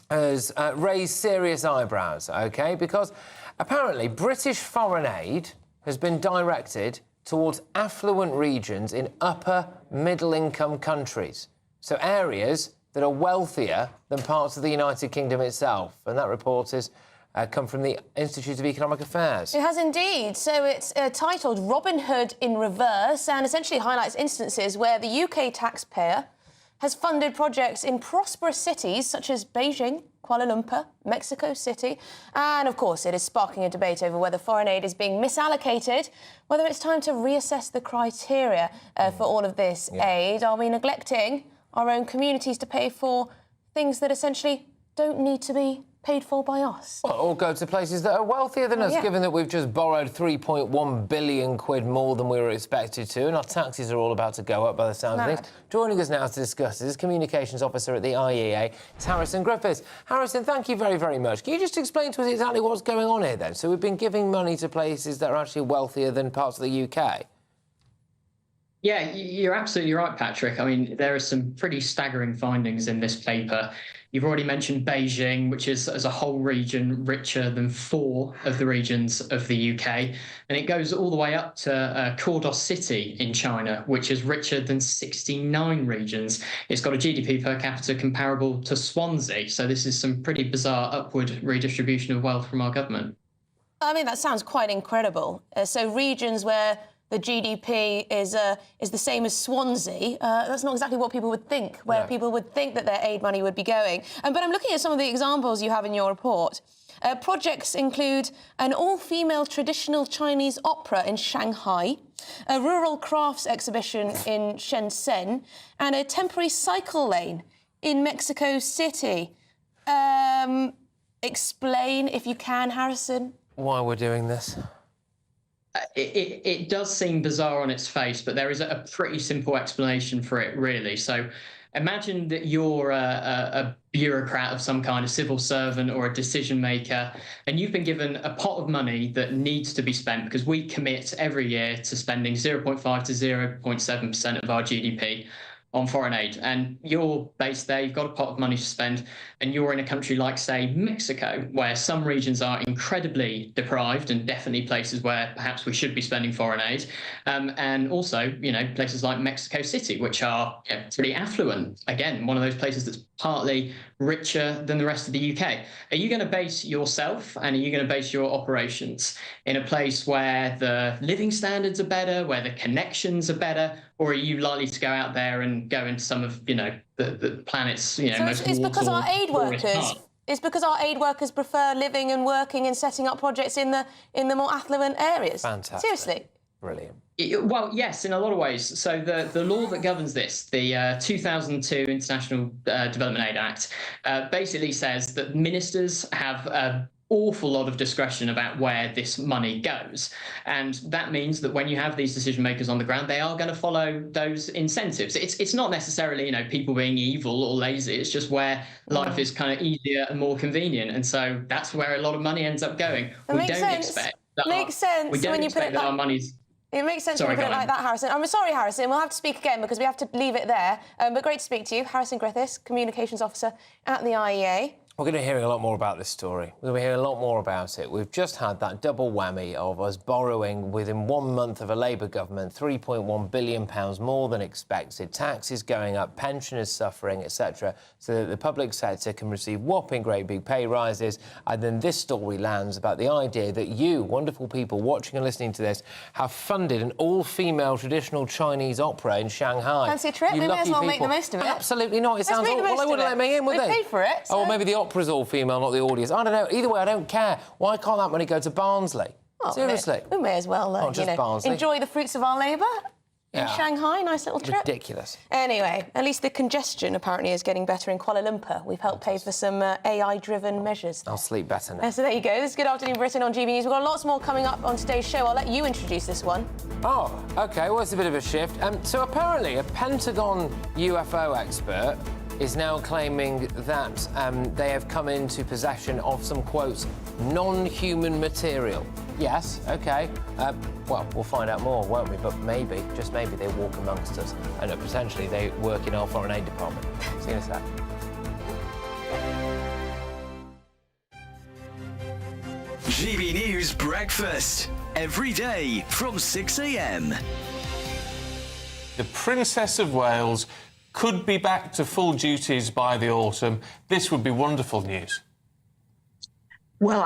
has raised serious eyebrows, OK? Because apparently British foreign aid has been directed towards affluent regions in upper middle-income countries. So areas that are wealthier than parts of the United Kingdom itself. And that report has come from the Institute of Economic Affairs. It has indeed. So it's titled Robin Hood in Reverse and essentially highlights instances where the UK taxpayer has funded projects in prosperous cities such as Beijing, Kuala Lumpur, Mexico City. And, of course, it is sparking a debate over whether foreign aid is being misallocated, whether it's time to reassess the criteria for all of this aid. Are we neglecting our own communities to pay for things that essentially don't need to be paid for by us. Well, or go to places that are wealthier than us, given that we've just borrowed 3.1 billion quid more than we were expected to, and our taxes are all about to go up by the sound of things. Joining us now to discuss this is Communications Officer at the IEA, it's Harrison Griffiths. Harrison, thank you very, very much. Can you just explain to us exactly what's going on here, then? So we've been giving money to places that are actually wealthier than parts of the UK? Yeah, you're absolutely right, Patrick. I mean, there are some pretty staggering findings in this paper. You've already mentioned Beijing, which is, as a whole region, richer than 4 of the regions of the UK. And it goes all the way up to Cawdos City in China, which is richer than 69 regions. It's got a GDP per capita comparable to Swansea. So this is some pretty bizarre upward redistribution of wealth from our government. I mean, that sounds quite incredible. So regions where the GDP is the same as Swansea. That's not exactly what people would think, where people would think that their aid money would be going. But I'm looking at some of the examples you have in your report. Projects include an all-female traditional Chinese opera in Shanghai, a rural crafts exhibition in Shenzhen, and a temporary cycle lane in Mexico City. Explain, if you can, Harrison. Why we're doing this? It does seem bizarre on its face, but there is a pretty simple explanation for it, really. So imagine that you're a bureaucrat of some kind, a civil servant or a decision maker, and you've been given a pot of money that needs to be spent because we commit every year to spending 0.5 to 0.7% of our GDP on foreign aid. And you're based there, you've got a pot of money to spend, and you're in a country like, say, Mexico, where some regions are incredibly deprived and definitely places where perhaps we should be spending foreign aid. And also, you know, places like Mexico City, which are pretty affluent. Again, one of those places that's partly richer than the rest of the UK. Are you going to base yourself and are you going to base your operations in a place where the living standards are better, where the connections are better, or are you likely to go out there and go into some of, you know, the planet's, you know, So most it's because our aid poorest workers. part? It's because our aid workers prefer living and working and setting up projects in the more affluent areas. Fantastic. Seriously. Brilliant. Well, yes, in a lot of ways. So the law that governs this, the 2002 International Development Aid Act, basically says that ministers have an awful lot of discretion about where this money goes. And that means that when you have these decision makers on the ground, they are going to follow those incentives. It's not necessarily, you know, people being evil or lazy. It's just where life is kind of easier and more convenient. And so that's where a lot of money ends up going. We don't expect that our money's... It makes sense when you put it like that, Harrison. I'm sorry, Harrison. We'll have to speak again because we have to leave it there. But great to speak to you. Harrison Griffiths, Communications Officer at the IEA. We're going to be hearing a lot more about this story. We're going to be hearing a lot more about it. We've just had that double whammy of us borrowing within 1 month of a Labour government £3.1 billion more than expected, taxes going up, pensioners suffering, etc., so that the public sector can receive whopping great big pay rises. And then this story lands about the idea that you, wonderful people watching and listening to this, have funded an all-female traditional Chinese opera in Shanghai. Fancy a trip? We may as well make the most of it. Absolutely not. It sounds like, well, they wouldn't let me in, would they? We paid for it. Oh, well, maybe the opera's all female, not the audience. I don't know. Either way, I don't care. Why can't that money go to Barnsley? Well, Seriously. We may as well Barnsley. enjoy the fruits of our labour in Shanghai. Nice little trip. Ridiculous. Anyway, at least the congestion apparently is getting better in Kuala Lumpur. We've helped pay for some AI-driven measures. I'll sleep better now. So there you go. This is Good Afternoon Britain on GB News. We've got lots more coming up on today's show. I'll let you introduce this one. Oh, OK. Well, it's a bit of a shift. So apparently a Pentagon UFO expert is now claiming that they have come into possession of some, quote, non-human material. Yes, OK. Well, we'll find out more, won't we? But maybe, just maybe, they walk amongst us and potentially they work in our foreign aid department. See you in a sec. GB News Breakfast. Every day from 6 a.m. The Princess of Wales could be back to full duties by the autumn. This would be wonderful news. Well,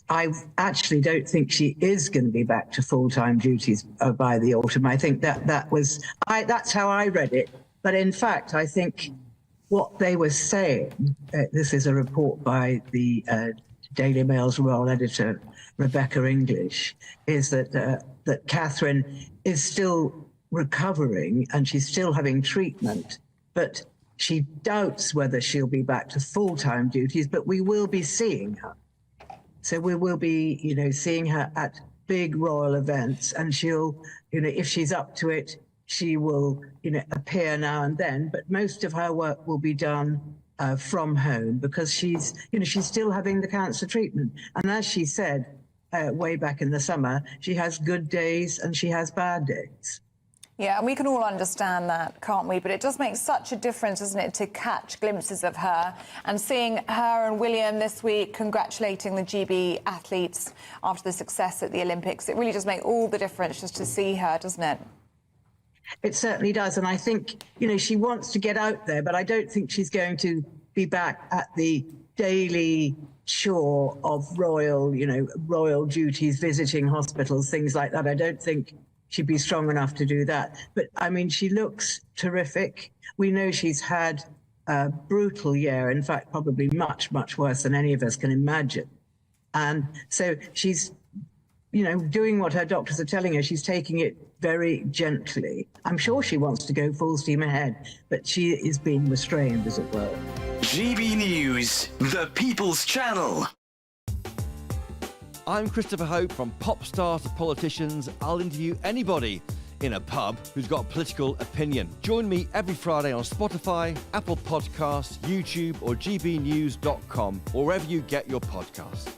I actually don't think she is going to be back to full-time duties by the autumn. I think that's how I read it. But in fact, I think what they were saying, this is a report by the Daily Mail's royal editor, Rebecca English, is that Catherine is still recovering and she's still having treatment. But She doubts whether she'll be back to full-time duties, but we will be seeing her. So we will be, seeing her at big royal events, and she'll, if she's up to it, she will, appear now and then. But most of her work will be done from home because she's still having the cancer treatment. And as she said way back in the summer, she has good days and she has bad days. Yeah, and we can all understand that, can't we? But it does make such a difference, doesn't it, to catch glimpses of her and seeing her and William this week congratulating the GB athletes after the success at the Olympics. It really does make all the difference just to see her, doesn't it? It certainly does. And I think, she wants to get out there, but I don't think she's going to be back at the daily chore of royal duties, visiting hospitals, things like that. I don't think she'd be strong enough to do that. But, she looks terrific. We know she's had a brutal year, in fact, probably much, much worse than any of us can imagine. And so she's, doing what her doctors are telling her. She's taking it very gently. I'm sure she wants to go full steam ahead, but she is being restrained, as it were. GB News, the People's Channel. I'm Christopher Hope. From pop stars to politicians, I'll interview anybody in a pub who's got a political opinion. Join me every Friday on Spotify, Apple Podcasts, YouTube or gbnews.com, or wherever you get your podcasts.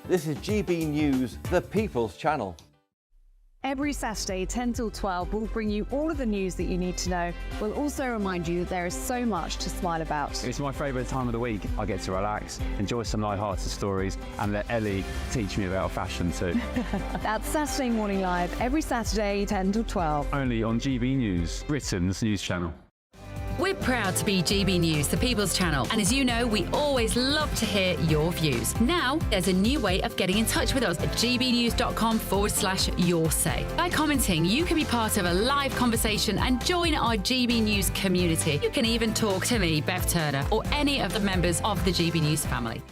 This is GB News, the People's Channel. Every Saturday, 10 till 12, we'll bring you all of the news that you need to know. We'll also remind you that there is so much to smile about. It's my favourite time of the week. I get to relax, enjoy some light-hearted stories, and let Ellie teach me about fashion too. That's Saturday Morning Live, every Saturday, 10 till 12. Only on GB News, Britain's news channel. We're proud to be GB News, the People's Channel. And as you know, we always love to hear your views. Now, there's a new way of getting in touch with us at gbnews.com/your say. By commenting, you can be part of a live conversation and join our GB News community. You can even talk to me, Bev Turner, or any of the members of the GB News family.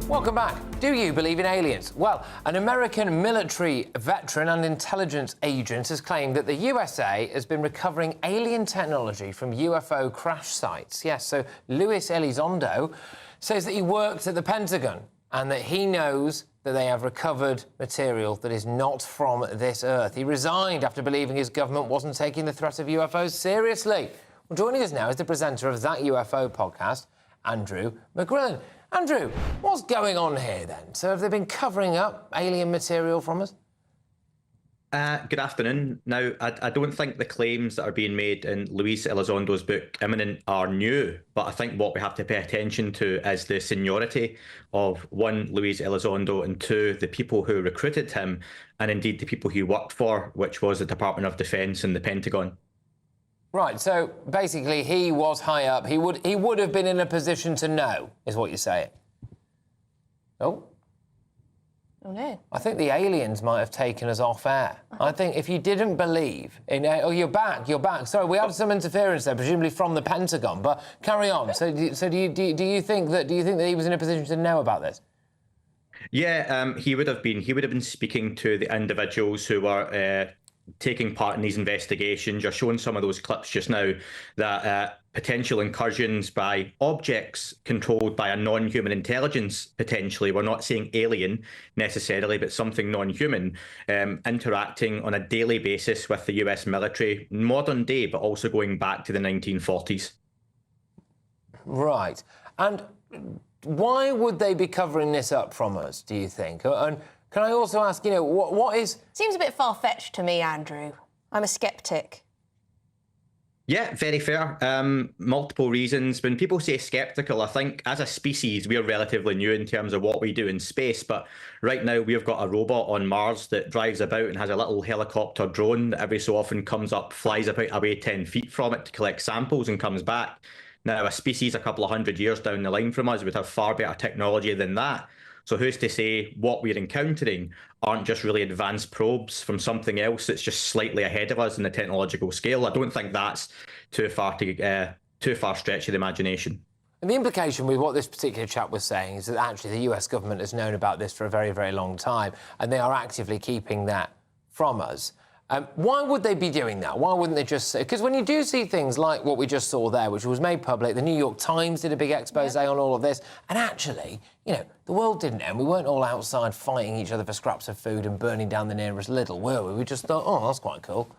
Welcome back. Do you believe in aliens? Well, an American military veteran and intelligence agent has claimed that the USA has been recovering alien technology from UFO crash sites. Yes, so Luis Elizondo says that he worked at the Pentagon and that he knows that they have recovered material that is not from this Earth. He resigned after believing his government wasn't taking the threat of UFOs seriously. Well, joining us now is the presenter of That UFO podcast, Andrew McGrillen. Andrew, what's going on here then? So have they been covering up alien material from us? Good afternoon. Now, I don't think the claims that are being made in Luis Elizondo's book, Imminent, are new, but I think what we have to pay attention to is the seniority of, one, Luis Elizondo, and two, the people who recruited him, and indeed the people he worked for, which was the Department of Defense and the Pentagon. Right, so basically he was high up. He would have been in a position to know, is what you're saying. Oh. Oh, no. I think the aliens might have taken us off air. I think if you didn't believe in... Oh, you're back. Sorry, we had some interference there, presumably from the Pentagon, but carry on. So do you think that he was in a position to know about this? Yeah, he would have been speaking to the individuals who were taking part in these investigations. You're showing some of those clips just now that potential incursions by objects controlled by a non-human intelligence, potentially. We're not saying alien necessarily, but something non-human, interacting on a daily basis with the US military, modern day, but also going back to the 1940s. Right. And why would they be covering this up from us, do you think? And can I also ask, what is... Seems a bit far-fetched to me, Andrew. I'm a sceptic. Yeah, very fair. Multiple reasons. When people say sceptical, I think as a species, we're relatively new in terms of what we do in space. But right now, we've got a robot on Mars that drives about and has a little helicopter drone that every so often comes up, flies about away 10 feet from it to collect samples and comes back. Now, a species a couple of hundred years down the line from us would have far better technology than that. So who's to say what we're encountering aren't just really advanced probes from something else that's just slightly ahead of us in the technological scale? I don't think that's too far stretch of the imagination. And the implication with what this particular chap was saying is that actually the US government has known about this for a very, very long time, and they are actively keeping that from us. Why would they be doing that? Why wouldn't they just say... Because when you do see things like what we just saw there, which was made public, the New York Times did a big expose on all of this, and actually, you know, the world didn't end. We weren't all outside fighting each other for scraps of food and burning down the nearest Lidl, were we? We just thought, oh, that's quite cool.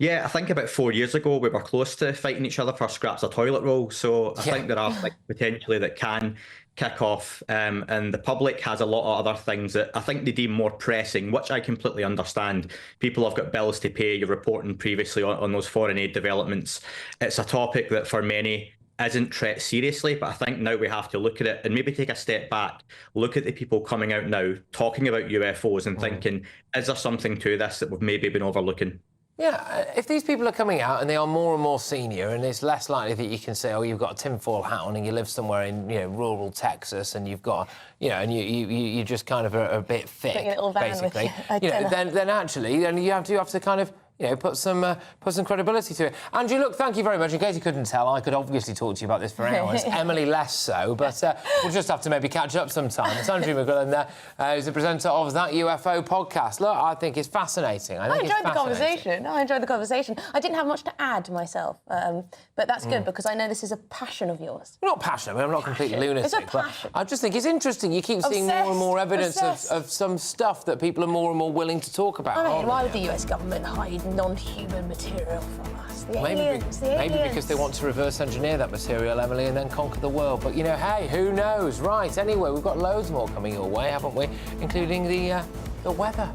Yeah, I think about 4 years ago we were close to fighting each other for scraps of toilet roll. So I think there are things potentially that can kick off, and the public has a lot of other things that I think they deem more pressing, which I completely understand. People have got bills to pay. You're reporting previously on those foreign aid developments. It's a topic that for many isn't treated seriously, but I think now we have to look at it and maybe take a step back, look at the people coming out now talking about UFOs and thinking, is there something to this that we've maybe been overlooking? Yeah, if these people are coming out and they are more and more senior, and it's less likely that you can say, oh, you've got a tinfoil hat on and you live somewhere in, you know, rural Texas, and you've got, you know, and you just kind of are a bit thick, basically. Then actually, you have to kind of, you know, put some credibility to it. Andrew, look, thank you very much. In case you couldn't tell, I could obviously talk to you about this for hours. Emily less so, but we'll just have to maybe catch up sometime. It's Andrew McGillen there, who's the presenter of That UFO podcast. Look, I think it's fascinating. I enjoyed the conversation. I enjoyed the conversation. I didn't have much to add myself, but that's good because I know this is a passion of yours. Not passion. I mean, I'm not completely lunatic. It's a passion. I just think it's interesting. You keep seeing more and more evidence of some stuff that people are more and more willing to talk about. I mean, why would the US government hide non-human material from us? The aliens. Maybe because they want to reverse engineer that material, Emily, and then conquer the world. But, you know, hey, who knows? Right, anyway, we've got loads more coming your way, haven't we? Including the weather.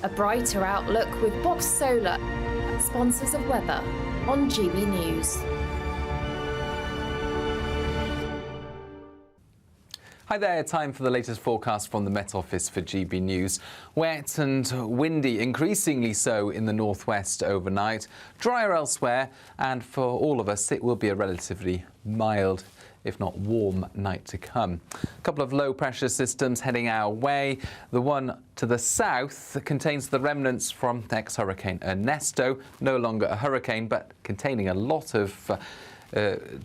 A brighter outlook with Box Solar, sponsors of weather on GB News. Hi there, time for the latest forecast from the Met Office for GB News. Wet and windy, increasingly so in the northwest overnight, drier elsewhere, and for all of us it will be a relatively mild, if not warm, night to come. A couple of low-pressure systems heading our way. The one to the south contains the remnants from ex-Hurricane Ernesto, no longer a hurricane, but containing a lot of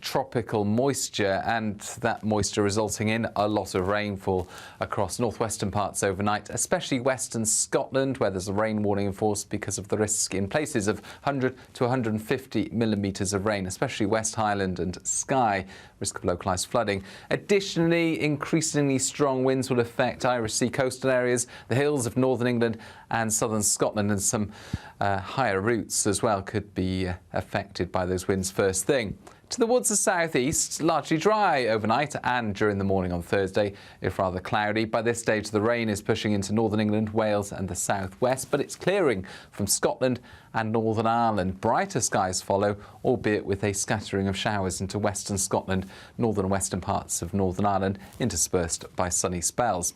tropical moisture, and that moisture resulting in a lot of rainfall across northwestern parts overnight, especially western Scotland, where there's a rain warning enforced because of the risk in places of 100 to 150 millimetres of rain, especially West Highland and Skye, risk of localised flooding. Additionally, increasingly strong winds will affect Irish Sea coastal areas, the hills of northern England and southern Scotland, and some higher routes as well could be affected by those winds first thing. To the woods of southeast, largely dry overnight and during the morning on Thursday, if rather cloudy. By this stage, the rain is pushing into northern England, Wales and the southwest, but it's clearing from Scotland and Northern Ireland. Brighter skies follow, albeit with a scattering of showers into western Scotland, northern and western parts of Northern Ireland, interspersed by sunny spells.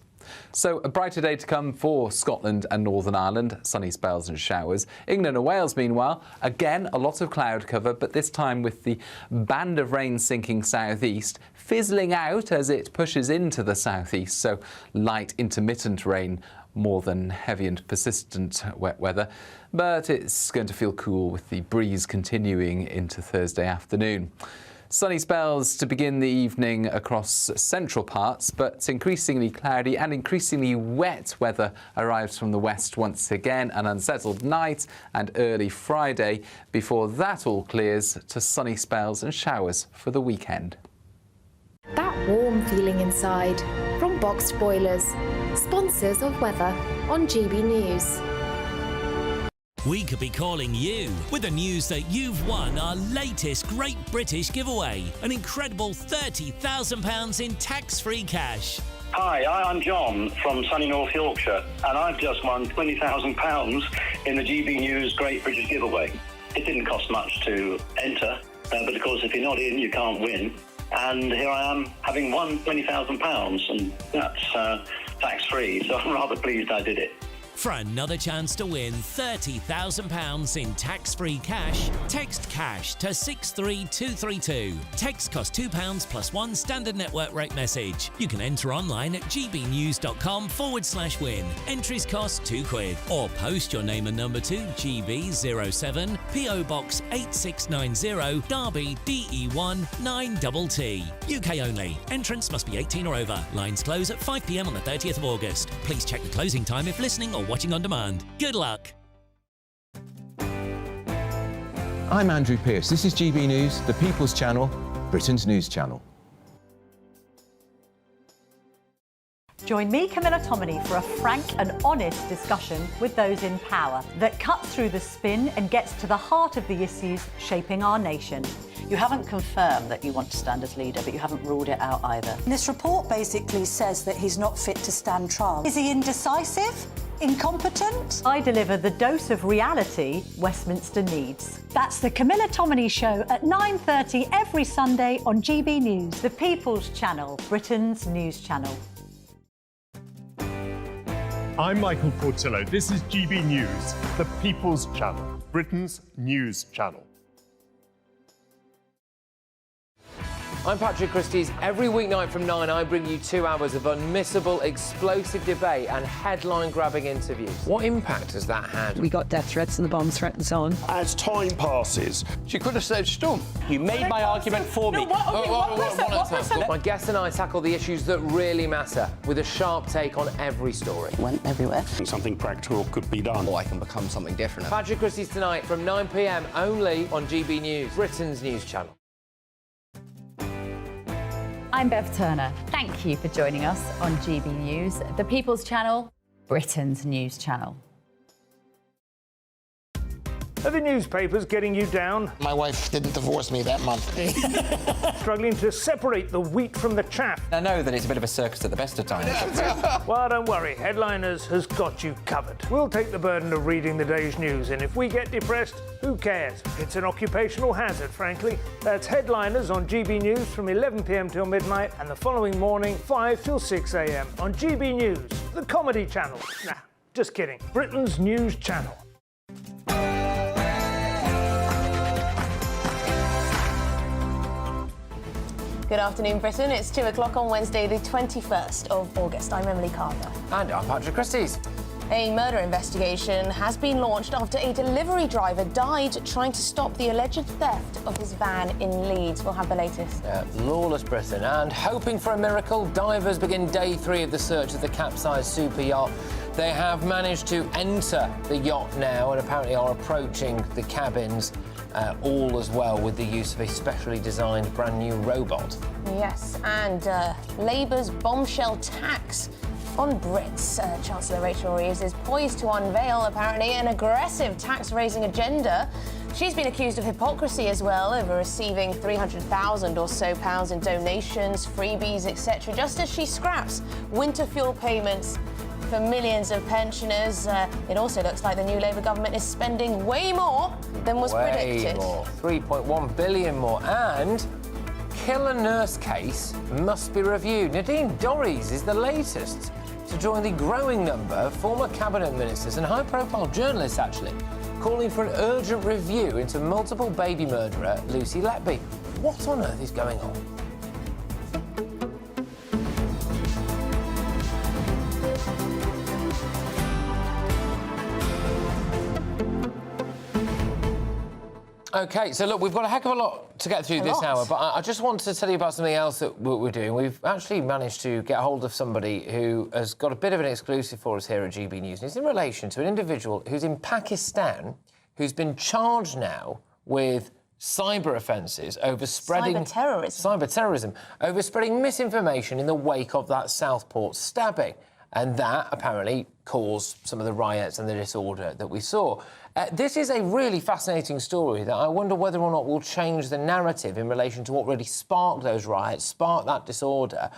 So a brighter day to come for Scotland and Northern Ireland, sunny spells and showers. England and Wales, meanwhile, again a lot of cloud cover, but this time with the band of rain sinking southeast, fizzling out as it pushes into the southeast, so light intermittent rain more than heavy and persistent wet weather. But it's going to feel cool with the breeze continuing into Thursday afternoon. Sunny spells to begin the evening across central parts, but increasingly cloudy and increasingly wet weather arrives from the west once again. An unsettled night and early Friday before that all clears to sunny spells and showers for the weekend. That warm feeling inside from Boxed Boilers, sponsors of weather on GB News. We could be calling you with the news that you've won our latest Great British giveaway, an incredible £30,000 in tax-free cash. Hi, I'm John from sunny North Yorkshire, and I've just won £20,000 in the GBNews Great British giveaway. It didn't cost much to enter, but of course if you're not in, you can't win. And here I am having won £20,000, and that's tax-free, so I'm rather pleased I did it. For another chance to win £30,000 in tax-free cash, text cash to 63232. Text costs £2 plus one standard network rate message. You can enter online at gbnews.com/win. Entries cost £2. Or post your name and number to GB07 PO Box 8690 Derby DE1 9TT. UK only. Entrance must be 18 or over. Lines close at 5 p.m. on the 30th of August. Please check the closing time if listening or watching on demand. Good luck. I'm Andrew Pearce. This is GB News, the People's Channel, Britain's news channel. Join me, Camilla Tominey, for a frank and honest discussion with those in power that cuts through the spin and gets to the heart of the issues shaping our nation. You haven't confirmed that you want to stand as leader, but you haven't ruled it out either. This report basically says that he's not fit to stand trial. Is he indecisive? Incompetent? I deliver the dose of reality Westminster needs. That's the Camilla Tominey Show at 9:30 every Sunday on GB News, the People's Channel, Britain's news channel. I'm Michael Portillo. This is GB News, the People's Channel, Britain's news channel. I'm Patrick Christie's. Every weeknight from 9, I bring you 2 hours of unmissable, explosive debate and headline-grabbing interviews. What impact has that had? We got death threats and the bomb threat and so on. As time passes, she could have said Stum. You made my argument for me. My guest and I tackle the issues that really matter with a sharp take on every story. Went everywhere. Something practical could be done. Or I can become something different. Patrick Christie's tonight from 9 p.m. only on GB News, Britain's news channel. I'm Bev Turner. Thank you for joining us on GB News, the People's Channel, Britain's news channel. Are the newspapers getting you down? My wife didn't divorce me that month. Struggling to separate the wheat from the chaff? I know that it's a bit of a circus at the best of times. Well, don't worry. Headliners has got you covered. We'll take the burden of reading the day's news, and if we get depressed, who cares? It's an occupational hazard, frankly. That's Headliners on GB News from 11 p.m. till midnight, and the following morning, 5 till 6 a.m. on GB News, the comedy channel. Nah, just kidding. Britain's news channel. Good afternoon, Britain. It's 2 o'clock on Wednesday, the 21st of August. I'm Emily Carver. And I'm Patrick Christie's. A murder investigation has been launched after a delivery driver died trying to stop the alleged theft of his van in Leeds. We'll have the latest. Lawless Britain. And hoping for a miracle, divers begin day 3 of the search of the capsized super yacht. They have managed to enter the yacht now and apparently are approaching the cabins, all as well with the use of a specially designed brand new robot. Yes, and Labour's bombshell tax on Brits. Chancellor Rachel Reeves is poised to unveil, apparently, an aggressive tax-raising agenda. She's been accused of hypocrisy as well over receiving £300,000 or so in donations, freebies, etc., just as she scraps winter fuel payments for millions of pensioners. It also looks like the new Labour government is spending way more than was predicted. More, 3.1 billion more. And killer nurse case must be reviewed. Nadine Dorries is the latest to join the growing number of former cabinet ministers and high-profile journalists, actually, calling for an urgent review into multiple baby murderer Lucy Letby. What on earth is going on? OK, so look, we've got a heck of a lot to get through this hour, but I just wanted to tell you about something else that we're doing. We've actually managed to get hold of somebody who has got a bit of an exclusive for us here at GB News, and it's in relation to an individual who's in Pakistan who's been charged now with cyber offences over spreading... Cyber-terrorism. Over spreading misinformation in the wake of that Southport stabbing. And that, apparently, caused some of the riots and the disorder that we saw. This is a really fascinating story that I wonder whether or not will change the narrative in relation to what really sparked those riots, sparked that disorder.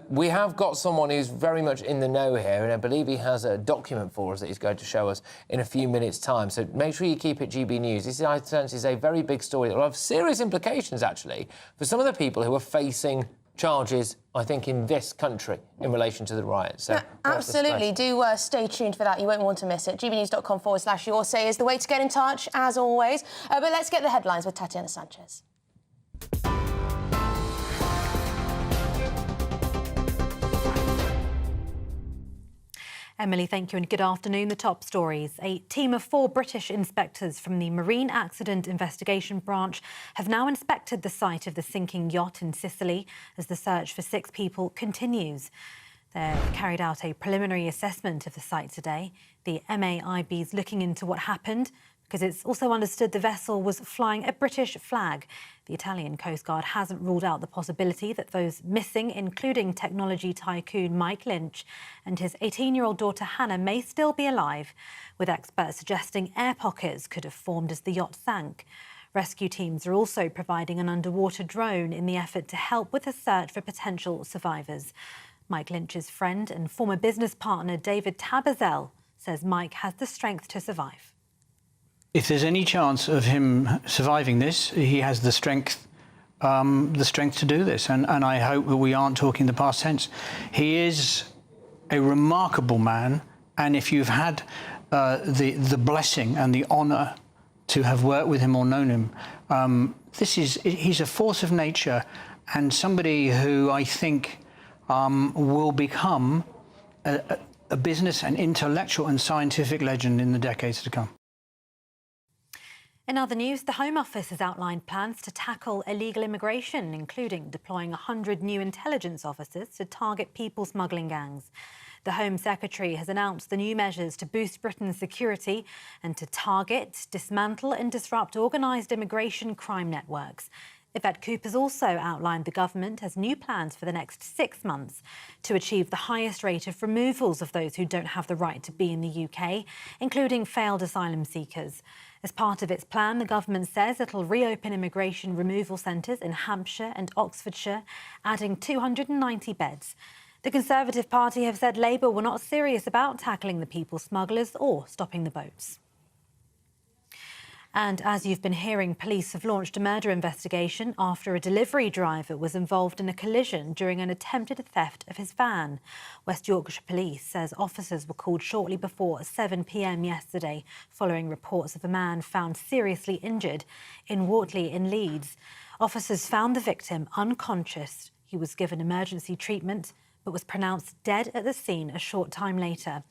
We have got someone who's very much in the know here, and I believe he has a document for us that he's going to show us in a few minutes' time. So make sure you keep it GB News. This, I sense, is a very big story that will have serious implications, actually, for some of the people who are facing charges, I think, in this country in relation to the riots. So, no, absolutely. Do stay tuned for that. You won't want to miss it. gbnews.com/your say is the way to get in touch, as always. But let's get the headlines with Tatiana Sanchez. Emily, thank you and good afternoon. The top stories. A team of 4 British inspectors from the Marine Accident Investigation Branch have now inspected the site of the sinking yacht in Sicily as the search for 6 people continues. They've carried out a preliminary assessment of the site today. The MAIB is looking into what happened because it's also understood the vessel was flying a British flag. The Italian Coast Guard hasn't ruled out the possibility that those missing, including technology tycoon Mike Lynch and his 18-year-old daughter Hannah, may still be alive, with experts suggesting air pockets could have formed as the yacht sank. Rescue teams are also providing an underwater drone in the effort to help with the search for potential survivors. Mike Lynch's friend and former business partner David Tabazel says Mike has the strength to survive. If there's any chance of him surviving this, he has the strength to do this. And I hope that we aren't talking the past tense. He is a remarkable man. And if you've had the blessing and the honour to have worked with him or known him, he's a force of nature and somebody who I think will become a business and intellectual and scientific legend in the decades to come. In other news, the Home Office has outlined plans to tackle illegal immigration, including deploying 100 new intelligence officers to target people smuggling gangs. The Home Secretary has announced the new measures to boost Britain's security and to target, dismantle and disrupt organised immigration crime networks. Yvette Cooper's also outlined the government has new plans for the next 6 months to achieve the highest rate of removals of those who don't have the right to be in the UK, including failed asylum seekers. As part of its plan, the government says it'll reopen immigration removal centres in Hampshire and Oxfordshire, adding 290 beds. The Conservative Party have said Labour were not serious about tackling the people smugglers or stopping the boats. And as you've been hearing, police have launched a murder investigation after a delivery driver was involved in a collision during an attempted theft of his van. West Yorkshire Police says officers were called shortly before 7 p.m. yesterday following reports of a man found seriously injured in Wortley in Leeds. Officers found the victim unconscious. He was given emergency treatment but was pronounced dead at the scene a short time later.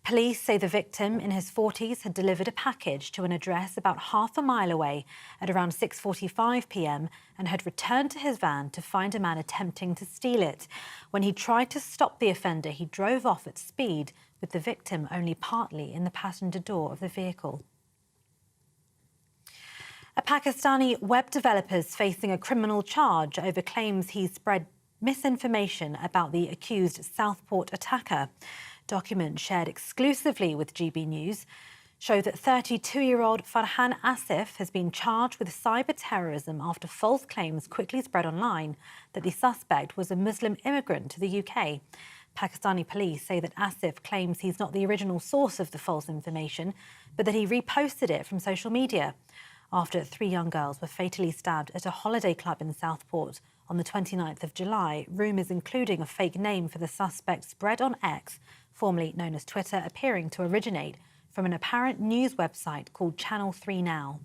Police say the victim, in his 40s, had delivered a package to an address about half a mile away at around 6:45 p.m. and had returned to his van to find a man attempting to steal it. When he tried to stop the offender, he drove off at speed, with the victim only partly in the passenger door of the vehicle. A Pakistani web developer is facing a criminal charge over claims he spread misinformation about the accused Southport attacker. Documents shared exclusively with GB News show that 32-year-old Farhan Asif has been charged with cyber terrorism after false claims quickly spread online that the suspect was a Muslim immigrant to the UK. Pakistani police say that Asif claims he's not the original source of the false information, but that he reposted it from social media. After 3 young girls were fatally stabbed at a holiday club in Southport on the 29th of July, rumours including a fake name for the suspect spread on X, formerly known as Twitter, appearing to originate from an apparent news website called Channel 3 Now.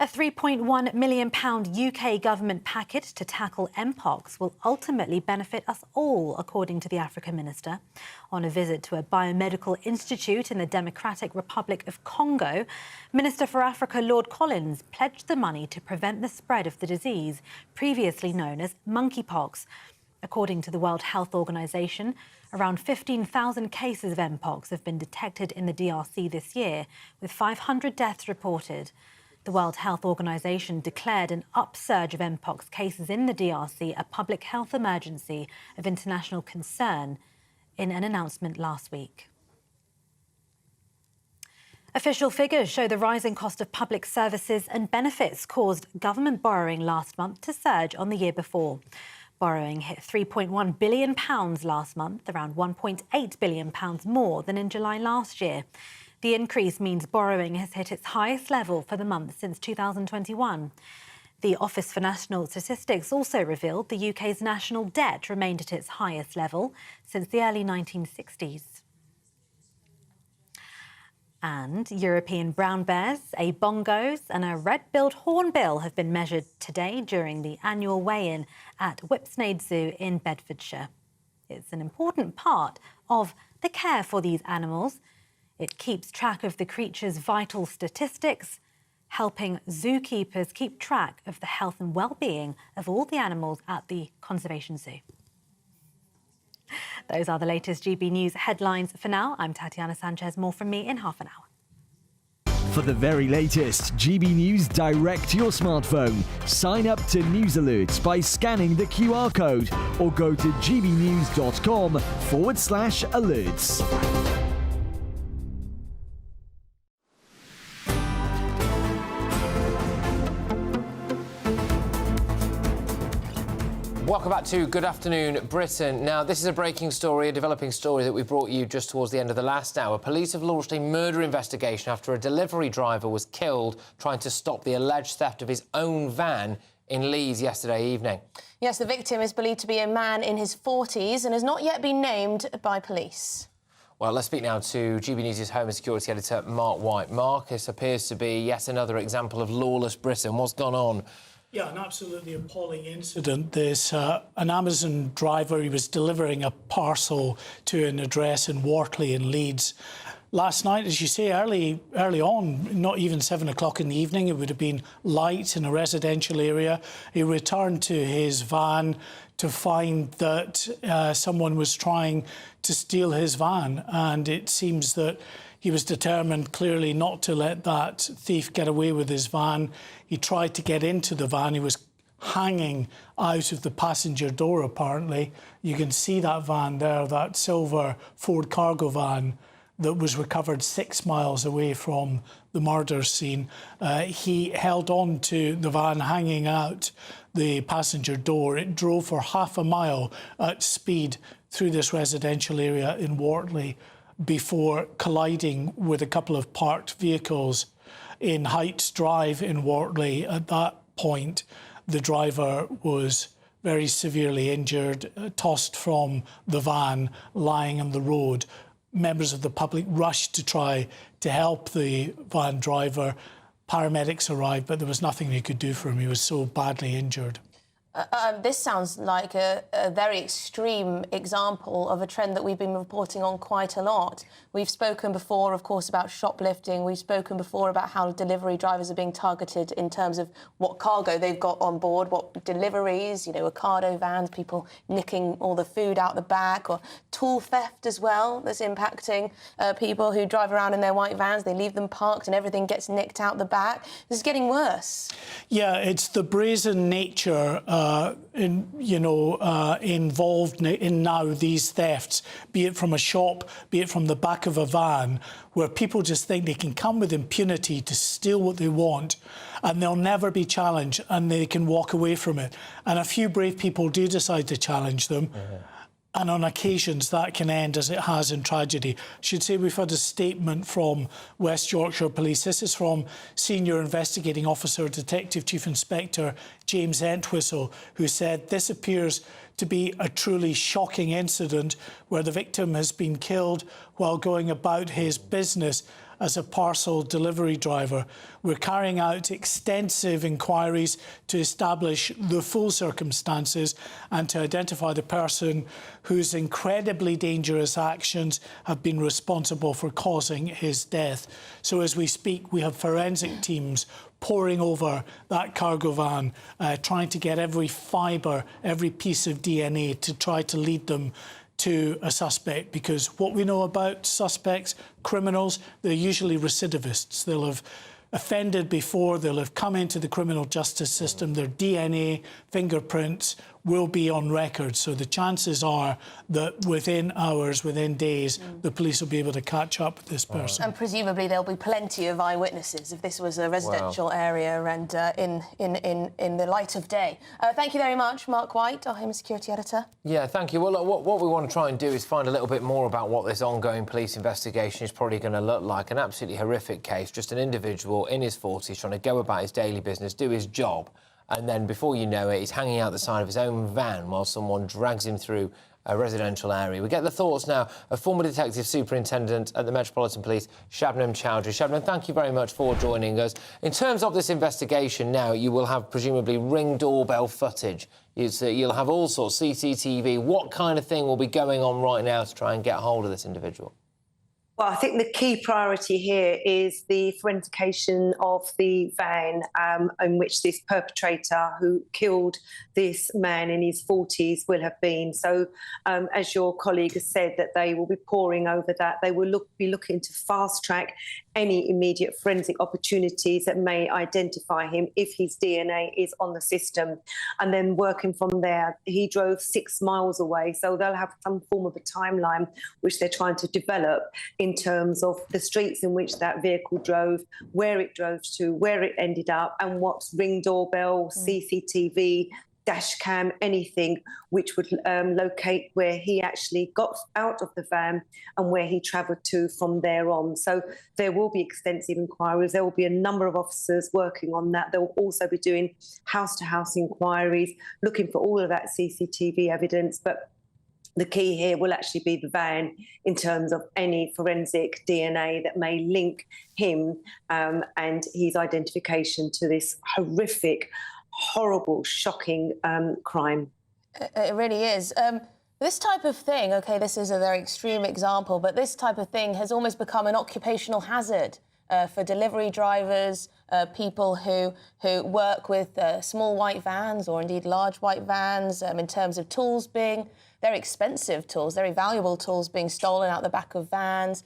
A £3.1 million UK government package to tackle Mpox will ultimately benefit us all, according to the Africa Minister. On a visit to a biomedical institute in the Democratic Republic of Congo, Minister for Africa Lord Collins pledged the money to prevent the spread of the disease, previously known as monkeypox. According to the World Health Organization, around 15,000 cases of Mpox have been detected in the DRC this year, with 500 deaths reported. The World Health Organization declared an upsurge of Mpox cases in the DRC a public health emergency of international concern in an announcement last week. Official figures show the rising cost of public services and benefits caused government borrowing last month to surge on the year before. Borrowing hit £3.1 billion last month, around £1.8 billion more than in July last year. The increase means borrowing has hit its highest level for the month since 2021. The Office for National Statistics also revealed the UK's national debt remained at its highest level since the early 1960s. And European brown bears, a bongos and a red-billed hornbill have been measured today during the annual weigh-in at Whipsnade Zoo in Bedfordshire. It's an important part of the care for these animals. It keeps track of the creatures' vital statistics, helping zookeepers keep track of the health and well-being of all the animals at the Conservation Zoo. Those are the latest GB News headlines for now. I'm Tatiana Sanchez. More from me in half an hour. For the very latest GB News direct to your smartphone, sign up to News Alerts by scanning the QR code or go to gbnews.com/alerts. Welcome back to Good Afternoon Britain. Now, this is a breaking story, a developing story that we brought you just towards the end of the last hour. Police have launched a murder investigation after a delivery driver was killed trying to stop the alleged theft of his own van in Leeds yesterday evening. Yes, the victim is believed to be a man in his 40s and has not yet been named by police. Well, let's speak now to GB News' Home and Security Editor, Mark White. Mark, this appears to be yet another example of lawless Britain. What's gone on? Yeah, an absolutely appalling incident. There's an Amazon driver, he was delivering a parcel to an address in Wortley in Leeds. Last night, as you say, early on, not even 7 o'clock in the evening, it would have been light in a residential area. He returned to his van to find that someone was trying to steal his van, and it seems that he was determined clearly not to let that thief get away with his van. He tried to get into the van. He was hanging out of the passenger door, apparently. You can see that van there, that silver Ford cargo van that was recovered 6 miles away from the murder scene. He held on to the van hanging out the passenger door. It drove for half a mile at speed through this residential area in Wortley before colliding with a couple of parked vehicles in Heights Drive in Wortley. At that point, the driver was very severely injured, tossed from the van, lying on the road. Members of the public rushed to try to help the van driver. Paramedics arrived, but there was nothing they could do for him. He was so badly injured. This sounds like a very extreme example of a trend that we've been reporting on quite a lot. We've spoken before, of course, about shoplifting. We've spoken before about how delivery drivers are being targeted in terms of what cargo they've got on board, what deliveries, you know, Ocado vans, people nicking all the food out the back, or tool theft as well that's impacting people who drive around in their white vans. They leave them parked and everything gets nicked out the back. This is getting worse. Yeah, it's the brazen nature involved in now these thefts, be it from a shop, be it from the back of a van, where people just think they can come with impunity to steal what they want and they'll never be challenged and they can walk away from it. And a few brave people do decide to challenge them. And on occasions that can end as it has in tragedy. I should say we've had a statement from West Yorkshire Police. This is from Senior Investigating Officer, Detective Chief Inspector James Entwistle, who said this appears to be a truly shocking incident where the victim has been killed while going about his business as a parcel delivery driver. We're carrying out extensive inquiries to establish the full circumstances and to identify the person whose incredibly dangerous actions have been responsible for causing his death. So as we speak, we have forensic teams poring over that cargo van, trying to get every fibre, every piece of DNA to try to lead them to a suspect, because what we know about suspects, criminals, they're usually recidivists. They'll have offended before, they'll have come into the criminal justice system, their DNA, fingerprints will be on record. So the chances are that within hours, within days, the police will be able to catch up with this person. And presumably there'll be plenty of eyewitnesses if this was a residential area and in the light of day. Thank you very much, Mark White, our Home and Security Editor. Yeah, thank you. Well, look, what we want to try and do is find a little bit more about what this ongoing police investigation is probably going to look like. An absolutely horrific case, just an individual in his 40s trying to go about his daily business, do his job, and then before you know it, he's hanging out the side of his own van while someone drags him through a residential area. We get the thoughts now of former Detective Superintendent at the Metropolitan Police, Shabnam Chowdhury. Shabnam, thank you very much for joining us. In terms of this investigation now, you will have presumably Ring doorbell footage. You'll have all sorts, CCTV. What kind of thing will be going on right now to try and get hold of this individual? Well, I think the key priority here is the forensication of the van in which this perpetrator who killed this man in his 40s will have been. So, as your colleague has said, that they will be poring over that. They will be looking to fast-track any immediate forensic opportunities that may identify him if his DNA is on the system. And then working from there, he drove 6 miles away, so they'll have some form of a timeline which they're trying to develop in terms of the streets in which that vehicle drove, where it drove to, where it ended up, and what Ring doorbell, CCTV, dash cam, anything which would locate where he actually got out of the van and where he travelled to from there on. So there will be extensive inquiries. There will be a number of officers working on that. They'll also be doing house-to-house inquiries, looking for all of that CCTV evidence. But the key here will actually be the van in terms of any forensic DNA that may link him and his identification to this horrific, horrible, shocking crime. It really is. This type of thing, OK, this is a very extreme example, but this type of thing has almost become an occupational hazard for delivery drivers, people who work with small white vans or indeed large white vans, in terms of tools being very expensive tools, very valuable tools being stolen out the back of vans.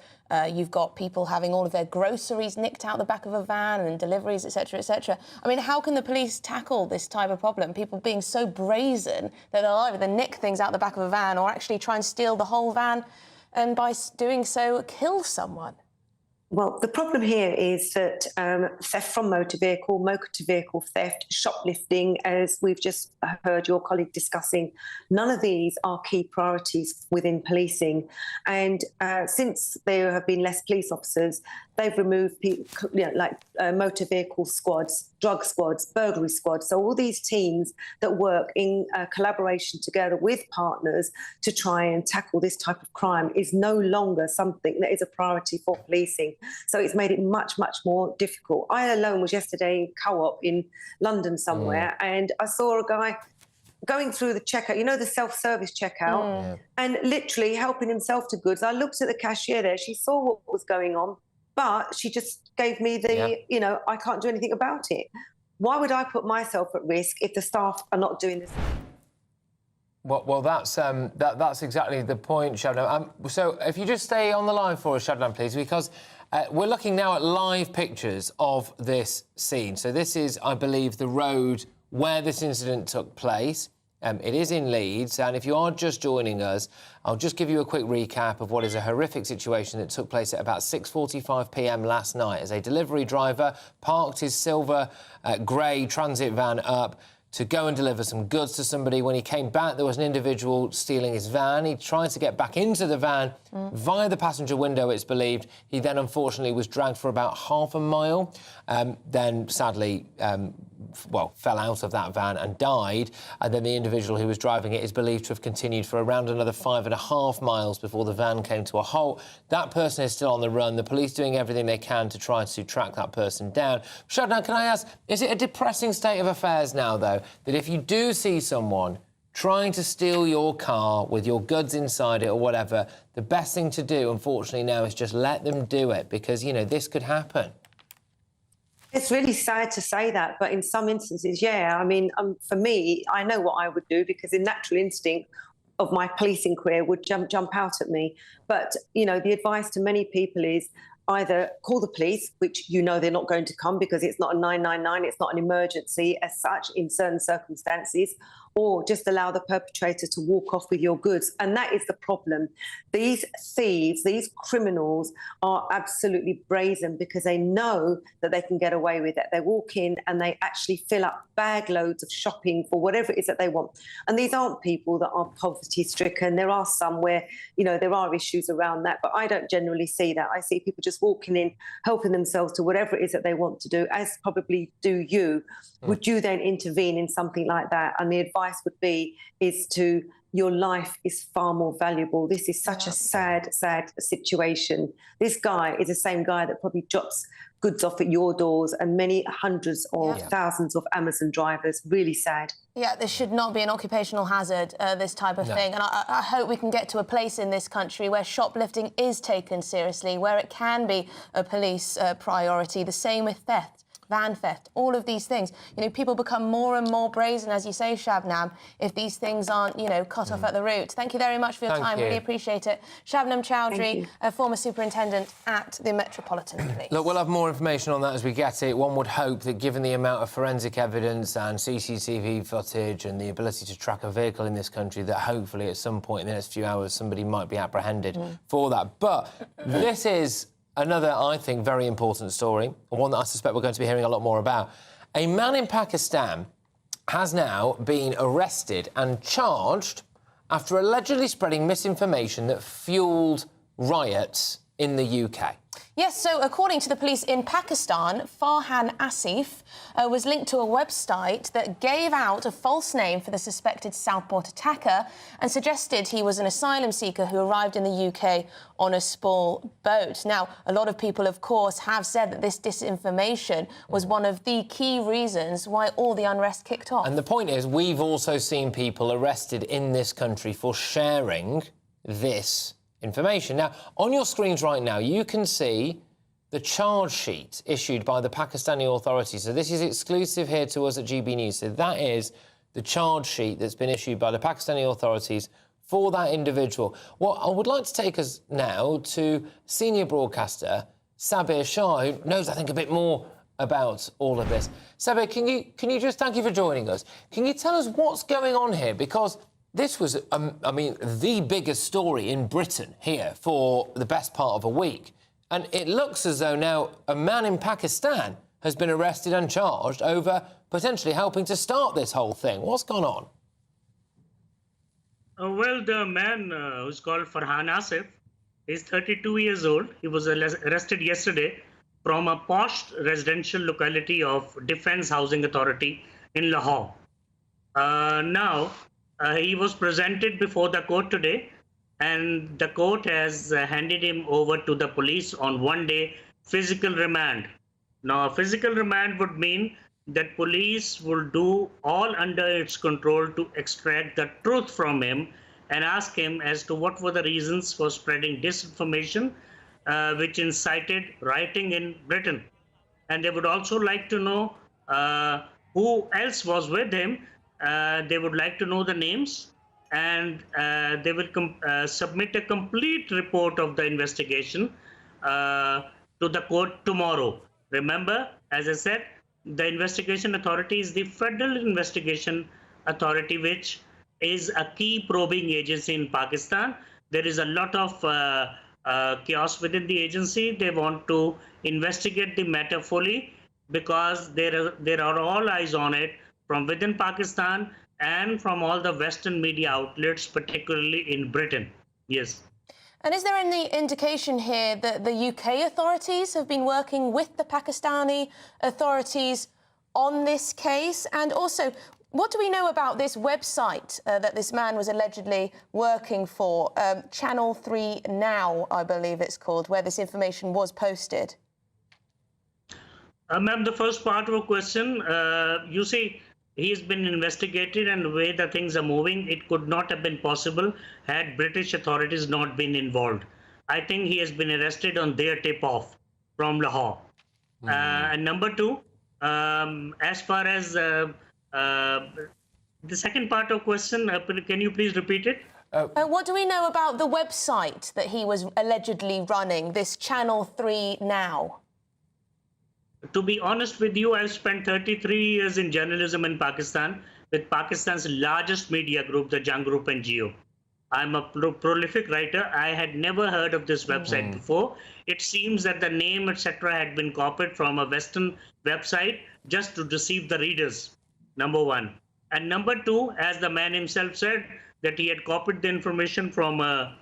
You've got people having all of their groceries nicked out the back of a van and deliveries, etc., etc. I mean, how can the police tackle this type of problem? People being so brazen that they'll either nick things out the back of a van or actually try and steal the whole van and by doing so kill someone. Well, the problem here is that theft from motor vehicle theft, shoplifting, as we've just heard your colleague discussing, none of these are key priorities within policing. And since there have been less police officers, they've removed people, motor vehicle squads, drug squads, burglary squads. So all these teams that work in collaboration together with partners to try and tackle this type of crime is no longer something that is a priority for policing. So it's made it much, much more difficult. I alone was yesterday in Co-op in London somewhere, and I saw a guy going through the checkout, the self-service checkout, and literally helping himself to goods. I looked at the cashier there. She saw what was going on, but she just gave me the, I can't do anything about it. Why would I put myself at risk if the staff are not doing this? Well, that's exactly the point, Shabnam. So if you just stay on the line for us, Shabnam, please, because we're looking now at live pictures of this scene. So this is, I believe, the road where this incident took place. It is in Leeds, and if you are just joining us, I'll just give you a quick recap of what is a horrific situation that took place at about 6:45 p.m. last night as a delivery driver parked his silver grey transit van up to go and deliver some goods to somebody. When he came back, there was an individual stealing his van. He tried to get back into the van via the passenger window, it's believed. He then, unfortunately, was dragged for about half a mile, then sadly, fell out of that van and died. And then the individual who was driving it is believed to have continued for around another 5.5 miles before the van came to a halt. That person is still on the run. The police doing everything they can to try to track that person down. Shabnam, can I ask, is it a depressing state of affairs now, though, that if you do see someone trying to steal your car with your goods inside it or whatever, the best thing to do, unfortunately, now is just let them do it because, this could happen? It's really sad to say that, but in some instances, yeah. I mean, for me, I know what I would do because the natural instinct of my policing career would jump out at me. But, the advice to many people is either call the police, which they're not going to come because it's not a 999, it's not an emergency as such in certain circumstances, or just allow the perpetrator to walk off with your goods. And that is the problem. These thieves, these criminals are absolutely brazen because they know that they can get away with it. They walk in and they actually fill up bag loads of shopping for whatever it is that they want. And these aren't people that are poverty-stricken. There are some where, you know, there are issues around that, but I don't generally see that. I see people just walking in, helping themselves to whatever it is that they want to do, as probably do you. Would you then intervene in something like that? And the advice would be your life is far more valuable. This is such a sad, sad situation. This guy is the same guy that probably drops goods off at your doors and many hundreds of thousands of Amazon drivers. Really sad. Yeah, this should not be an occupational hazard, this type of thing. And I hope we can get to a place in this country where shoplifting is taken seriously, where it can be a police priority. The same with theft, van theft, all of these things. You know, people become more and more brazen, as you say, Shabnam, if these things aren't, you know, cut off at the root. Thank you very much for your time. Really appreciate it. Shabnam Chowdhury, a former superintendent at the Metropolitan Police. Look, we'll have more information on that as we get it. One would hope that given the amount of forensic evidence and CCTV footage and the ability to track a vehicle in this country, that hopefully at some point in the next few hours somebody might be apprehended for that. But this is another, I think, very important story, one that I suspect we're going to be hearing a lot more about. A man in Pakistan has now been arrested and charged after allegedly spreading misinformation that fuelled riots in the UK. Yes, so according to the police in Pakistan, Farhan Asif was linked to a website that gave out a false name for the suspected Southport attacker and suggested he was an asylum seeker who arrived in the UK on a small boat. Now, a lot of people, of course, have said that this disinformation was one of the key reasons why all the unrest kicked off. And the point is, we've also seen people arrested in this country for sharing this information. Now, on your screens right now, you can see the charge sheet issued by the Pakistani authorities. So this is exclusive here to us at GB News. So that is the charge sheet that's been issued by the Pakistani authorities for that individual. Well, I would like to take us now to senior broadcaster Sabir Shah, who knows, I think, a bit more about all of this. Sabir, can you just, thank you for joining us. Can you tell us what's going on here? Because this was, I mean, the biggest story in Britain here for the best part of a week. And it looks as though now a man in Pakistan has been arrested and charged over potentially helping to start this whole thing. What's gone on? Well, the man who's called Farhan Asif is 32 years old. He was arrested yesterday from a posh residential locality of Defence Housing Authority in Lahore. He was presented before the court today, and the court has handed him over to the police on one-day physical remand. Now, a physical remand would mean that police will do all under its control to extract the truth from him and ask him as to what were the reasons for spreading disinformation which incited rioting in Britain. And they would also like to know who else was with him. They would like to know the names, and they will submit a complete report of the investigation to the court tomorrow. Remember, as I said, the investigation authority is the Federal Investigation Authority, which is a key probing agency in Pakistan. There is a lot of chaos within the agency. They want to investigate the matter fully because there are all eyes on it from within Pakistan and from all the Western media outlets, particularly in Britain. Yes. And is there any indication here that the UK authorities have been working with the Pakistani authorities on this case? And also, what do we know about this website that this man was allegedly working for? Channel 3 Now, I believe it's called, where this information was posted. Ma'am, the first part of a question, you see, he's been investigated, and the way the things are moving, it could not have been possible had British authorities not been involved. I think he has been arrested on their tip-off from Lahore. And number two, as far as the second part of question, can you please repeat it? What do we know about the website that he was allegedly running, this Channel 3 Now? to be honest with you, I've spent 33 years in journalism in Pakistan with Pakistan's largest media group, the Jang Group NGO. I'm a prolific writer. I had never heard of this website before. It seems that the name, etc., had been copied from a Western website just to deceive the readers, number one. And number two, as the man himself said, that he had copied the information from a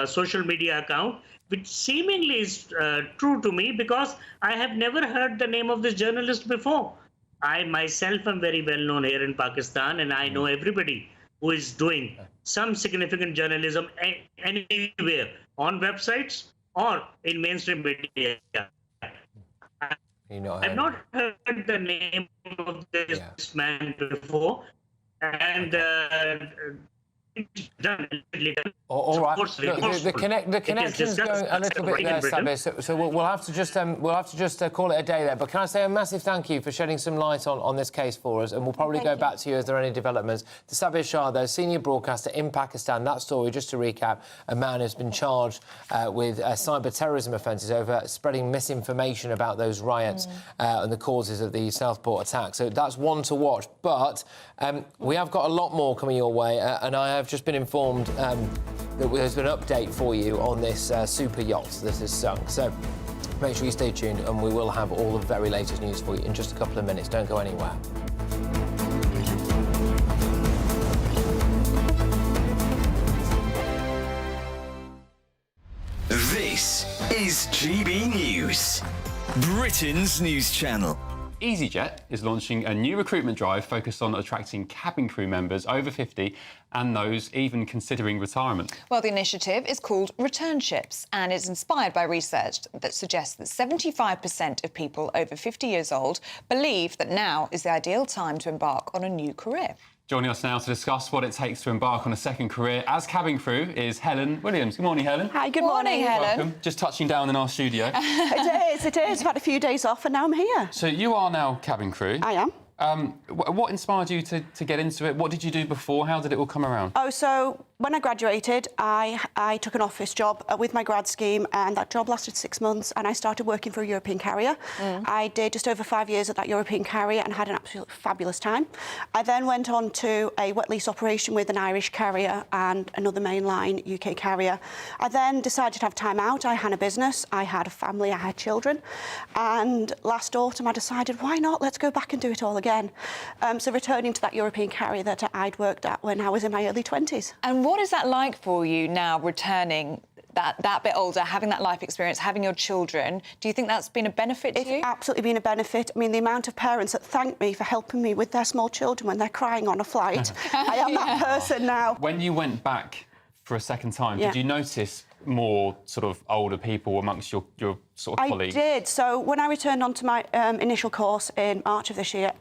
social media account, which seemingly is true to me because I have never heard the name of this journalist before. I myself am very well known here in Pakistan, and I know everybody who is doing some significant journalism anywhere on websites or in mainstream media. I've not heard the name of this man before, and all right. Look, the connection's going a little bit there, Sabir. So we'll have to just call it a day there. But can I say a massive thank you for shedding some light on this case for us, and we'll probably go back to you if there are any developments. To Sabir Shah, though, senior broadcaster in Pakistan. That story, just to recap, a man has been charged with cyber terrorism offences over spreading misinformation about those riots and the causes of the Southport attack. So that's one to watch. But we have got a lot more coming your way, and I have just been informed that there's been an update for you on this super yacht that has sunk. So make sure you stay tuned, and we will have all the very latest news for you in just a couple of minutes. Don't go anywhere. This is GB News, Britain's news channel. EasyJet is launching a new recruitment drive focused on attracting cabin crew members over 50 and those even considering retirement. Well, the initiative is called Returnships and is inspired by research that suggests that 75% of people over 50 years old believe that now is the ideal time to embark on a new career. Joining us now to discuss what it takes to embark on a second career as cabin crew is Helen Williams. Good morning, Helen. Hi, good morning, Helen. Welcome. Just touching down in our studio. It is. I've had a few days off and now I'm here. So you are now cabin crew. I am. What inspired you to get into it? What did you do before? How did it all come around? Oh, so when I graduated, I took an office job with my grad scheme, and that job lasted 6 months, and I started working for a European carrier. I did just over 5 years at that European carrier and had an absolutely fabulous time. I then went on to a wet lease operation with an Irish carrier and another mainline UK carrier. I then decided to have time out. I had a business, I had a family, I had children, and last autumn I decided, why not? Let's go back and do it all again. So returning to that European carrier that I'd worked at when I was in my early 20s. And what is that like for you now, returning that bit older, having that life experience, having your children? Do you think that's been a benefit to you? It's absolutely been a benefit. I mean, the amount of parents that thank me for helping me with their small children when they're crying on a flight. I am that person now. When you went back for a second time, did you notice more sort of older people amongst your sort of colleagues? I did. So when I returned onto my initial course in March of this year,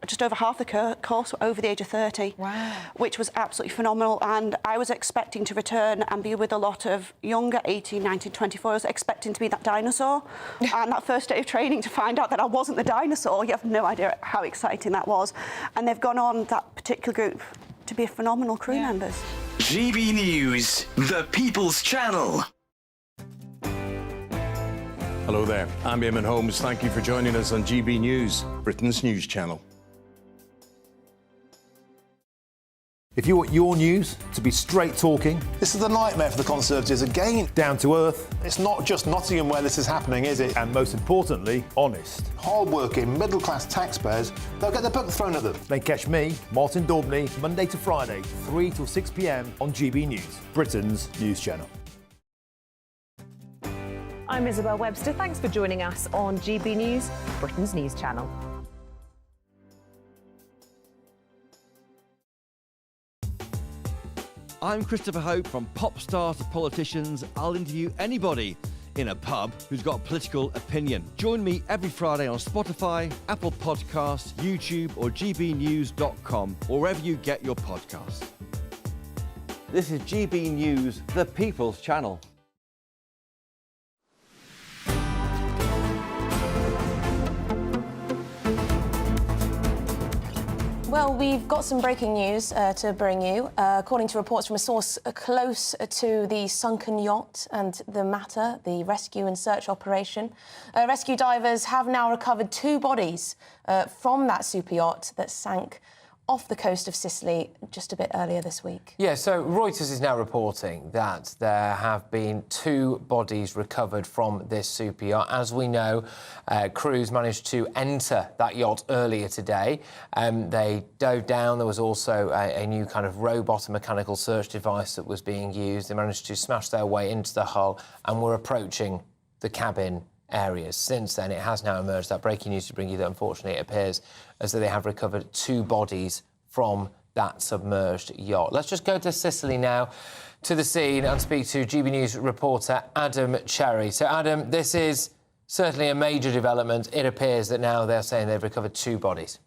just over half the course were over the age of 30. Wow. Which was absolutely phenomenal. And I was expecting to return and be with a lot of younger, 18, 19, 24. I was expecting to be that dinosaur. And that first day of training, to find out that I wasn't the dinosaur, you have no idea how exciting that was. And they've gone on, that particular group, to be phenomenal crew members. GB News, the People's Channel. Hello there, I'm Eamon Holmes. Thank you for joining us on GB News, Britain's news channel. If you want your news to be straight talking... This is the nightmare for the Conservatives again. Down to earth. It's not just Nottingham where this is happening, is it? And most importantly, honest. Hard-working, middle-class taxpayers, they'll get their book thrown at them. Then catch me, Martin Daubney, Monday to Friday, 3 till 6 p.m. on GB News, Britain's news channel. I'm Isabel Webster. Thanks for joining us on GB News, Britain's news channel. I'm Christopher Hope. From pop stars to politicians, I'll interview anybody in a pub who's got a political opinion. Join me every Friday on Spotify, Apple Podcasts, YouTube or gbnews.com, or wherever you get your podcasts. This is GB News, the People's Channel. Well, we've got some breaking news to bring you. According to reports from a source close to the sunken yacht and the matter, the rescue and search operation, rescue divers have now recovered 2 bodies from that super yacht that sank off the coast of Sicily just a bit earlier this week. Yeah, so Reuters is now reporting that there have been 2 bodies recovered from this super yacht. As we know, crews managed to enter that yacht earlier today. They dove down. There was also a new kind of robot and mechanical search device that was being used. They managed to smash their way into the hull and were approaching the cabin areas. Since then, it has now emerged, that breaking news to bring you, that unfortunately it appears as though they have recovered 2 bodies from that submerged yacht. Let's just go to Sicily now, to the scene, and speak to GB News reporter Adam Cherry. So, Adam, this is certainly a major development. It appears that now they're saying they've recovered 2 bodies.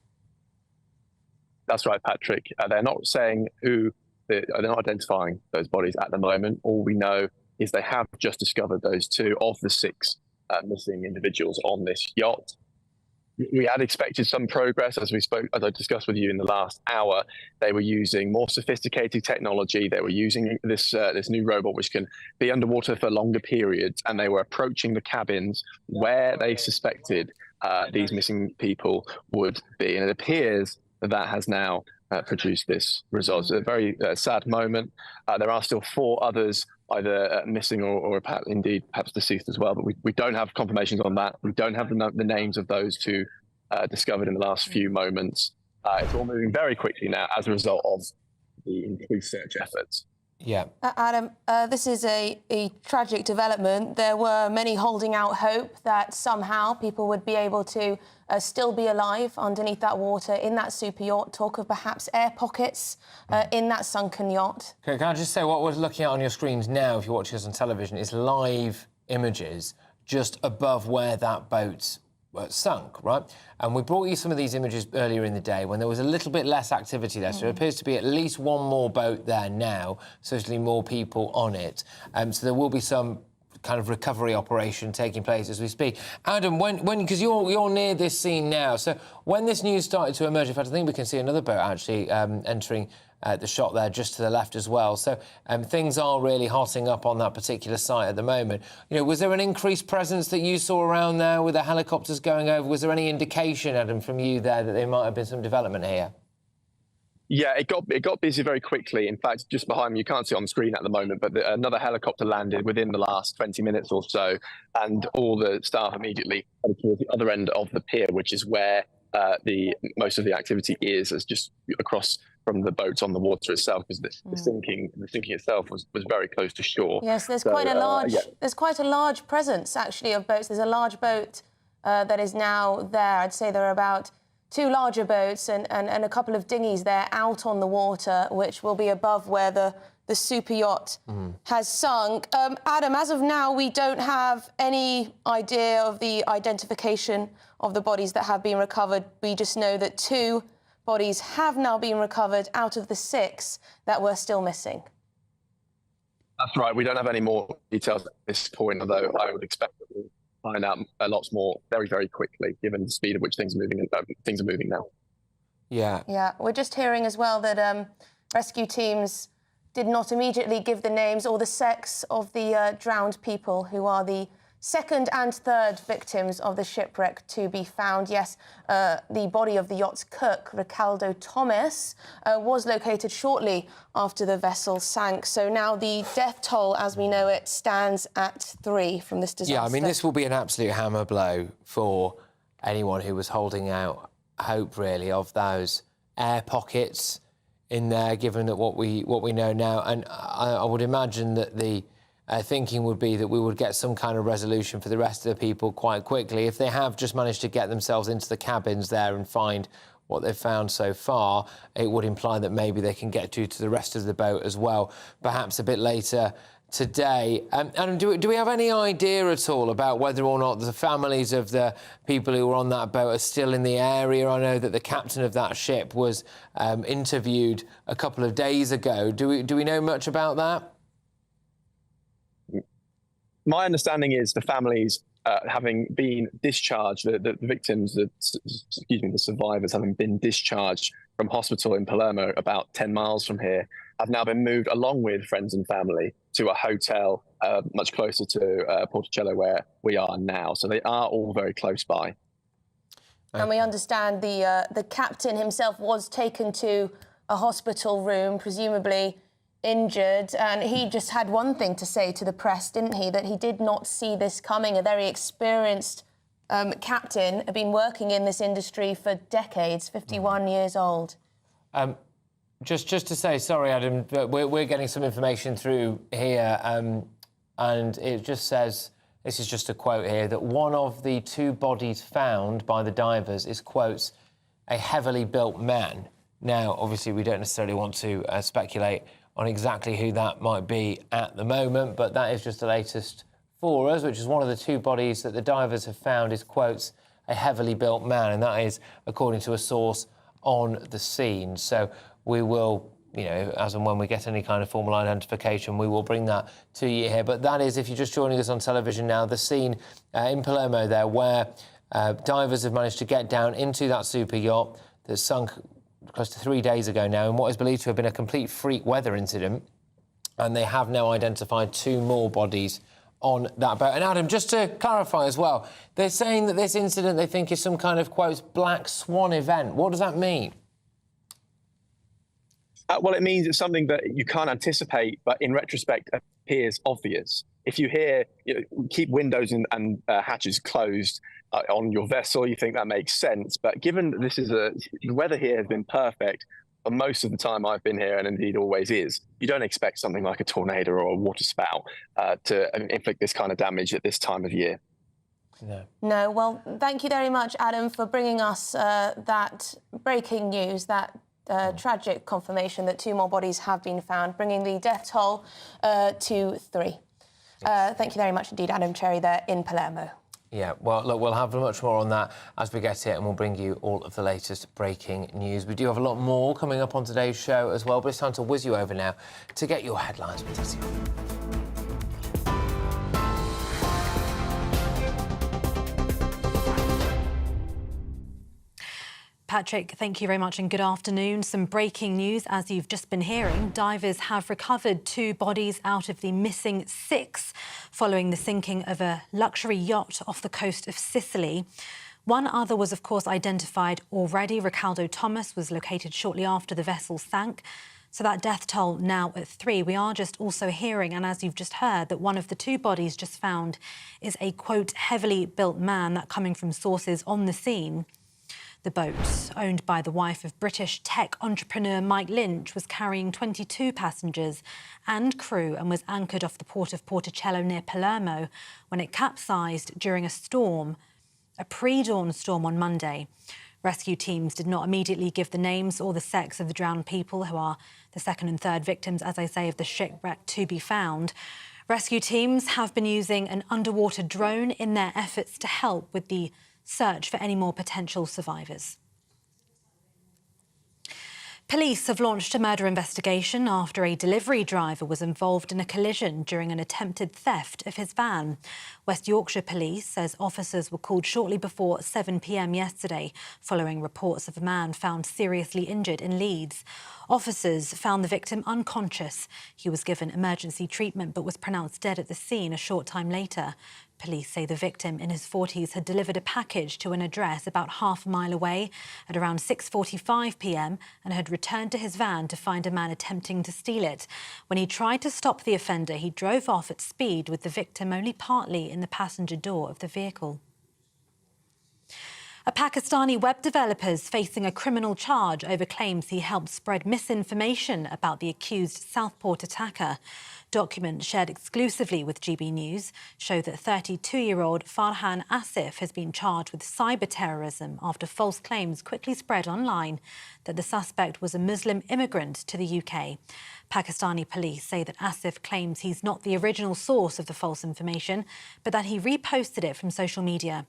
That's right, Patrick. They're not saying who, they're not identifying those bodies at the moment. All we know is they have just discovered those 2 of the 6 missing individuals on this yacht. We had expected some progress, as I discussed with you in the last hour. They were using more sophisticated technology. They were using this new robot, which can be underwater for longer periods, and they were approaching the cabins where they suspected these missing people would be. And it appears that has now produced this result. It's a very sad moment. There are still 4 others either missing or perhaps deceased as well, but we don't have confirmations on that. We don't have the names of those 2 discovered in the last few moments. It's all moving very quickly now as a result of the increased search efforts. Yeah. Adam, this is a tragic development. There were many holding out hope that somehow people would be able to still be alive underneath that water in that super yacht. Talk of perhaps air pockets in that sunken yacht. Can I just say, what we're looking at on your screens now, if you're watching us on television, is live images just above where that boat sunk, right? And we brought you some of these images earlier in the day when there was a little bit less activity there. So it appears to be at least 1 more boat there now, certainly more people on it. So there will be some kind of recovery operation taking place as we speak. Adam, because you're near this scene now, so when this news started to emerge, in fact, I think we can see another boat actually entering the shot there just to the left as well. So things are really hotting up on that particular site at the moment. You know, was there an increased presence that you saw around there with the helicopters going over? Was there any indication, Adam, from you there that there might have been some development here? Yeah, it got busy very quickly. In fact, just behind me, you can't see it on the screen at the moment, but another helicopter landed within the last 20 minutes or so, and all the staff immediately headed towards the other end of the pier, which is where most of the activity is just across from the boats on the water itself, because the sinking itself was very close to shore. Yes, there's quite a large presence actually of boats. There's a large boat that is now there. I'd say there are about 2 larger boats and a couple of dinghies there out on the water, which will be above where the super yacht has sunk. Adam, as of now, we don't have any idea of the identification of the bodies that have been recovered. We just know that 2 bodies have now been recovered out of the 6 that were still missing. That's right. We don't have any more details at this point, although I would expect that we'll find out a lot more very, very quickly, given the speed at which things are moving now. Yeah. Yeah, we're just hearing as well that rescue teams did not immediately give the names or the sex of the drowned people who are the 2nd and 3rd victims of the shipwreck to be found. Yes, the body of the yacht's cook, Ricaldo Thomas, was located shortly after the vessel sank. So now the death toll, as we know it, stands at 3 from this disaster. Yeah, I mean, this will be an absolute hammer blow for anyone who was holding out hope, really, of those air pockets in there, given that what we know now. And I would imagine that the thinking would be that we would get some kind of resolution for the rest of the people quite quickly. If they have just managed to get themselves into the cabins there and find what they've found so far, it would imply that maybe they can get to the rest of the boat as well, perhaps a bit later today. Adam, do we have any idea at all about whether or not the families of the people who were on that boat are still in the area? I know that the captain of that ship was interviewed a couple of days ago. Do we know much about that? My understanding is the families having been discharged, the victims, the survivors having been discharged from hospital in Palermo, about 10 miles from here, have now been moved along with friends and family to a hotel much closer to Porticello, where we are now. So they are all very close by. And we understand the captain himself was taken to a hospital room, presumably injured, and he just had one thing to say to the press, didn't he? That he did not see this coming. A very experienced captain, had been working in this industry for decades, 51 years old. Just to say, sorry, Adam, but we're getting some information through here, and it just says, this is just a quote here, that one of the 2 bodies found by the divers is, quotes, a heavily built man. Now, obviously, we don't necessarily want to speculate on exactly who that might be at the moment, but that is just the latest for us, which is one of the 2 bodies that the divers have found is, quotes, a heavily built man, and that is according to a source on the scene. So we will, you know, as and when we get any kind of formal identification, we will bring that to you here. But that is, if you're just joining us on television now, the scene in Palermo there, where divers have managed to get down into that super yacht that sunk close to 3 days ago now, in what is believed to have been a complete freak weather incident. And they have now identified 2 more bodies on that boat. And Adam, just to clarify as well, they're saying that this incident they think is some kind of, quotes, black swan event. What does that mean? Well, it means it's something that you can't anticipate, but in retrospect appears obvious. If you hear, keep windows and hatches closed on your vessel, you think that makes sense. But given that this is the weather here has been perfect for most of the time I've been here, and indeed always is, you don't expect something like a tornado or a water spout to inflict this kind of damage at this time of year. No, well, thank you very much, Adam, for bringing us that breaking news, that tragic confirmation that 2 more bodies have been found, bringing the death toll to 3. Thank you very much indeed, Adam Cherry, there in Palermo. Yeah, well, look, we'll have much more on that as we get it, and we'll bring you all of the latest breaking news. We do have a lot more coming up on today's show as well, but it's time to whiz you over now to get your headlines with us. Patrick, thank you very much and good afternoon. Some breaking news, as you've just been hearing. Divers have recovered 2 bodies out of the missing 6 following the sinking of a luxury yacht off the coast of Sicily. One other was, of course, identified already. Riccardo Thomas was located shortly after the vessel sank. So that death toll now at 3. We are just also hearing, and as you've just heard, that one of the 2 bodies just found is a, quote, heavily built man, that coming from sources on the scene. The boat, owned by the wife of British tech entrepreneur Mike Lynch, was carrying 22 passengers and crew and was anchored off the port of Porticello near Palermo when it capsized during a storm, a pre-dawn storm on Monday. Rescue teams did not immediately give the names or the sex of the drowned people, who are the 2nd and 3rd victims, as I say, of the shipwreck to be found. Rescue teams have been using an underwater drone in their efforts to help with the search for any more potential survivors. Police have launched a murder investigation after a delivery driver was involved in a collision during an attempted theft of his van. West Yorkshire Police says officers were called shortly before 7 p.m. yesterday, following reports of a man found seriously injured in Leeds. Officers found the victim unconscious. He was given emergency treatment but was pronounced dead at the scene a short time later. Police say the victim, in his 40s, had delivered a package to an address about half a mile away at around 6:45 p.m. and had returned to his van to find a man attempting to steal it. When he tried to stop the offender, he drove off at speed with the victim only partly in the passenger door of the vehicle. A Pakistani web developer is facing a criminal charge over claims he helped spread misinformation about the accused Southport attacker. Documents shared exclusively with GB News show that 32-year-old Farhan Asif has been charged with cyber terrorism after false claims quickly spread online that the suspect was a Muslim immigrant to the UK. Pakistani police say that Asif claims he's not the original source of the false information, but that he reposted it from social media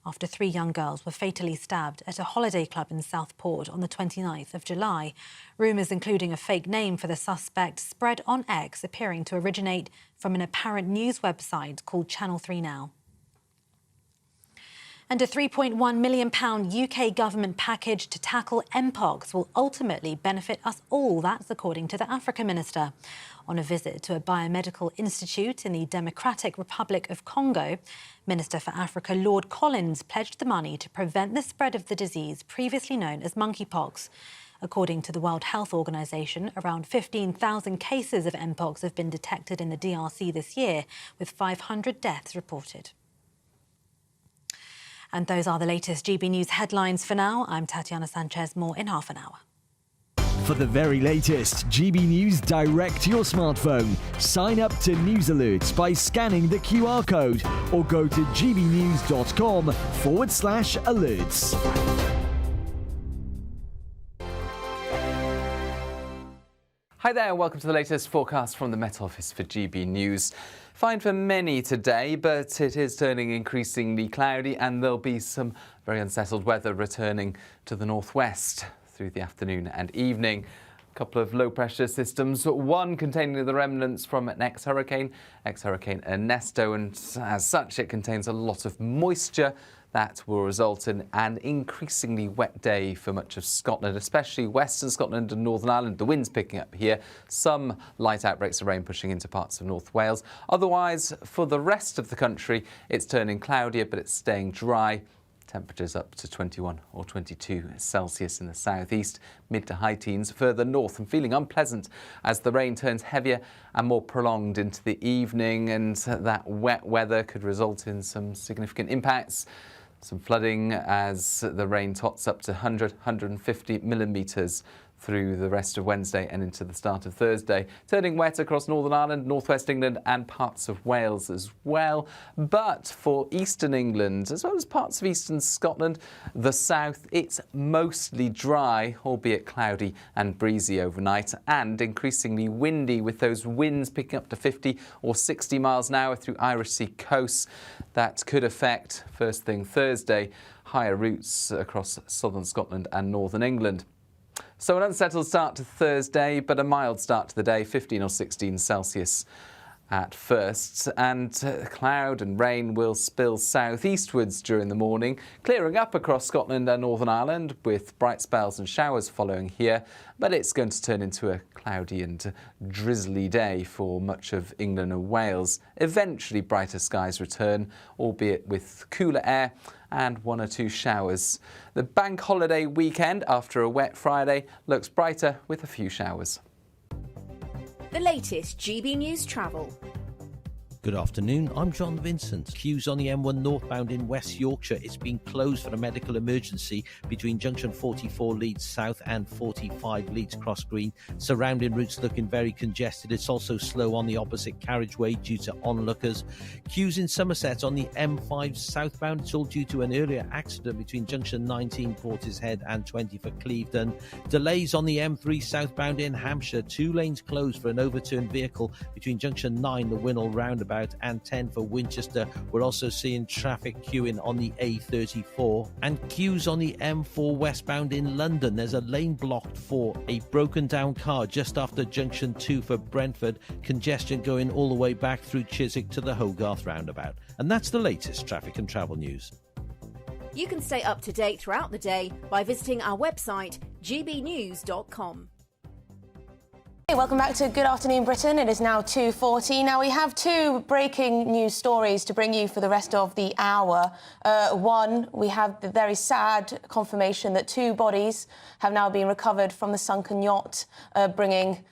after 3 young girls were fatally stabbed at a holiday club in Southport on the 29th of July. Rumours including a fake name for the suspect spread on X, appearing to originate from an apparent news website called Channel 3 Now. And a £3.1 million UK government package to tackle mpox will ultimately benefit us all. That's according to the Africa Minister. On a visit to a biomedical institute in the Democratic Republic of Congo, Minister for Africa Lord Collins pledged the money to prevent the spread of the disease previously known as monkeypox. According to the World Health Organization, around 15,000 cases of mpox have been detected in the DRC this year, with 500 deaths reported. And those are the latest GB News headlines for now. I'm Tatiana Sanchez. More in half an hour. For the very latest GB News direct to your smartphone, sign up to News Alerts by scanning the QR code or go to gbnews.com/alerts. Hi there, welcome to the latest forecast from the Met Office for GB News. Fine for many today, but it is turning increasingly cloudy and there'll be some very unsettled weather returning to the northwest through the afternoon and evening. A couple of low-pressure systems, one containing the remnants from an ex-hurricane Ernesto, and as such it contains a lot of moisture that will result in an increasingly wet day for much of Scotland, especially Western Scotland and Northern Ireland. The wind's picking up here. Some light outbreaks of rain pushing into parts of North Wales. Otherwise, for the rest of the country, it's turning cloudier, but it's staying dry. Temperatures up to 21 or 22 Celsius in the southeast, mid to high teens further north, and feeling unpleasant as the rain turns heavier and more prolonged into the evening, and that wet weather could result in some significant impacts. Some flooding as the rain tots up to 100-150 millimetres through the rest of Wednesday and into the start of Thursday. Turning wet across Northern Ireland, northwest England and parts of Wales as well. But for eastern England, as well as parts of eastern Scotland, the south, it's mostly dry, albeit cloudy and breezy overnight, and increasingly windy, with those winds picking up to 50 or 60 miles an hour through Irish Sea coasts. That could affect, first thing Thursday, higher routes across southern Scotland and northern England. So an unsettled start to Thursday, but a mild start to the day, 15 or 16 Celsius at first, and cloud and rain will spill southeastwards during the morning, clearing up across Scotland and Northern Ireland with bright spells and showers following here, but it's going to turn into a cloudy and drizzly day for much of England and Wales. Eventually brighter skies return, albeit with cooler air and one or two showers. The bank holiday weekend after a wet Friday looks brighter with a few showers. The latest GB News travel. Good afternoon, I'm John Vincent. Queues on the M1 northbound in West Yorkshire. It's been closed for a medical emergency between junction 44 Leeds South and 45 Leeds Cross Green. Surrounding routes looking very congested. It's also slow on the opposite carriageway due to onlookers. Queues in Somerset on the M5 southbound. It's all due to an earlier accident between junction 19 Portishead and 20 for Clevedon. Delays on the M3 southbound in Hampshire. 2 lanes closed for an overturned vehicle between junction 9, the Winnell roundabout, and 10 for Winchester. We're also seeing traffic queuing on the A34 and queues on the M4 westbound in London. There's a lane blocked for a broken down car just after junction 2 for Brentford. Congestion going all the way back through Chiswick to the Hogarth roundabout. And that's the latest traffic and travel news. You can stay up to date throughout the day by visiting our website gbnews.com. Hey, welcome back to Good Afternoon Britain. It is now 2:40. Now, we have 2 breaking news stories to bring you for the rest of the hour. One, we have the very sad confirmation that 2 bodies have now been recovered from the sunken yacht, bringing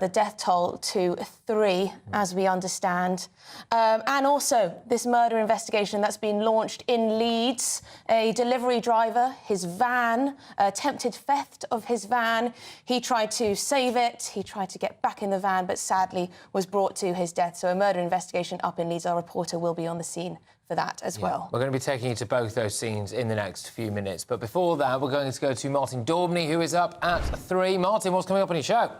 the death toll to 3, as we understand. And also this murder investigation that's been launched in Leeds. A delivery driver, his van, attempted theft of his van. He tried to save it. He tried to get back in the van, but sadly was brought to his death. So a murder investigation up in Leeds. Our reporter will be on the scene for that as well. We're going to be taking you to both those scenes in the next few minutes. But before that, we're going to go to Martin Daubney, who is up at 3. Martin, what's coming up on your show?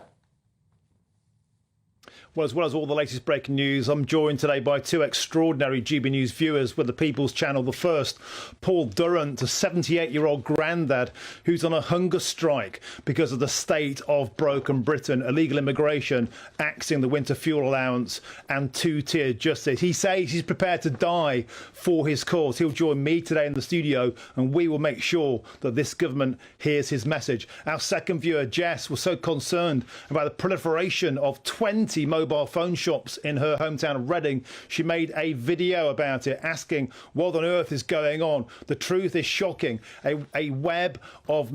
Well, as all the latest breaking news, I'm joined today by two extraordinary GB News viewers with the People's Channel. The first, Paul Durrant, a 78-year-old granddad who's on a hunger strike because of the state of broken Britain, illegal immigration, axing the winter fuel allowance and two-tier justice. He says he's prepared to die for his cause. He'll join me today in the studio and we will make sure that this government hears his message. Our second viewer, Jess, was so concerned about the proliferation of 20 mobile phone shops in her hometown of Reading. She made a video about it, asking what on earth is going on. The truth is shocking. A web of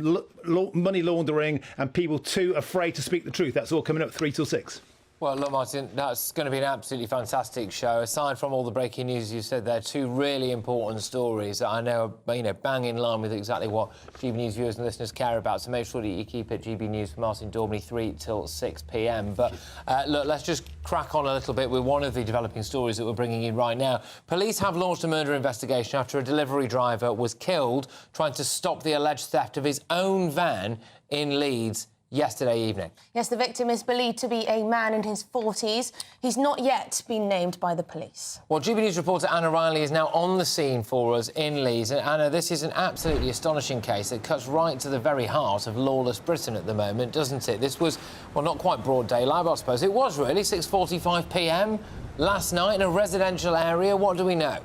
money laundering and people too afraid to speak the truth. That's all coming up 3 till 6. Well, look, Martin, that's going to be an absolutely fantastic show. Aside from all the breaking news you said there, two really important stories that I know are, bang in line with exactly what GB News viewers and listeners care about. So make sure that you keep it GB News for Martin Daubney, 3 till 6 p.m. But look, let's just crack on a little bit with one of the developing stories that we're bringing in right now. Police have launched a murder investigation after a delivery driver was killed trying to stop the alleged theft of his own van in Leeds yesterday evening. Yes, the victim is believed to be a man in his 40s. He's not yet been named by the police. Well, GB News reporter Anna Riley is now on the scene for us in Leeds. And Anna, this is an absolutely astonishing case that cuts right to the very heart of lawless Britain at the moment, doesn't it? This was, well, not quite broad daylight, but I suppose it was really 6:45 p.m. last night in a residential area. What do we know?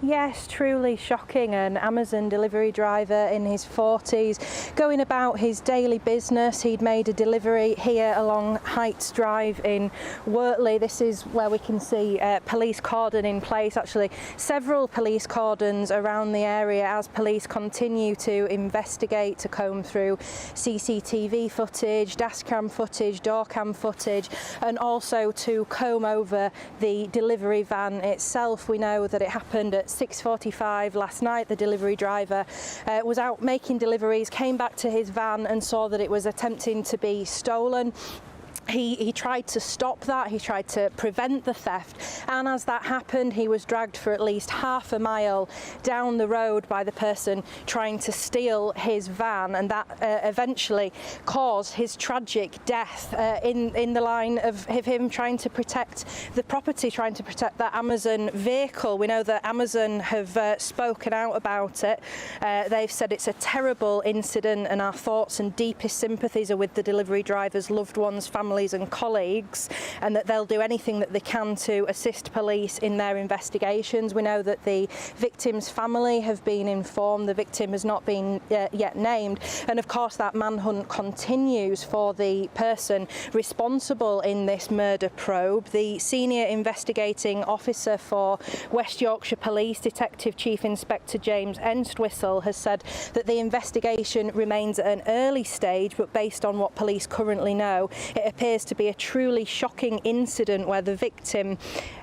Yes, truly shocking. An Amazon delivery driver in his 40s going about his daily business. He'd made a delivery here along Heights Drive in Wortley. This is where we can see police cordon in place, actually several police cordons around the area as police continue to investigate, to comb through CCTV footage, dashcam footage, doorcam footage, and also to comb over the delivery van itself. We know that it happened at 6:45 last night. The delivery driver was out making deliveries, came back to his van and saw that it was attempting to be stolen. He tried to stop that, he tried to prevent the theft, and as that happened he was dragged for at least half a mile down the road by the person trying to steal his van, and that eventually caused his tragic death in the line of him trying to protect the property, trying to protect that Amazon vehicle. We know that Amazon have spoken out about it. They've said it's a terrible incident and our thoughts and deepest sympathies are with the delivery drivers, loved ones, families and colleagues, and that they'll do anything that they can to assist police in their investigations. We know that the victim's family have been informed. The victim has not been yet named, and of course that manhunt continues for the person responsible in this murder probe. The senior investigating officer for West Yorkshire Police, Detective Chief Inspector James Entwistle, has said that the investigation remains at an early stage, but based on what police currently know, it appears to be a truly shocking incident where the victim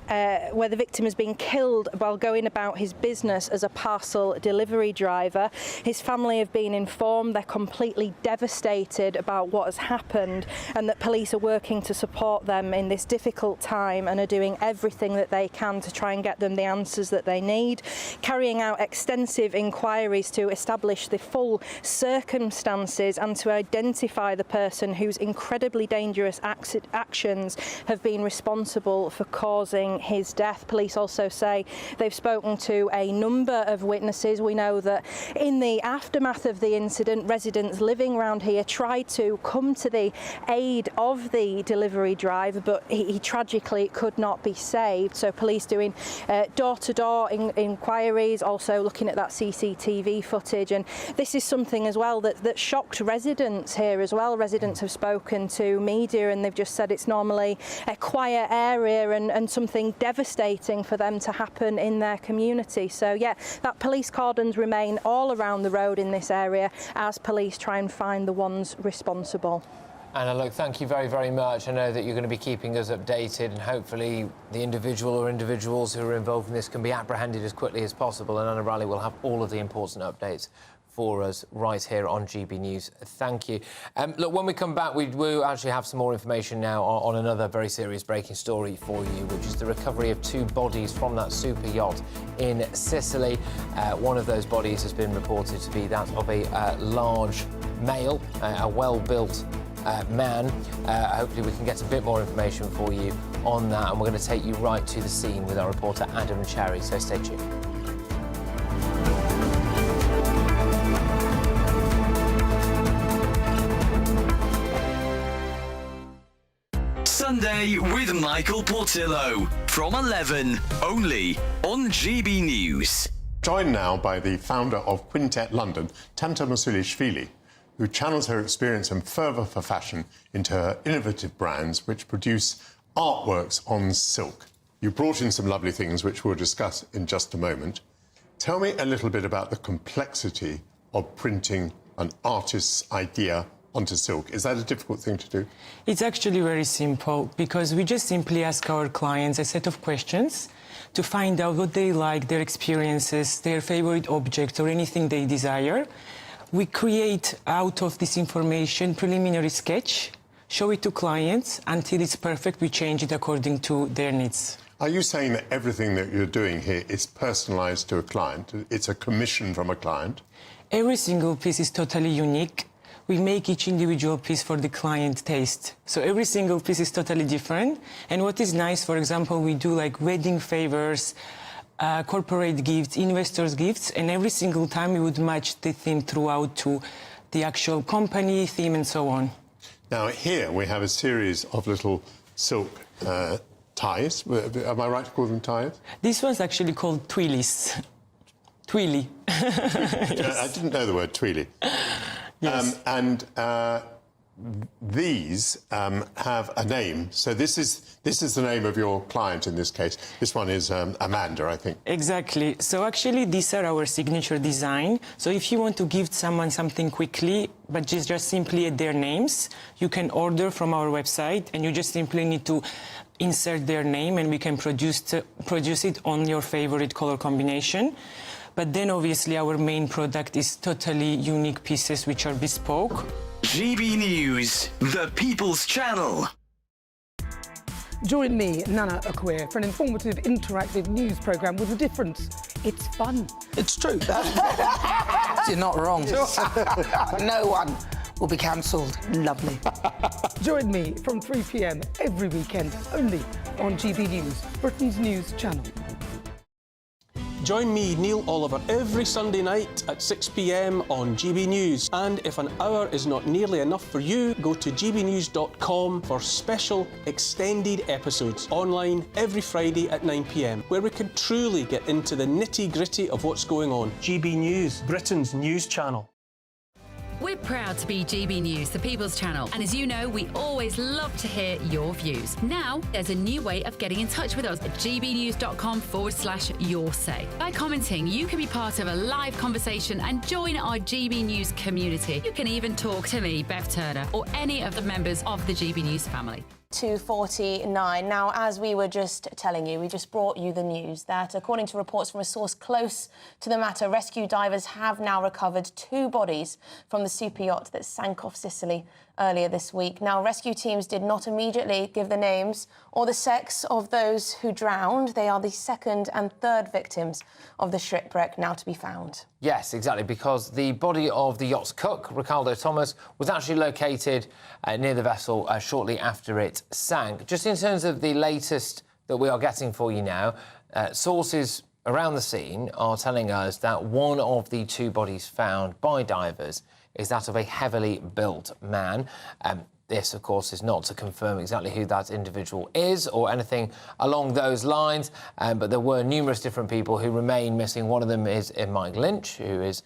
has been killed while going about his business as a parcel delivery driver. His family have been informed. They're completely devastated about what has happened, and that police are working to support them in this difficult time and are doing everything that they can to try and get them the answers that they need, carrying out extensive inquiries to establish the full circumstances and to identify the person whose incredibly dangerous actions have been responsible for causing his death. Police also say they've spoken to a number of witnesses. We know that in the aftermath of the incident, residents living around here tried to come to the aid of the delivery driver, but he tragically could not be saved. So police doing door-to-door inquiries, also looking at that CCTV footage, and this is something as well that shocked residents here as well. Residents have spoken to media and they've just said it's normally a quiet area and something devastating for them to happen in their community. So yeah, that police cordons remain all around the road in this area as police try and find the ones responsible. Anna, look, thank you very, very much. I know that you're going to be keeping us updated, and hopefully the individual or individuals who are involved in this can be apprehended as quickly as possible, and Anna Riley will have all of the important updates for us right here on GB News. Thank you. Look, when we come back, we will actually have some more information now on another very serious breaking story for you, which is the recovery of 2 bodies from that super yacht in Sicily. One of those bodies has been reported to be that of a large male, a well-built man. Hopefully we can get a bit more information for you on that, and we're going to take you right to the scene with our reporter Adam Cherry, so stay tuned. Sunday with Michael Portillo from 11, only on GB News. Joined now by the founder of Quintet London, Tamta Musulishvili, who channels her experience and fervour for fashion into her innovative brands which produce artworks on silk. You brought in some lovely things which we'll discuss in just a moment. Tell me a little bit about the complexity of printing an artist's idea onto silk. Is that a difficult thing to do? It's actually very simple, because we just simply ask our clients a set of questions to find out what they like, their experiences, their favorite objects, or anything they desire. We create out of this information preliminary sketch, show it to clients until it's perfect. We change it according to their needs. Are you saying that everything that you're doing here is personalised to a client? It's a commission from a client? Every single piece is totally unique. We make each individual piece for the client taste. So every single piece is totally different. And what is nice, for example, we do like wedding favors, corporate gifts, investors' gifts, and every single time we would match the theme throughout to the actual company theme and so on. Now here we have a series of little silk ties. Am I right to call them ties? This one's actually called twillies. Twilly. Yes. I didn't know the word twilly. Yes. These have a name. So this is the name of your client in this case. This one is Amanda, I think. Exactly. So actually these are our signature design. So if you want to give someone something quickly, but just simply add their names, you can order from our website, and you just simply need to insert their name, and we can produce it on your favorite color combination. But then obviously our main product is totally unique pieces which are bespoke. GB News, the People's Channel. Join me, Nana Akwe, for an informative, interactive news programme with a difference. It's fun. It's true. You're not wrong. No one will be cancelled. Lovely. Join me from 3 p.m. every weekend, only on GB News, Britain's news channel. Join me, Neil Oliver, every Sunday night at 6 p.m. on GB News. And if an hour is not nearly enough for you, go to gbnews.com for special extended episodes online every Friday at 9 p.m, where we can truly get into the nitty-gritty of what's going on. GB News, Britain's news channel. We're proud to be GB News, the People's Channel, and as you know, we always love to hear your views. Now, there's a new way of getting in touch with us at gbnews.com/your-say. By commenting, you can be part of a live conversation and join our GB News community. You can even talk to me, Bev Turner, or any of the members of the GB News family. 2:49. Now, as we were just telling you, we just brought you the news that, according to reports from a source close to the matter, rescue divers have now recovered 2 bodies from the super yacht that sank off Sicily earlier this week. Now, rescue teams did not immediately give the names or the sex of those who drowned. They are the 2nd and 3rd victims of the shipwreck now to be found. Yes, exactly, because the body of the yacht's cook, Ricardo Thomas, was actually located near the vessel shortly after it sank. Just in terms of the latest that we are getting for you now, sources around the scene are telling us that one of the 2 bodies found by divers is that of a heavily built man. This, of course, is not to confirm exactly who that individual is or anything along those lines, but there were numerous different people who remain missing. One of them is Mike Lynch, who is,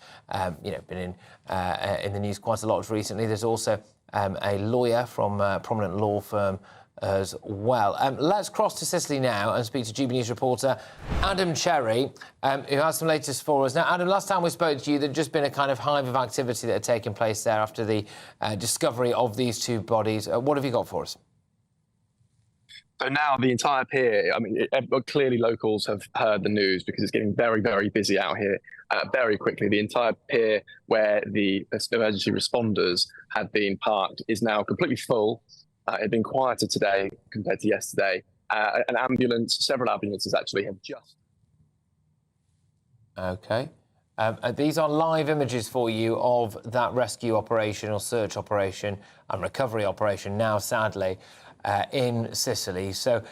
been in the news quite a lot recently. There's also a lawyer from a prominent law firm as well. Let's cross to Sicily now and speak to GB News reporter Adam Cherry, who has some latest for us. Now, Adam, last time we spoke to you, there'd just been a kind of hive of activity that had taken place there after the discovery of these 2 bodies. What have you got for us? So now the entire pier, clearly locals have heard the news because it's getting very, very busy out here very quickly. The entire pier where the emergency responders had been parked is now completely full. It had been quieter today compared to yesterday. Several ambulances actually have just... OK. These are live images for you of that rescue operation or search operation and recovery operation now, sadly, in Sicily. So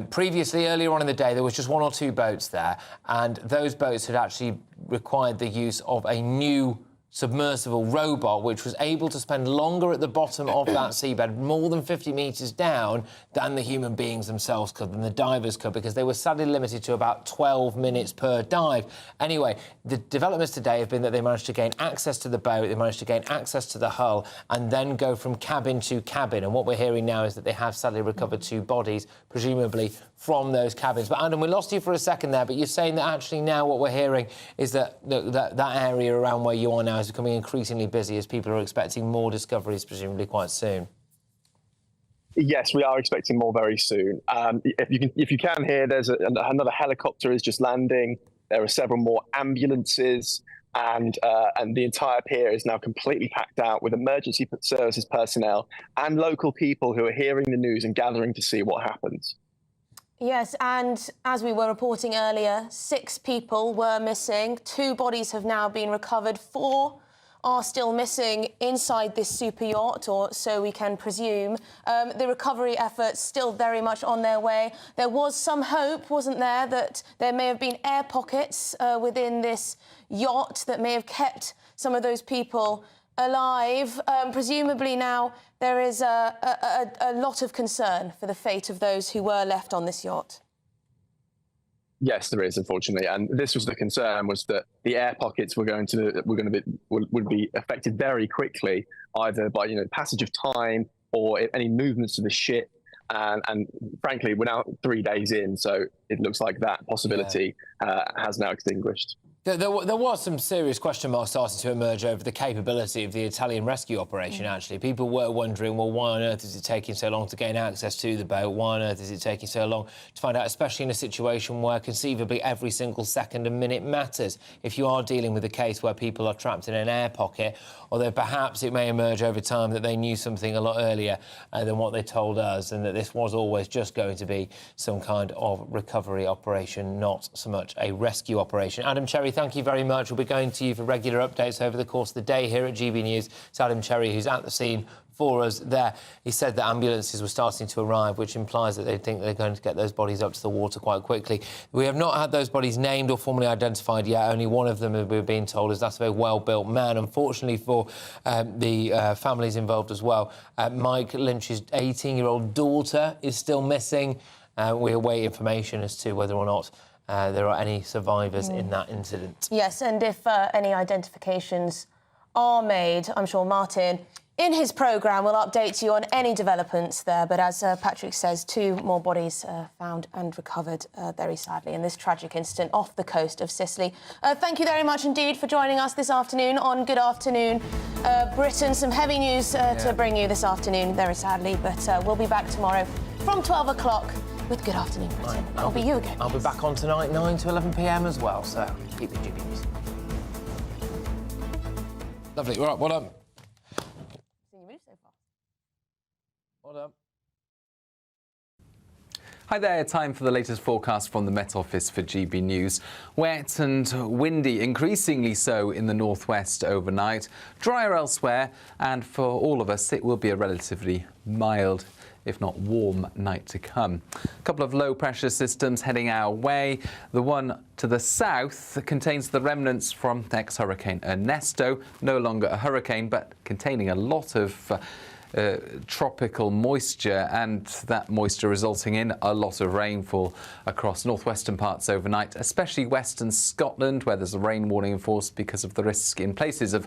previously, earlier on in the day, there was just 1 or 2 boats there, and those boats had actually required the use of a new submersible robot, which was able to spend longer at the bottom of that seabed, more than 50 metres down, than the human beings themselves could, than the divers could, because they were sadly limited to about 12 minutes per dive. Anyway, the developments today have been that they managed to gain access to the boat, they managed to gain access to the hull, and then go from cabin to cabin. And what we're hearing now is that they have sadly recovered 2 bodies, presumably from those cabins. But Adam, we lost you for a second there, but you're saying that actually now what we're hearing is that that area around where you are now is becoming increasingly busy as people are expecting more discoveries, presumably quite soon. Yes, we are expecting more very soon. If you can hear, there's another helicopter is just landing. There are several more ambulances, and the entire pier is now completely packed out with emergency services personnel and local people who are hearing the news and gathering to see what happens. Yes, and as we were reporting earlier, 6 people were missing. 2 bodies have now been recovered. 4 are still missing inside this super yacht, or so we can presume. The recovery efforts still very much on their way. There was some hope, wasn't there, that there may have been air pockets within this yacht that may have kept some of those people alive. Presumably now there is a lot of concern for the fate of those who were left on this yacht. Yes, there is, unfortunately, and this was the concern: was that the air pockets would be affected very quickly, either by passage of time or any movements of the ship. And frankly, we're now 3 days in, so it looks like that possibility has now extinguished. There was some serious question marks starting to emerge over the capability of the Italian rescue operation, actually. People were wondering, well, why on earth is it taking so long to gain access to the boat? Why on earth is it taking so long to find out, especially in a situation where conceivably every single second and minute matters? If you are dealing with a case where people are trapped in an air pocket, although perhaps it may emerge over time that they knew something a lot earlier than what they told us, and that this was always just going to be some kind of recovery operation, not so much a rescue operation. Adam Cherry, thank you very much. We'll be going to you for regular updates over the course of the day here at GB News. It's Adam Cherry who's at the scene for us there. He said that ambulances were starting to arrive, which implies that they think they're going to get those bodies up to the water quite quickly. We have not had those bodies named or formally identified yet. Only one of them, we've been told, is that's a very well-built man. Unfortunately for the families involved as well, Mike Lynch's 18-year-old daughter is still missing. We await information as to whether or not there are any survivors in that incident. Yes, and if any identifications are made, I'm sure Martin, in his programme, will update you on any developments there. But as Patrick says, 2 more bodies found and recovered, very sadly, in this tragic incident off the coast of Sicily. Thank you very much indeed for joining us this afternoon on Good Afternoon Britain. Some heavy news to bring you this afternoon, very sadly. But we'll be back tomorrow from 12 o'clock with Good Afternoon Britain. I'll be you again. I'll be back on tonight, 9 to 11 p.m. as well, so keep it GB News. Lovely. Right, well done. Well done. Hi there, time for the latest forecast from the Met Office for GB News. Wet and windy, increasingly so in the northwest overnight, drier elsewhere, and for all of us it will be a relatively mild, if not warm, night to come. A couple of low-pressure systems heading our way. The one to the south contains the remnants from ex-Hurricane Ernesto, no longer a hurricane, but containing a lot of tropical moisture, and that moisture resulting in a lot of rainfall across northwestern parts overnight, especially western Scotland, where there's a rain warning enforced because of the risk in places of